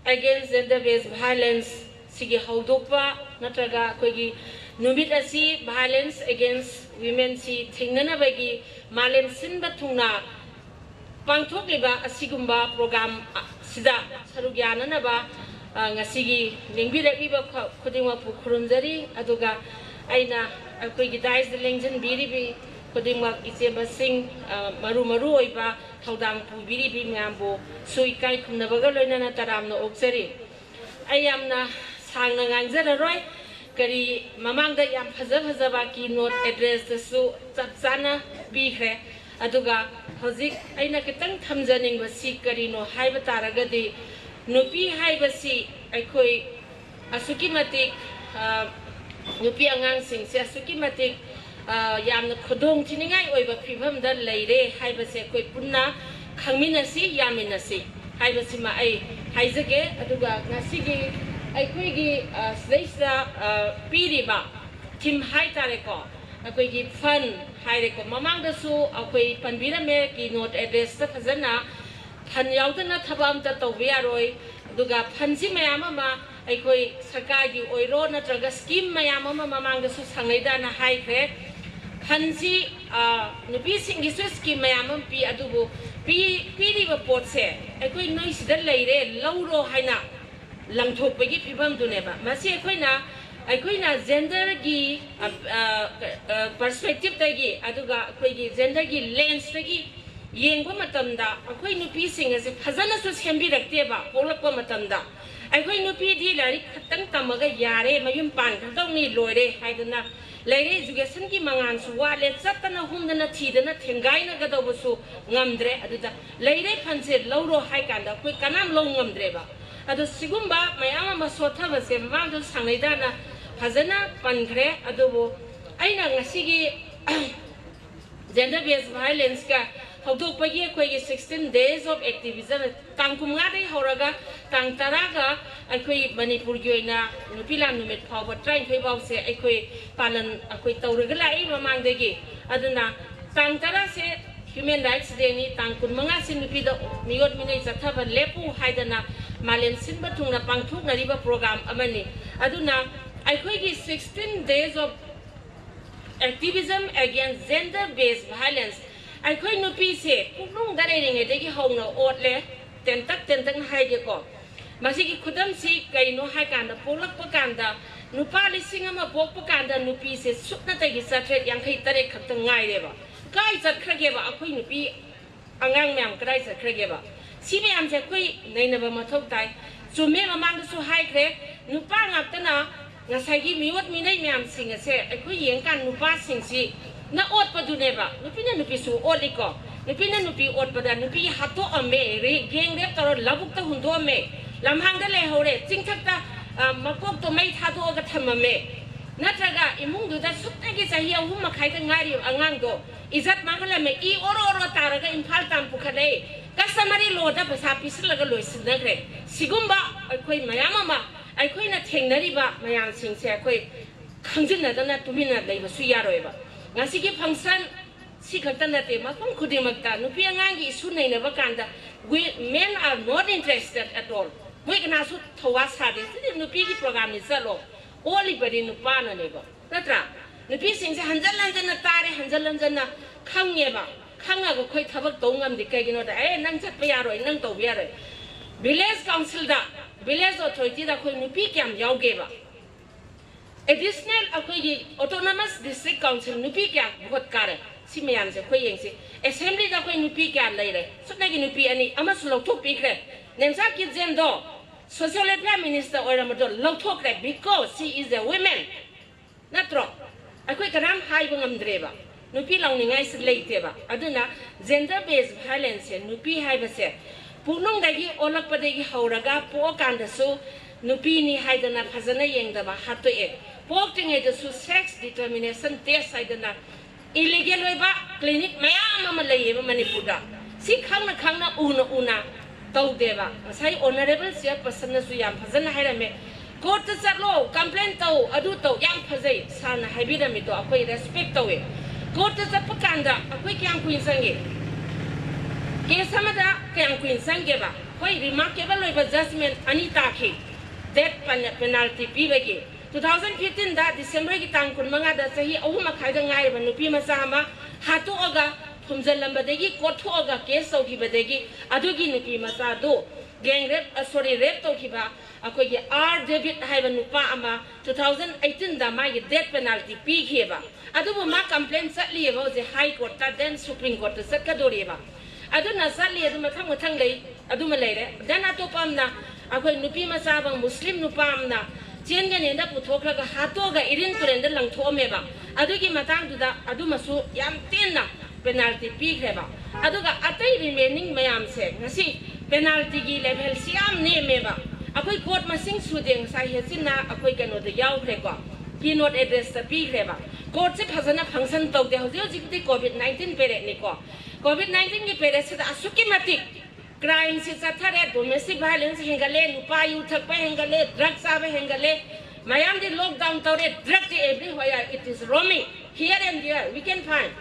against gender-based violence sigi haudokpa natraga koigi numit asi violence against women si thingnana bagi malem sinba thungna pangthokliba asigumba program sida sarugyana ba ngasigi lingbirekiba khudingwa pukhurumjari aduga aina koigi dais de lengjan biribi Kodimak Ichemba Singh Maru Oiba Taudang Pubiri Bimambo Suikai Kumnabagaloina Taramno Oxeri. I am na Sanga Ganzera Kari Mamanga Yam Hazabaki note address the Su Tatsana Bihe Aduga Hozik Aina Ketang Tamzaning was Sikarino Haibataragadi Nupi Haibasi Aikoi Asukimatik Nupi Angang Sing Asukimatik Yamna Kodong Tiningai Oiba Pivum that Lady Haibase Koi Puna Kaminasi Yaminasi Haibasima A Haizage Aduga Nasigi Aikuigi Slaisa Piriba Tim Haitareko Akwigi Fun Haireko Mamanga Su Akwi Panbira Meki note address the Kazana Panyautana Tabam Tatoviaroi Duga Pansi Mayamama Aikoi Sakagi Oiro Natraga Scheme Mayamama Mamanga Su Sangaidana Haikre Hansi Nubi Singisu scheme Mayamam Pi Adubu Pi report say Akoi noise the lady Lauro Haina Langtok Bagi Pibam Duneba Masi Akoina gender gi perspective tagi aduga akoigi gender gi lens tagi yengba matamda akoi nupi sing ase phajana su sembi rakte ba polakpa matamda akoi nupi di lari khatang tamaga yare mayum pan khatong ni loire haiduna lere education ki mangan su wale chatana humdana thidana thengai na gadabu su ngamdre aduda lere phanse lauro haikanda koi kanam long ngamdre ba adu sigumba mayama masotha base mangdu sangaidana Hazana Pankre Adobo Aina Nasigi gender based violence ka Haudopagi Quay 16 days of activism Tangkumari Horaga Tang Taraga Akui Manipur Yoina Nupila Numit Power trying to about say Akui Palan Akui Tauragala Mamandegi Adana Tang Tarase Human Rights Day Tangkun Mangasin Nupida Miot Minutes Atava Lepu Haidana Malen Simbatuna Pangtuk Nariba program Amani Aduna I quit 16 days of activism against gender-based violence. I quit no piece. Kung daring a day home no otle, tentak hide. Masiki couldn't see Kaino Hakanda, Polak Paganda, Nupali Singama Popaganda, no pieces, Sutnatagi Satre, Yang Hitare Katangai. Guys at Krageva, a queen be a young man, Guys at Krageva. See me, I'm Jakui, Nainava Matotai. So, me among the so high crack, Nupang Aptana. Nasagi miwat minay miyam singa se ako yengkan nupa singsi na ot pa duneba nupina nupi su oliko nupina nupi ot pa da nupi hato ame re geng rep taro labuk ta hundo ame lamhang da le hore chingthak ta makok to mai thato ga thamame natraga imung du da sukna gi sahi ahum makhai ta ngari angang do izat mangala me I oro taraga imphal tam pukhale customer lo da pasa pisla ga loisin na gre सिगुम्बा अखोई मयाम अमा अखोइना थेंगनरिबा मयाम सिंसे अखोई खंजिनदना तुमिना लेबसु यारोयबा ngasiगी function si khakta nate mafam khudimakta nupi angangi isu nainaba kanda we men are not interested at all we kana su thowa sade si nupi gi program ni salo oli bari nupa na leba natra nupi singse hanjalan na tare hanjalan na khangeba khanga go khoi thabak tongam di kai gino da nang chat pa yaroi nang to yaroi village council da village authority da khoi nupi kyam yauge ba additional akhoi autonomous district council nupi kya bhot kare si mayam se khoi yeng se assembly da khoi nupi kya lai re sutna gi nupi ani ama su lok thok pi kre nemsa ki jen do social welfare minister oira ma do lok thok kre because she is a woman natro akhoi karam hai bangam dreba nupi lawni ngai se leite ba aduna gender based violence nupi hai ba se punong da gi olak pa de gi hauraga po kan da su nupi ni hai da na phajana yeng da ba hatu e pok ting e da su sex determination test hai da na illegal oiba clinic mayam ama leiba manipur da si khangna una tau deba sai honorable chairperson na su yam phajana hairame court ta chalo complaint tau adu tau yam phajai sana haibirami to akoi respect tawe court ta chap kanda akoi kyam kuin sange ke samada kyam kuin sange ba koi remarkable oiba judgment ani takhi death penalty pibage 2015 da December ki tang kun manga da sahi ahu makhai da ngai ba nupi ma sama hatu oga phumjal lamba degi kothu oga case so ki badegi adugi nupi ma sa do gang rape sorry rape to ki ba akoi ge R David hai ba nupa ama 2018 da ma ge death penalty pi khe ba adu ma complaint satli ba je high court ta then supreme court ta sat ka do re ba adu na satli adu ma thang lei adu ma lei re then atopam na akoi nupi ma sa bang muslim nupa amna chen ga ne da puthokra ga hato ga irin turen da lang thome ba adu gi matang du da adu masu yam tin na penalty pi khe ba adu ga atai remaining mayam se ngasi penalty gi level siam ne me ba akoi court masing su deng sai he sin na akoi ka no da yaw khe ko ki not address ta pi khe ba court se phasana function tok de hoje ji covid 19 pere ni ko covid 19 gi pere se da asuki matik crime se chathare domestic violence hengale nupa yu thakpa hengale drugs ave hengale mayam di lockdown tore drug everywhere it is roaming here and there we can find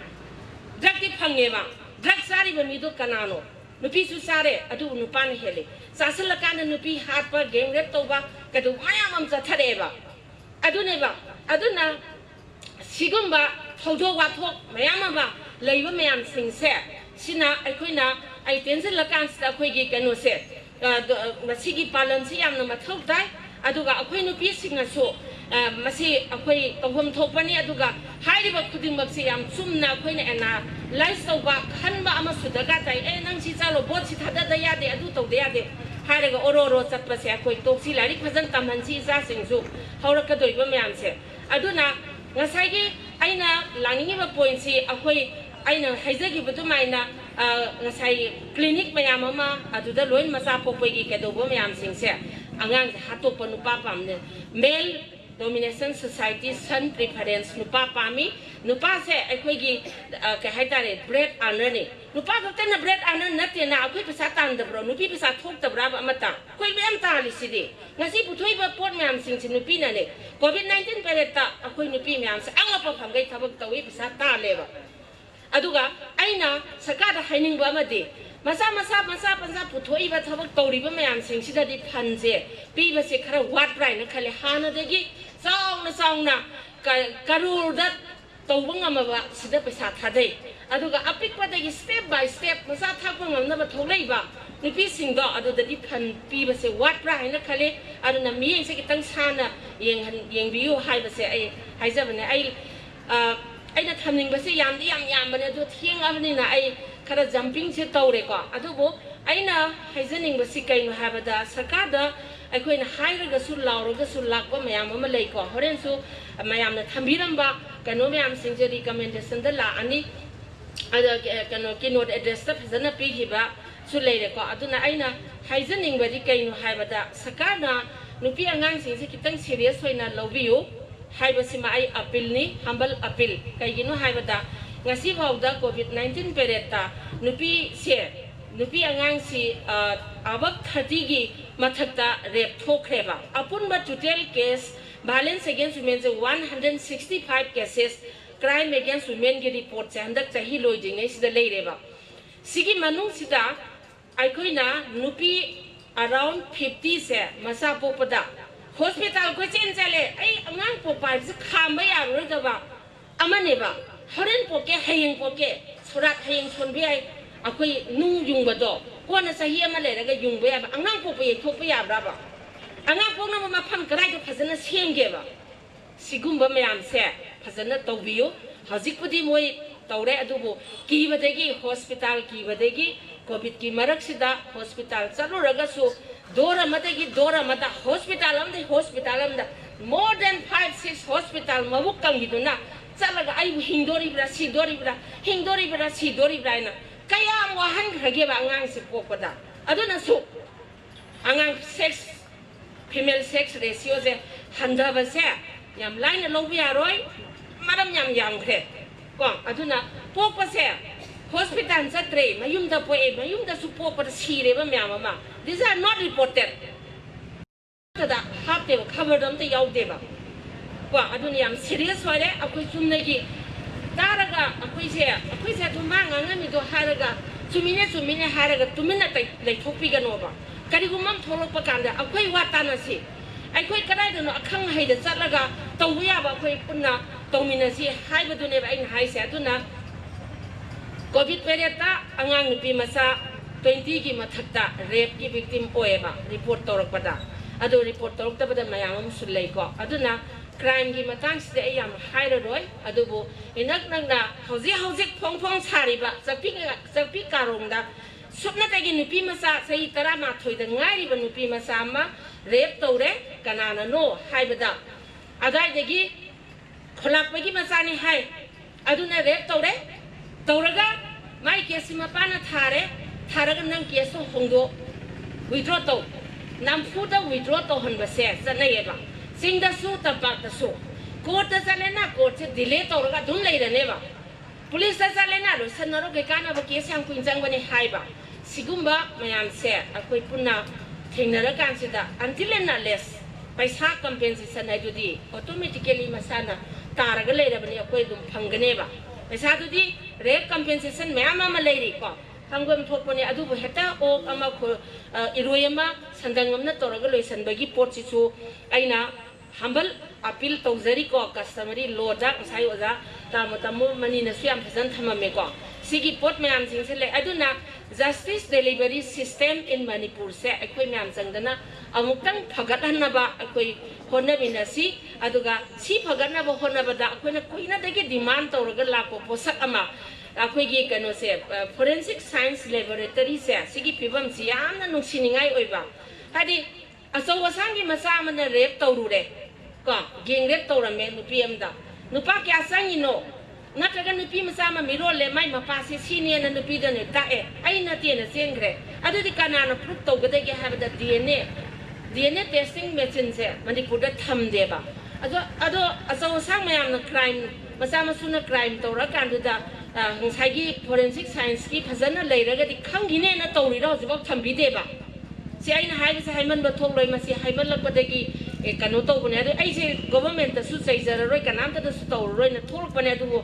drug ti phange ba drug sari ba mi do kanano nupi su sare adu nupa ne hele sasala kan nupi hat pa gang rape to ba kadu mayam am chathare ba adu ne ba adu na sigum ba thodo wa thok mayam ba leiba mayam sing se sina aikoina ai tension la kan sta khoi gi kanu se masigi palan si yam na mathok dai aduga akhoi nu pi singa so masi akhoi tawhom thopani aduga hairi ba khuding mak si yam chumna akhoi na ana life so ba khan ba ama sudaga tai nang si chalo bot si thada da ya de adu to de ya de hairi ga oro chat pa se akhoi tok si lari phajan tamhan si za sing su haura ka doi ba myam se aduna ngasai gi aina langi ba point si akhoi aina haizagi bu maina ngasai clinic mayam ama aduda loin masa pokoi ke do bo mayam singse angang hato panupa pamne male domination society son preference nupa pami nupa se akoi gi ke haitare bread earner ni nupa ko tan bread earner natte na akoi pesa tan da bro nupi pesa thok da bra ba amata koi bem ta li sidi ngasi puthoi ba pot mayam sing sin nupi na ne covid 19 pereta akoi nupi mayam se anga pa pham gai thabak tawi pesa ta le ba aduga aina sakada haining ba amadi masa pansa puthoi ba thabak tori ba mayam sing sida di phanje pi ba se khara wat rai na khale hana degi sauna karur da tawbang ama ba sida pesa thadai aduga apik pa degi step by step masa thakpa ngamna ba tholai ba nupi sing do adu da di phan pi ba se wat rai na khale adu na mi se kitang sana yeng biu hai ba se ai hai ja bane ai aina thamning ba se yam bane do thieng abni na ai khara jumping se tawre ko adubo aina haijaning ba si kai no habada sarkada aikoina hairaga su lauraga su lakba mayam ama lei ko horen su mayam na thambiram ba kano mayam singje recommendation da la ani ada kano kinod address ta phajana pi hi ba su leire ko aduna aina haijaning ba di kai no habada sakana nupi angang singje kitang serious hoina lobiu haibasima ai appeal ni humble appeal kai gino haibada ngasi bawda covid 19 pereta nupi se nupi angang si abak 30 gi mathakta rape thokreba apunba total case violence against women 165 cases crime against women ki report se handak chahi loiding nei sida leireba sigi manung sida aikoina nupi around 50 se masa popada hospital ko chen chale ai angang popai se khamba ya ro da ba amane ba horen poke hayeng poke surat hayeng chonbi ai akoi nung yung ba do ko na sahi ama le ga yung ba angang popai thok ya bra ba angang pok na ma pham krai ko phajana semge ba sigumba mayam se phajana tawbiyo hazik pudi moi tawre adubu ki badagi hospital ki badagi covid ki marak sida hospital chalu raga su dora mata hospital amda more than 5-6 hospital mabuk kang giduna chalaga ai hingdori bra si bra na kaya ang wahan khage ba angang si pokoda aduna su angang sex female sex ratio je handa ba se yam line lo bia roi maram yam khe ko aduna pokpa se hospital chatre mayum da poe mayum da su pokpa sire ba myam ma these are not reported da hapte cover dam te yaw de ba ko aduna yam serious wale akoi chumna gi daraga akoi se tu manga ngami do haraga chumine haraga tumina tai lai thokpi ga no ba karigumam tholokpa kanda akoi watana si akoi kadai do no akhang haida chatlaga tawya ba akoi punna tawmina si haibadu ne ba ain haise aduna covid period ta angang nupi masa 20 ki mathakta rape ki victim oeba report torakpada adu report toroktabada mayam sulai ko aduna crime ki matang sida ayam haira roi adubu inak nangna hauji phong sariba sapi karongda supna tagi nupi masa sai tara ma thoida ngari ba nupi masa ma rape tore kanana no haibada adai dagi kholak pagi masa ni hai aduna rape tore tawraga mai kesi mapana tharaga nang keso hongdo withdraw to namfu da withdraw to hon base sanai ba singda su tapak ta su court ta salena court se delay tawraga dun lei rane ba police ta salena ro sanaro ke kana ba kesi ang kuinjang bani hai ba sigumba mayam se akoi punna thingnara kan sida until and unless paisa compensation ai dudi automatically masana taraga lei ra bani akoi dum phangane ba paisa dudi rape compensation mayam ama leiri ko hangom thokpone adubu heta ok ama ko iroyama sandangamna toraga loisanbagi potsi chu aina humble appeal tawjari ko customary law da sai oja tamu mani na siam phajan thamame ko sigi pot mayam singse le aduna justice delivery system in manipur se akoi mayam changdana amuktang phagathanna ba akoi honabina si aduga si phagatna ba honaba da akoina koina dege demand tawraga lako posak ama akoigi kano se forensic science laboratory se sigi pibam si yamna nungsiningai oiba hadi aso wasangi masa amana rape tawrure ko geng rape tawrame nupi amda nupa kya sangi no nataga nupi masa ma miro le mai mapa se senior na nupi da ne ta e ai na tie na sengre adu di kana na proof tawgade ge have the DNA testing machine se manipur da tham deba ado aso wasang mayam na crime masa masuna crime tawra kandu da ngsaigi forensic science ki phajana leiraga di khangine na tawri ro jibak thambi deba si aina haibase haiman ba thok loi masi haiman lakpadagi e kanu tawbune adu ai se government ta su chaijara roi kanam ta su taw roi na thok pane adu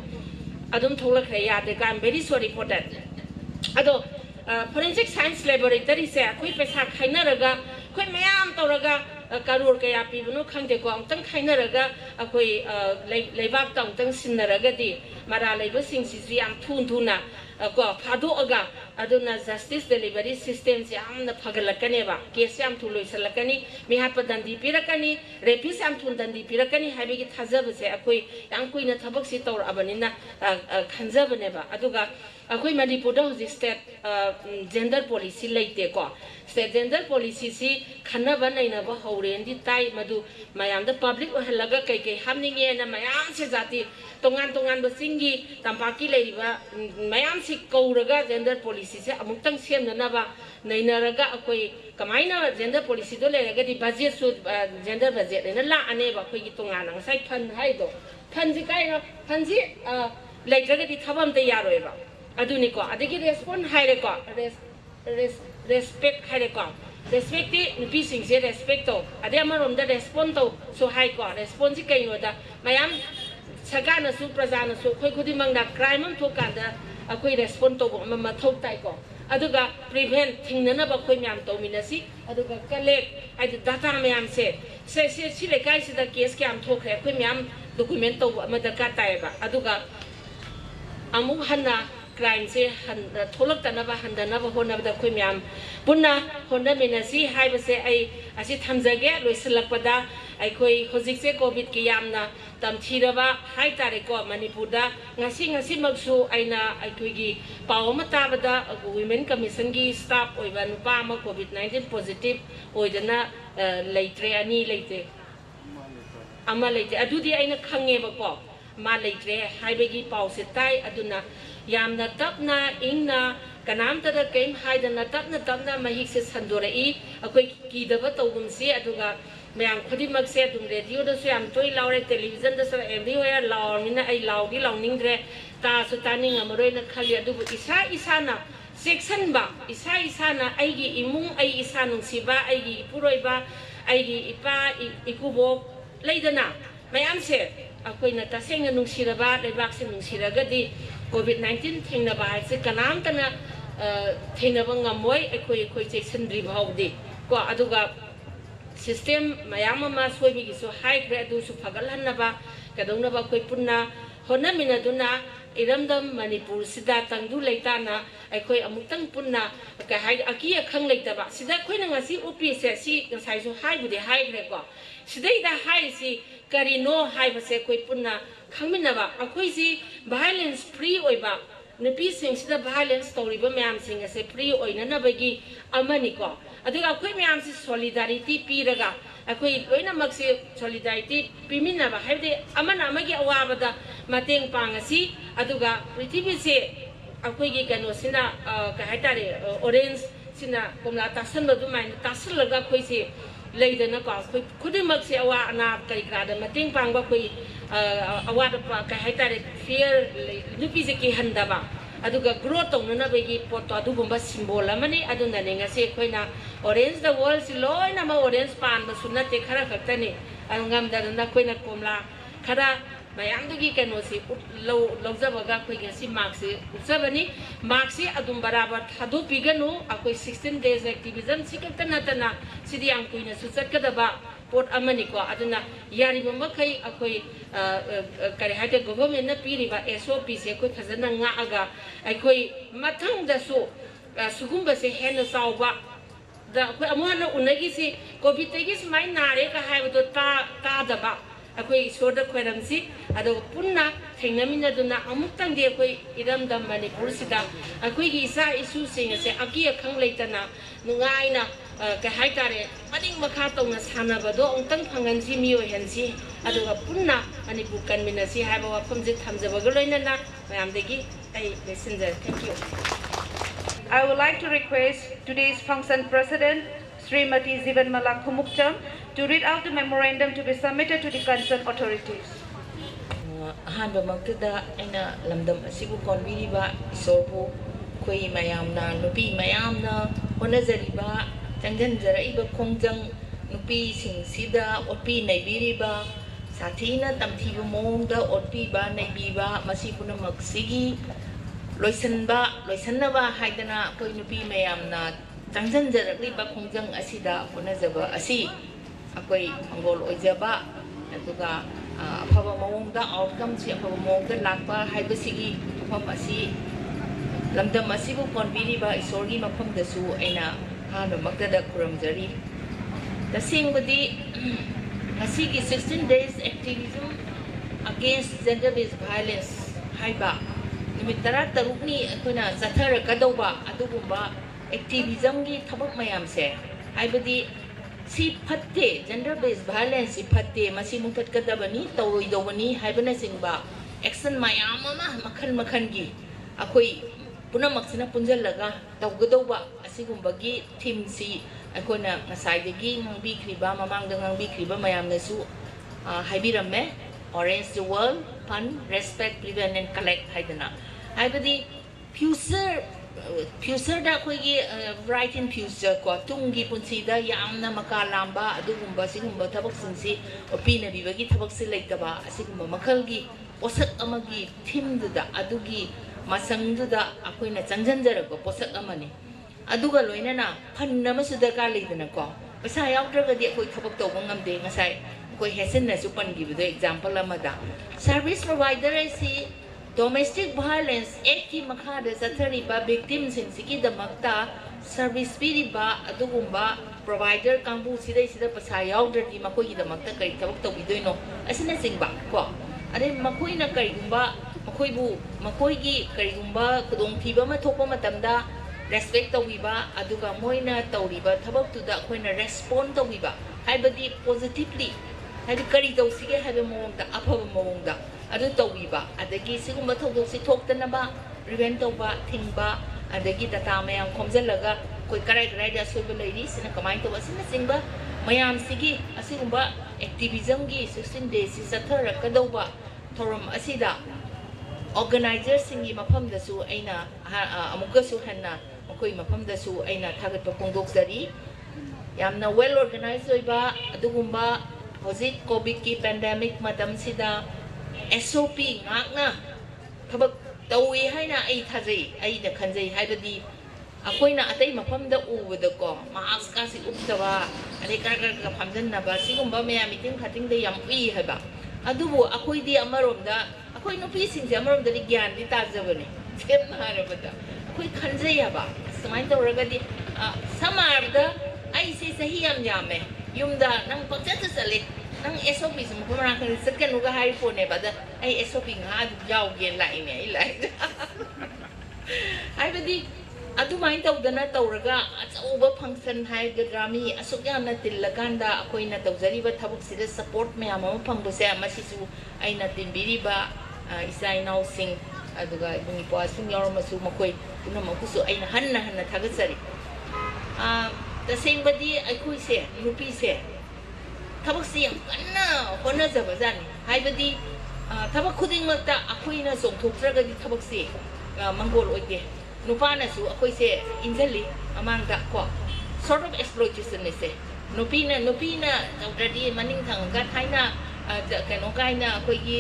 adum tholak re ya de I'm very sorry for that ado forensic science laboratory se koi pesa khaina raga koi mayam tawraga karur kaya pibunu khangde ko amtang khaina raga akoi leibak tang tang sinnaraga di mara leiba singsi ji am thuna ko phado aga aduna justice delivery system se amna phagalakane ba case am thuloi salakani mihat padandi pirakani rapis am thun dandi pirakani habi ki thajab se akoi yang kuina thabak si tawr abanina khanjabane ba aduga akoi manipur da state gender policy leite ko state gender policy si khana ba naina ba haurendi tai madu mayam da public ohalaga kai hamninge na mayam se jati tongan ba singi tampaki leiba mayam si kauraga gender policy se amuktang semna ba nainaraga akoi kamaina gender policy do leraga di budget su gender budget na la ane ba khoi gi tongan ang sai phan hai do phan ji kai no phan ji leitraga di thabam te yaroi ba aduni ko adigi respond haire ko respect haire ko respect ti nupi sing se respect to ade amarom da respond to so hai ko respond si kai no da mayam saga na su praja na su khoi khudi mang da crime am thok kan da akoi respond to ma ma thok tai ko aduga prevent thingnana ba khoi myam to minasi aduga collect ai data myam se si le kai se da case kyam thok re khoi myam document to ma da ka tai ba aduga amuk hanna crime se han tholak ta na ba han da na ba hona da khoi myam punna hona minasi hai ba se ai asi thamjage loisalak pada ai khoi hojik se covid ki yamna tam thiraba hai tare ko manipur da ngasi maksu aina ai khoi gi paw ma ta bada women commission gi staff oiba nupa ma covid 19 positive oidana leitre ani leite ama leite adudi aina khange ba ko ma leitre hai be gi paw se tai aduna yamna tapna ingna kanam ta da keim haidana tapna mahik se sandore akoi ki da ba tawum se aduga ma'am खुदी मग से तुम रेडियो दो से हम तोई लाओ रे टेलीविजन दो से एवरीवेयर लाओ मिना आई लाओ गी लाओ निंग रे ता सुतानी ngamroi na khali adu isa na section ba isa na ai gi imung ai isa nung siba ai gi puroi ba ai gi ipa ikubo leidana mayam se akoi na ta seng nung siraba lebak se nung siraga di covid 19 thingna ba se kanam ta na thingna ba ngamoi akoi section ri bhaw di ko aduga system mayam ma soi bi so high grade du su phagal han na ba kadong na ba koi punna hona mina duna iramdam manipur sida tangdu leita na ai khoi amuk tang punna ka hai aki akhang leita ba sida khoi na ngasi opi se si sai so high bu de high grade ko sidai da high si kari no high ba se khoi punna khangmina ba akhoi si violence free oi ba nupi sing sida violence story ba myam sing ase free oi na na ba gi amani ko aduga akhoi myam si solidarity piraga akoi loina makse solidarity pimina ba haide amana amagi awaba da mateng pangasi aduga prithvi se akoi gi kano sina ka haitare orange sina komla tasan ba du mai tasan laga khoi se leidana ko khoi khudimak se awa na kai gra da mateng pang ba khoi awa da ka haitare fear nupi se ki handa ba aduga growth tongna ba gi pot adu gumba symbol amani aduna ne ngase khoina orange the world si loina ma orange pan ba sunna te khara khaktani angam da na khoina komla khara mayam du gi kano si lo jaba ga khoi ga si mark si utsabani mark si adum barabar thadu piganu akoi 16 days activism sikatana tana sidi ang kuina su chatkada ba pot amani ko aduna yari mama khai akoi kare hate government na piri ba SOP se koi khazana nga aga akoi mathang da su sugumba se hen sauba da akoi amana unagi si covid tegi smai nare ka hai do ta da ba akoi soda khoiram si ado punna thengnamina duna amuktang de akoi iram dam manipur sida akoi gi isa isu sing se aki akhang leitana nungai na ka haitare maning makha tongna sana ba do ongtang phangan si miyo hen si aduga punna manipur kan minasi haiba wa phomje thamjaba ga loina na mayam degi ai messenger thank you. I would like to request today's function president Srimati Jivanmala Khumukcham to read out the memorandum to be submitted to the concerned authorities. Ahanba magtada aina lamdam asibu konbiriba isorbu khoi mayamna nupi mayamna honazariba changjanjaraiba khongjang nupi singsida opi naibiriba sathina tamthibu mongda opi ba naibiba masi punamak sigi loisanaba haidana khoi nupi mayamna changjanjaraiba khongjang asida honazaba asi akoi angol oijaba aduga afaba mawongda outcome si afaba mawongda lakpa haibasigi mafam asi lamdam asibu konbiriba isorgi mafam dasu aina hanu magdada kuramjari tasingbadi asigi 16 days activism against gender based violence haiba nimit tara tarukni akuna chathara kadauba adugumba activism gi thabak mayam se haibadi si phatte gender based violence si phatte masi muthat kadabani tawoi dawani haibana singba action mayam ama makhan gi akoi punamakna punjalaga tawgadawba asigumba gi theme si akona ngasai degi ngbi kriba mamangda ngbi kriba mayam nasu haibiramme orange the world fun respect prevent and collect haidana haibadi future future अखोगी ब्राइट इन फ्यूचर को तुंगी पुंसीदा यामना मका लांबा अदुगुंबा सिगुंबा थबक सिंसी ओपीना बिबगी थबक से लेतबा असिगुंबा मखलगी पोसक अमगी थीम दुदा अदुगी मसंगदुदा अखोइना चंजनजरको पोसक अमनी अदुगा लोइनना फन्न मसु दरकार लेदनको पैसा याउद्रगदी अखोइ थबक तौबा ngamde ngasai अखोइ हेसिनना सु पनगिबदो एग्जांपल अमदा सर्विस प्रोवाइडर ऐसी domestic violence act की मखाद चथरीबा victim सिंसिकी दमकता सर्विस पीरिबा अदुगुंबा provider कांबू सिदै सिदा पसा याउद्रदी मखोइ दमकता करि थबक तौबिदोइनो असिना सिंबा को अरे मखोइना करिगुंबा मखोइबु मखोइगी करिगुंबा खुदोंग थीबा मा थोपा मतमदा respect तौबिबा अदुगा Moina तौरिबा थबक तुदा अखोइना respond तौबिबा हाइबदी positively Hibi करि तौसिगे हाइबे मोंगदा अफबा मोंगदा अदु तौबिबा अदगी सिगुंबा थौदोक्सि थोक्तनबा प्रिवेंट तौबा थिंबा अदगी डाटा मयाम खोमजलगा कोइ कराइ कराइ दा सोइबा लेरि सिना कमाइ तौबा सिना सिंबा मयाम सिगी असिगुंबा एक्टिविज्म गी 16 days सि सथरकदौबा थोरम असिदा ऑर्गेनाइजर सिंगी मफमदसु अइना अमुकसु हन्ना मखोइ मफमदसु अइना थागतपा पोंदोक्सरी यामना वेल ऑर्गेनाइज्ड ओइबा अदुगुंबा होजिक कोविड की pandemic मतमसिदा SOP ngakna thobak tawi haina ai thajai ai da khanjai haibadi akoina atai mafamda ubada ko mask ka si uptawa ade kar ka phamjan na ba sigumba meya meeting khating da yam ui haba adubu akoi di amaromda akoi no pi sing amarom da gyan di tajabane sem na harabada akoi khanjai haba samai to ragadi samarda ai se sahi yam yame yumda nang pakcha chale nang SOP sum ko mara kan second uga hari phone ne bada ai SOP nga yaw gen lai ne ai lai ai badi adu mai tawdana tawraga achauba function hai gadrami asuk yamna tillakanda akoina tawjariba thabuk sida support mayam ama phangbase amasisu aina tinbiriba isai now sing aduga bungi pa sing yormasu makoi punamakusu aina hanna thagatsari the same badi aikoi se rupi se थबक से कन्ना होनजबजानी हाइबदी थबक खुदिंगमक्ता अखोइना सोंथोक्त्रगदी थबक से मंगोल ओइदे नुपानासु अखोइ से इंजली अमांगदा को सॉर्ट ऑफ एक्सप्लॉइटेशन ने से नुपीना तौद्रदी मनिंग थंगा थाइना कनो काइना अखोइगी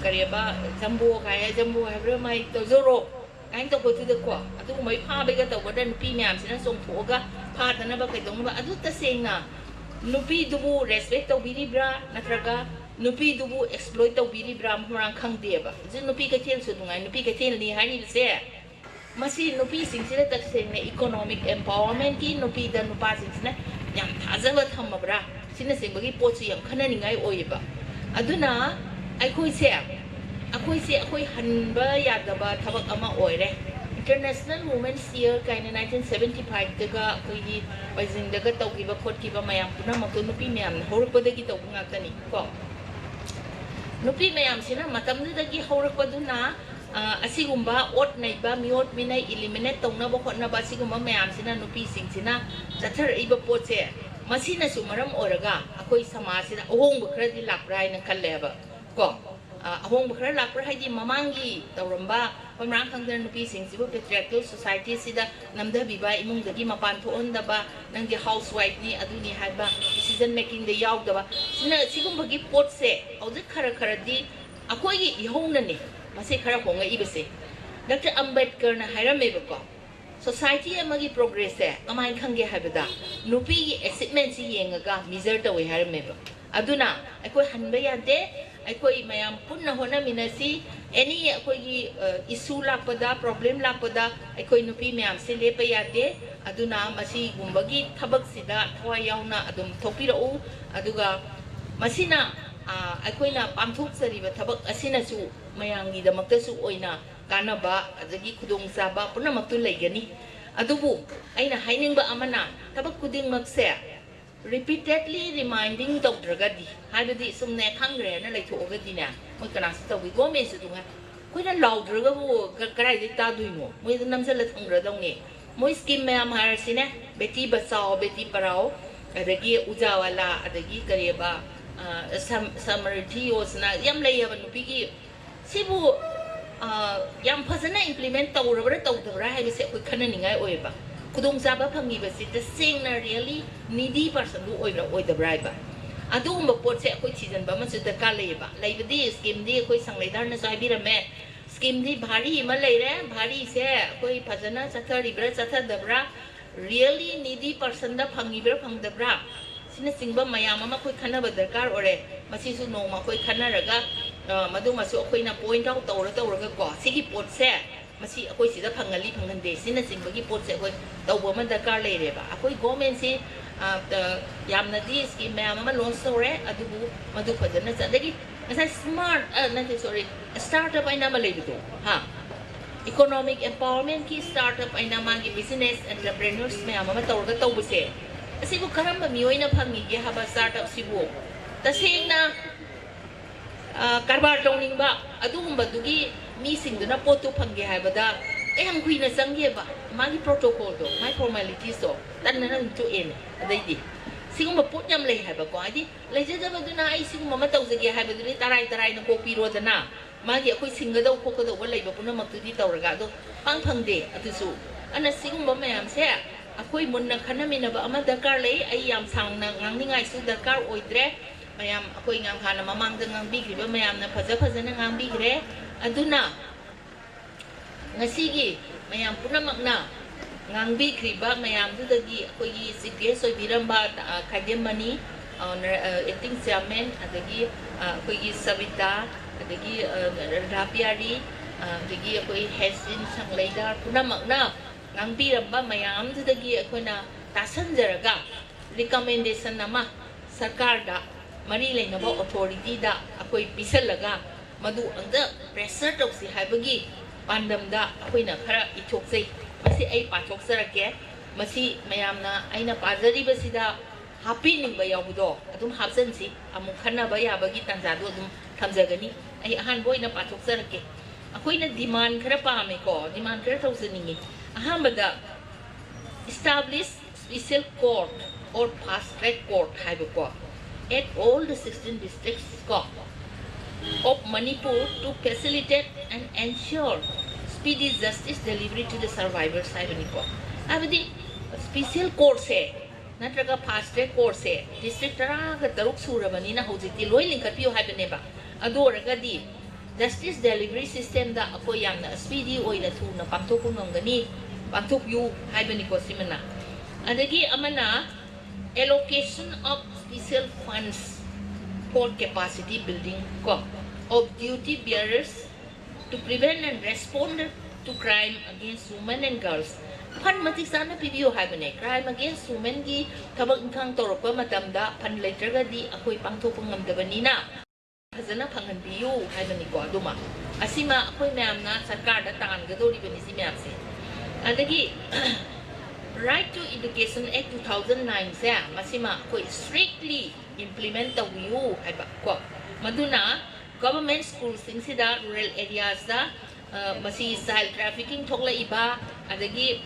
करियबा जंबो हाइब्र माइ तोजोरो काइन तो कोतुद को अदु मै फाबेगा तौबदा नुपी म्याम सिना सोंथोगा फादनबा कैदोंबा अदु तसेंगना नुपी दुबु रेस्पेक्ट तौबिरिब्रा नत्रगा नुपी दुबु एक्सप्लॉइट तौबिरिब्रा मरang खंगदेबा जे नुपी कथेल सु दुंगाइ नुपी कथेल नि हारिबसे मसी नुपी सिंगसिरे तसेंगने इकोनॉमिक एम्पावरमेंट की नुपी द नुपा सिंगसिने याम थाजबा थमबरा सिने सिंगबगी पोचि याम खननिंगाइ ओइबा अदुना अखोइ हनबा यादबा थबक अमा ओइरे International Women's Year kaina 1975 daga koigi Beijing daga tawgiba khotkiba mayam puna makto nupi mayam horakpadagi tawbu ngakani ko nupi mayam sina matamdagi horakpaduna asigumba ot naiba miot minai eliminate tawna ba khotna ba asigumba mayam sina nupi singsina chathar iba potse masina sumaram oraga akoi samasina ohongba khradi lakrai na khalleba ko ahong bakra lakra haidi mamangi tawramba pamrang khangdar nupi singsibu patriarchal society sida namda biba imung dagi mapan thoon daba nanggi housewife ni aduni haiba decision making de yaw daba sina sigum bagi pot se audit khara di akoi gi ihong na ni mase khara honga ibese Dr. Ambedkar na hairame ba society amagi progress se amai khangge haibada nupi gi achievement si yengaga measure tawe hairame ba aduna akoi hanba yade अखोई मयाम पुन्ना होना मिनसी एनी अखोई इशू लापदा प्रॉब्लम लापदा अखोई नुपी मयाम से लेप यादे अदुना मसी गुंबगी थबक सिदा थवा याउना अदुम थोपिरउ अदुगा मसीना अखोइना पामथुक सरीबा थबक असिनासु मयांगी दमक्तसु ओइना कानबा अदगी खुदोंग साबा पुन्ना मक्तु लेगनी अदुबु अइना हाइनिंगबा अमना थबक खुदिंग मक्से repeatedly reminding tawdragadi haibadi sumne khangre na leithogadi na moi kana sa tawi government su dunga koina laudраga bu karai de ta duino moi namsal la thangra dongni moi scheme mayam harsine beti bachao beti parao adagi ujawala adagi kareba samriddhi yojana yam layaba nupi gi sibu yam phasana implement tawrabra tawdabra haibase akoi khananingai oiba khudong chaba phangibasi the sing na really needy person du oibra oidabra ba adugumba pot se akoi thijan ba masu da ka leiba leibadi scheme di akoi sangleidar na sai birame scheme di bhari ma leire bhari se akoi phasana chathari bra chathadabra really needy person da phangibra phangdabra sina singba mayam ama koi khanaba darkar ore masi su no ma koi khanaraga madu masu akoi na point out tawra ko sigi pot se masi akoi sida phangali phangande sina singba gi pot se akoi tawba ma darkar leire ba akoi government si yamna di scheme mayam ama launch tawre adubu madu phajana chadagi ngasai smart sorry startup aina ma leibido ha economic empowerment ki startup aina magi business entrepreneurs mayam ama tawra tawbuse asibu karamba miyoina phangige haba startup sibu tasengna karbar tawning ba adugumba dugi mi singduna potu phangge habada eham kuina sangge ba magi protocol do my formalities do tanna to en adaidi sigumba pot yam lei haba ko adi leje da baduna ai sigumba ma tawjage habadu ni tarai na ko piro dana magi akoi singada ko ko do leiba puna maktu di tawraga do phangde atusu ana sigumba mayam se akoi munna khanamina ba ama dakar lei ai yam sangna ngangningai su dakar oidre mayam akoi ngam khana mamang da ngang bigri ba mayam na phaja na ngang bigre aduna ngasigi mayam punamakna ngang bigri ba mayam du dagi akoi gi CPS oi biramba khademani acting chairman adagi akoi gi Savita adagi Rapiari adagi akoi Hesin Sangleidar punamakna ngangbi ramba mayam dagi akoina tasanjaraga recommendation nama sarkar da mari leinaba authority da akoi pisalaga madu anda pressure tawsi haibagi pandam da akoina khara ichoksei masi ai pachoksarake masi mayamna aina pajari basida happy ningba yawdo adum hapsansi amu khana ba yabagi tanjado adum thamjagani ai ahan boina pachoksarake akoina demand khara pame ko demand khara tawsaningi Ahmada establish special court or fast track court at all the 16 districts of Manipur to facilitate and ensure speedy justice delivery to the survivors. Abadi special court se natraga fast track court se district taraga taruk surabani na hojiti loi linkatpiyo habeneba adoraga di justice delivery system da ako yamna speedy oila thuna pangthok ngangani pangthok yu haibani ko simana adagi amana allocation of special funds for capacity building ko of duty bearers to prevent and respond to crime against women and girls pan matik sana pibiyo haibani crime against women gi thabak ingkhang torokpa matamda pan later ga di akoi pangthok ngamdabani na Hazana Panganbiyu haibani ko aduma asima akoi mayam na sarkar da tangan gadori bani si mayam se adagi Right to Education Act 2009 se masima akoi strictly implement the view haiba ko maduna government schools singsida rural areas da masi child trafficking thokla iba adagi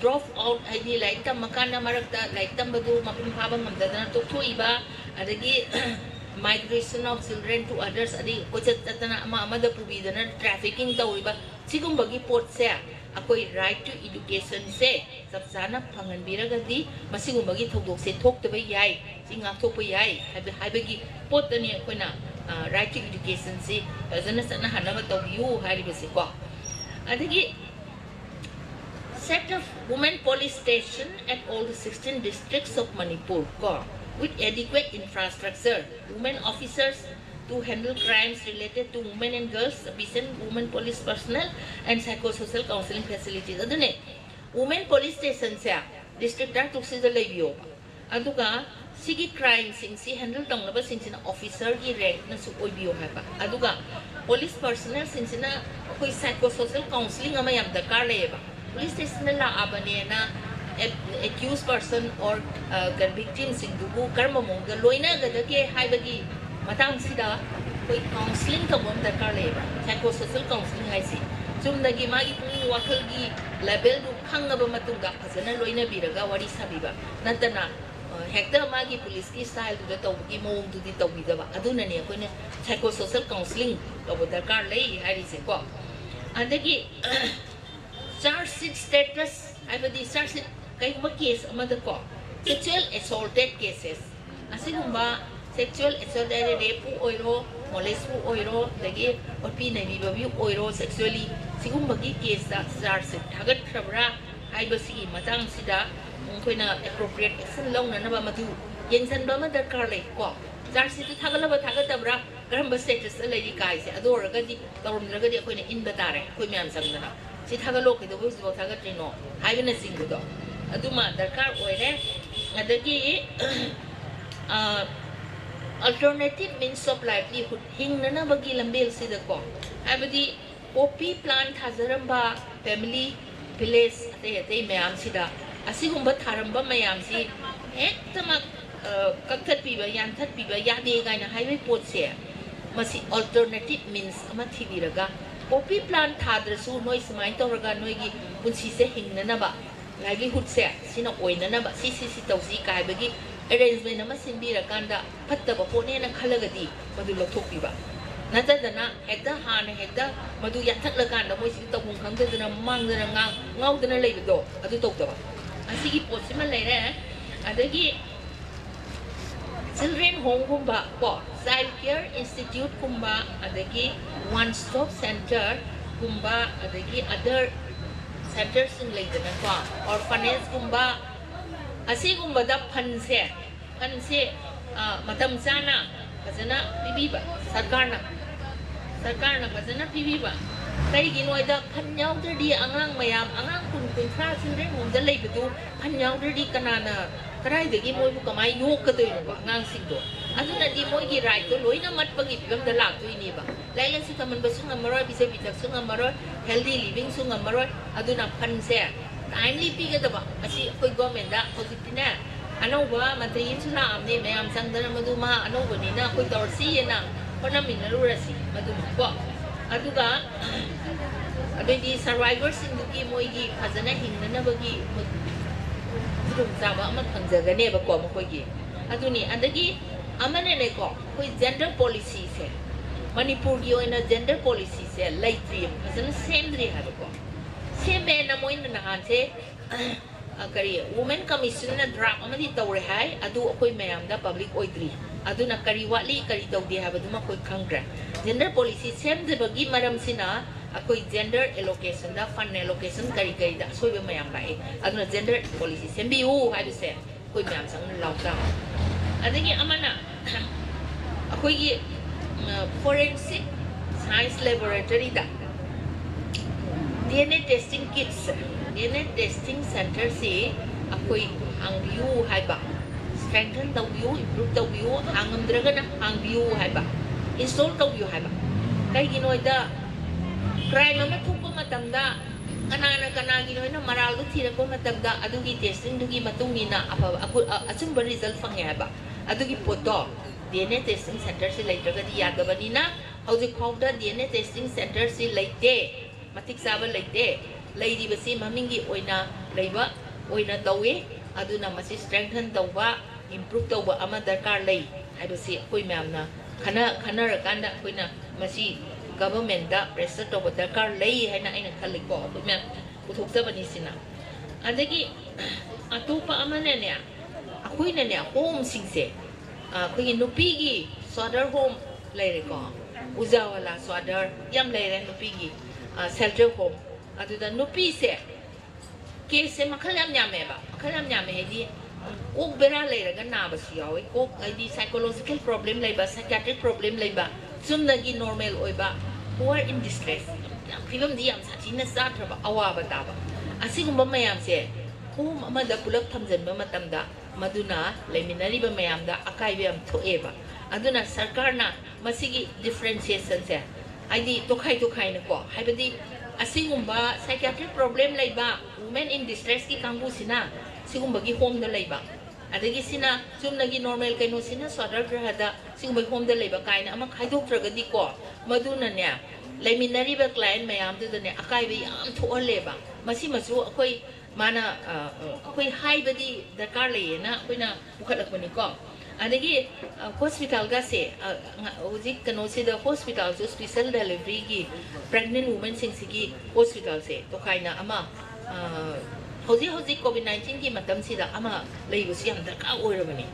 drop out haidi like tam makana marakta like tam badu mapim phaba ngamdana toktho iba adagi migration of children to others adi kochat tatana amada pubidana trafficking tawriba sigum bagi pot se akoi right to education se sabsana phanganbiraga di masigum bagi thodok se thoktaba yai singa thokpa yai haibagi pot ani akoina right to education se azana sana hanaba tawyu hariba se ko adagi set of women police station at all the 16 districts of Manipur ko with adequate infrastructure, women officers to handle crimes related to women and girls, sufficient women police personnel, and psychosocial counseling facilities. Adune, women police station se district da tuksi da lebiyo. Aduga sigi crime sing si handle tong naba sing sina officer gi rank na su oibiyo haba. Aduga police personnel sing sina koi psychosocial counseling ama yam dakar leba. Police station la abane na accused person or victim singdubu karma monga loina gadake haibagi matang sida koi counseling ka bom dakar leba psychosocial counseling haisi chumdagi magi pung wakal gi level du khangaba matungda phajana loina biraga wari sabiba natana hekta magi police ki style du tawgi mong du di tawbidaba aduna ne koine psychosocial counseling to dakar lei hairi se ko adagi charge sheet status haibadi charge sheet kaiguma case amada ko sexual assaulted cases asigumba sexual assaulted rape oiro molest oiro dagi opi nabi babi oiro sexually sigumba gi case da charge sheet hagat khabra haibasi matang sida koina appropriate action lawna na ba madu yensan ba ma darkar le ko charge sheet thagalaba thagatabra karamba status lady kai se adora gadi tawrumdragadi koina inba tare koi myam sangdana si thagalo ke do bus bo thagatrino haibena singbudo aduma darkar oire adagi alternative means of livelihood hingnana bagi lambel sida ko haibadi poppy plant hazaramba family village ate mayam sida asigumba tharamba mayam si hektamak kaktat piba yanthat piba yade gaina highway pot se masi alternative means ama thibiraga poppy plant thadrasu noi smai toraga noigi punsi se hingnana ba livelihood se sina oinana ba si tausi kai bagi arrangement ama simbira kanda pattaba pone na khalagadi madu lothokpiba natadana hekta hana hekta madu yathatla kanda moi si tawung khangdana mangdana ngaudana leibido adu tokdaba asigi potsima leire adagi children home kumba ko child care institute kumba adagi one stop center kumba adagi other centers in leidana ko orphanage kumba asigumba da phanse matam chana fazana pibiba sarkarna fazana pibiba kai gi noida phan yaudri angang mayam angang kun khra children home da leibidu phan yaudri kanana karai degi moi bu kamai yok ka doi ba ngang sing do aduna di moi gi right to loina mat pagi bam da lak tu ini ba lailan si taman ba sunga maroi bi se bi tak sunga maroi healthy living sunga maroi aduna phan se timely pi ga da ba asi koi government da hojitina anova mantri insula amne mayam sang da madu ma anova ni na koi tor si na kona min na rasi madu ko aduga adoi survivors in the moi gi phajana hingna na bagi Sama amat panjagane ba ko mo kogi aduni andagi amane ne ko koi gender policy se Manipur gi oina gender policy se laitri asan sendri ha ko sembe na moin na han se kari women commission na draft amadi tawre hai adu koi mayam da public oidri aduna kari wali kari tawdi ha baduma koi khangra gender policy semde bagi maram sina akoi gender allocation da fund allocation kari da soiba mayam lai aduna gender policy sembi u ha se koi mayam sang lockdown adagi amana akoi gi forensic science laboratory da DNA testing kits DNA testing center se akoi ang view hai ba strengthen the view improve the view hangam draga na hang view hai ba install the view hai ba kai gi noida crime ama thukpa matamda kanagi noina maral du thira ko matamda adugi testing dugi matungina apa achumba result fangya ba adugi poto DNA testing center se laitra di yagabani na hauji khawda DNA testing center se laite matik saba laite laidi basi mamingi oina leiba oina tawe aduna masi strengthen tawba improve tawba ama darkar lei haibasi koi myamna khana rakanda koina masi government da pressure to darkar lei haina aina khali ko apna uthuk sabani sina adagi atupa amane ne akoi ne home singse akoi nupi gi swadar home leire ko uzawala swadar yam leire nupi gi shelter home aduda nupi se case makhalam nyame ba makhalam nyame di ok bera leire ga na ba si yawi ok ai psychological problem leiba psychiatric problem leiba sumnagi normal oiba who are in distress film di am satina satra ba awa ba ta ba asigumba mayam se home amada pulak thamjanba matamda maduna leminari ba mayam da akai bam thoe ba aduna sarkar na masigi differentiation se aidi tokhai na ko haibadi asigumba psychiatric problem leiba women in distress ki kangbu sina sigumba gi home da leiba adagi sina sumnagi normal kaino sina swadar grahada singbai home da leba kaina ama khaidok tragadi ko maduna ne leminari ba client mayam du ne akai bi am thoa leba masi masu akoi mana akoi hai badi dakar le na koina bukhalak bani ko adagi hospital ga se hojik kano se the hospital so special delivery gi pregnant women sing sigi hospital se to kaina ama hojik covid-19 gi matam sida ama leibu si am darka oirabani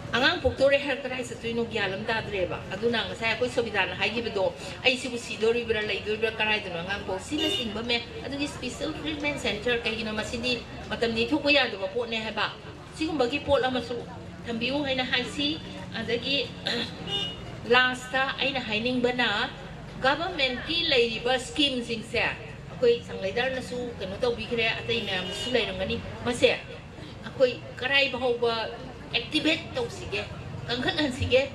angang pokdore her karai sa tuino gyalam da dreba aduna nga saya koi sobidana haigi bedo ai sibu sidori bra leidoi bra karai duna angang po sina singba me adugi special treatment center kai gina masidi matam ni thuko ya do po ne haba sigumba gi pol amasu thambiu haina haisi adagi last ta aina haining bana government ki leiba scheme sing se akoi sanglaidar na su kanu to bi khre atai nam su leirangani mase akoi karai bahoba activate tau sige kangkhan han sige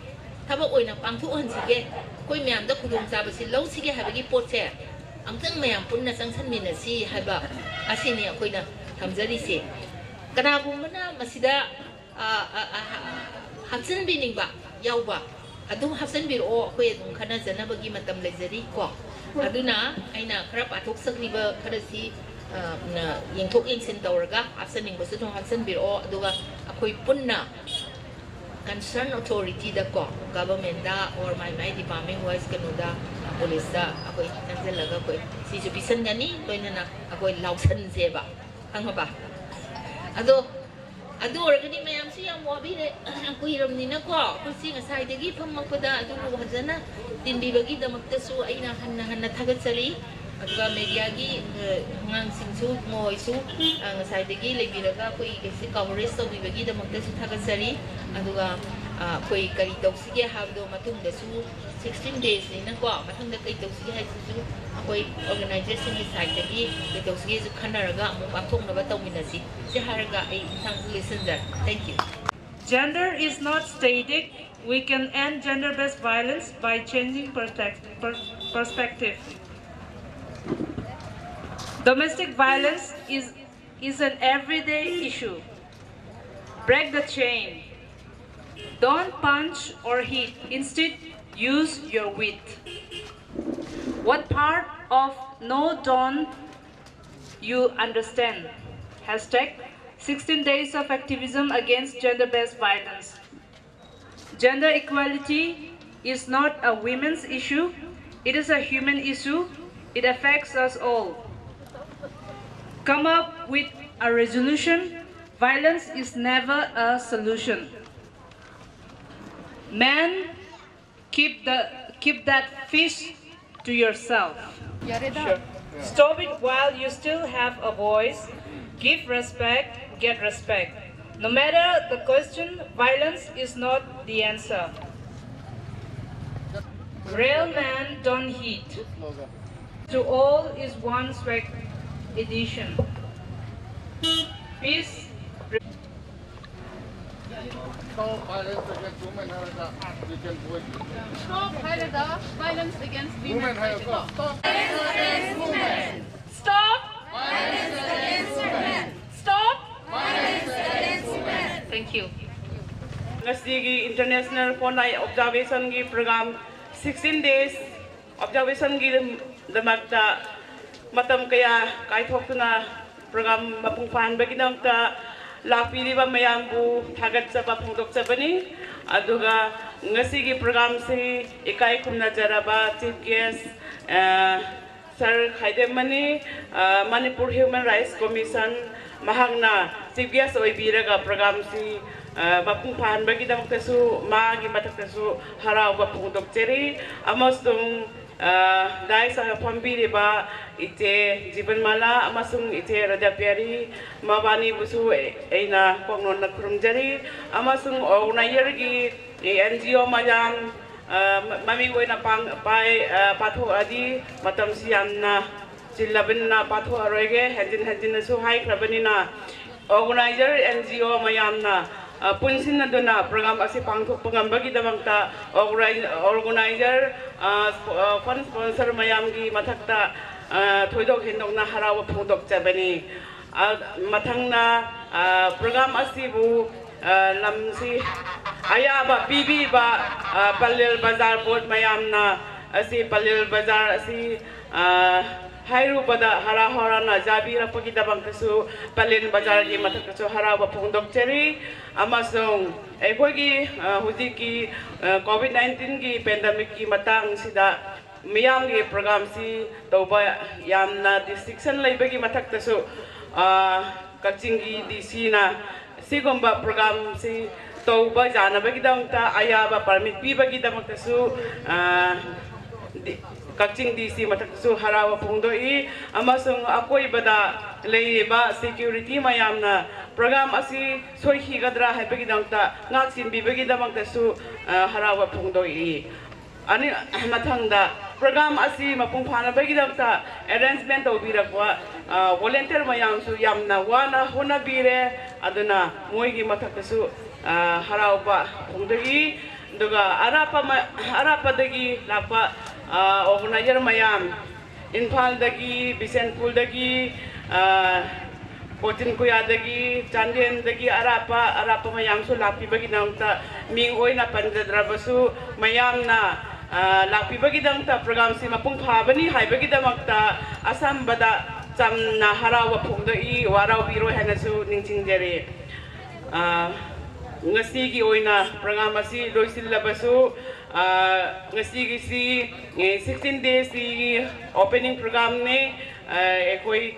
thaba oina pangthu han sige koi myam da khudong cha ba si lo sige habagi pot se amtang myam punna sangsan mina si haba asini akoina thamjari se kana bumna masida hapsan bining ba yauba adum hapsan bir o koi adum khana jana bagi matam lejari ko aduna aina khara pathok sakni ba kharasi yang thok yang sin tawraga hapsan ning basu thong hapsan bir o aduga akoi punna concern authority da ko government da or my department wise kanu da police da akoi tanjel laga koi si ju bisan gani toina na akoi lausan je ba ang ba ado organi mayam si am wabi de akoi ram ni na ko kusi nga sai de gi phammakpada adu wajana tinbi bagi damakta su aina hanna thagat sali aduga media gi ngang singsu moi su ang sai de gi lebiraga koi kesi coverage to bibagi damakta su thagat sali aduga koi kari toksige habdo matung da su 16 days ni na ko matung da kai toksige hai su akoi organization gi sai de gi kai toksige su khanaraga amu pathong na ba tawminasi si haraga ai sang listen that. Thank you. Gender is not static. We can end gender-based violence by changing perspective. Domestic violence is an everyday issue. Break the chain. Don't punch or hit. Instead, use your wit. What part of no don't you understand? Hashtag 16 days of activism against gender-based violence. Gender equality is not a women's issue. It is a human issue. It affects us all. Come up with a resolution. Violence is never a solution. Men, keep that fish to yourself. Sure. Stop it while you still have a voice. Give respect, get respect. No matter the question, violence is not the answer. Real men don't hit. To all is one swag edition. Peace. Stop violence against women, we can do it. Stop violence against women. Stop. Violence against women. Stop Violence against women. Stop Violence against women. Thank you. Ngasigi International Phone Line Observation gi program 16 days observation gi damakta matam kaya kaithokna program mapung panbagi damta lapiriba mayambu thagat saba phongdok sabani aduga ngasigi program si ikai khumna jaraba chief guest Sir Khaidemani Manipur Human Rights Commission mahangna chief guest oibiraga program si mapung panbagi damta su magi matakta su harawa phongdok cheri amasung dai sa pambiriba ite Jibanmala amasung ite Radapyari mabani busu eina pongnon na kurumjari amasung organizer gi NGO mayam mami wena pang pai patho adi matam siamna silabin na patho aroge hajin su hai krabani na organizer NGO mayam na punsin na dona program asi pangthok pangambagi damangta organizer fund sponsor mayam gi mathakta thoidok hendok na harawa phudok chabani mathangna program asi bu lamsi ayaba bibi ba Palil Bazar board mayam na asi Palil Bazar asi Hairubada hara harana jabira pagidabangkasu Palin Bazar gi mathakasu harawa phongdokchari amasung ekhoi hujiki COVID-19 gi pandemic gi matang sida miyam gi program si toba yamna distinction leibagi mathaktasu Kaching gi DC na sigomba program si toba janabagi damta ayaba permit pibagi damtasu Kaching DC mathaksu harawa phongdoi amasung akoi bada leiba security mayamna program asi soihi gadra haibagi damta ngaksin bibagi damtasu harawa phongdoi ani mathangda program asi mapung phana bagi damta arrangement tobirakwa volunteer mayamsu yamna wana hona bire aduna moigi mathaksu harawa phongdoi duga arapa dagi lapa organizer mayam Imphal dagi Bisenpur dagi Cochin Kuya dagi Chandien dagi arapa mayam su lapi bagi nangta ming oina pandadrabasu mayam na lapi bagi nangta program si mapung phabani hai bagi damakta asam bada chamna harawa phongdoi warau biro hanasu ningchingjare ngasigi oina program asi loisillabasu ngasigi si 16 days si opening program ne ekoi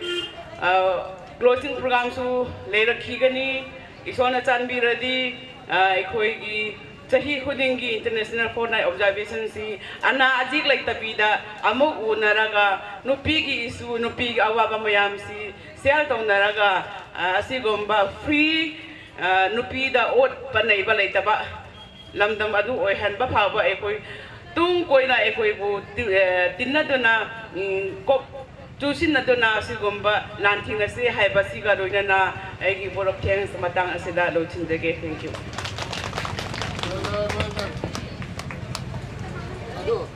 closing program su leirakhigani isona chanbiradi ekoi gi chahi khudingi international fortnight observation si ana ajik like tapida amuk unaraga nupi gi isu nupi awaba mayam si sel tonaraga asigomba free nupi da ot panai balai taba lamdam adu oi han ba phawa ekoi tung koina ekoi bu tinna dona kop chusin na dona sigomba lanthing ase haiba siga roina na egi borok thanks matang asida lo chinjage thank you Aduh.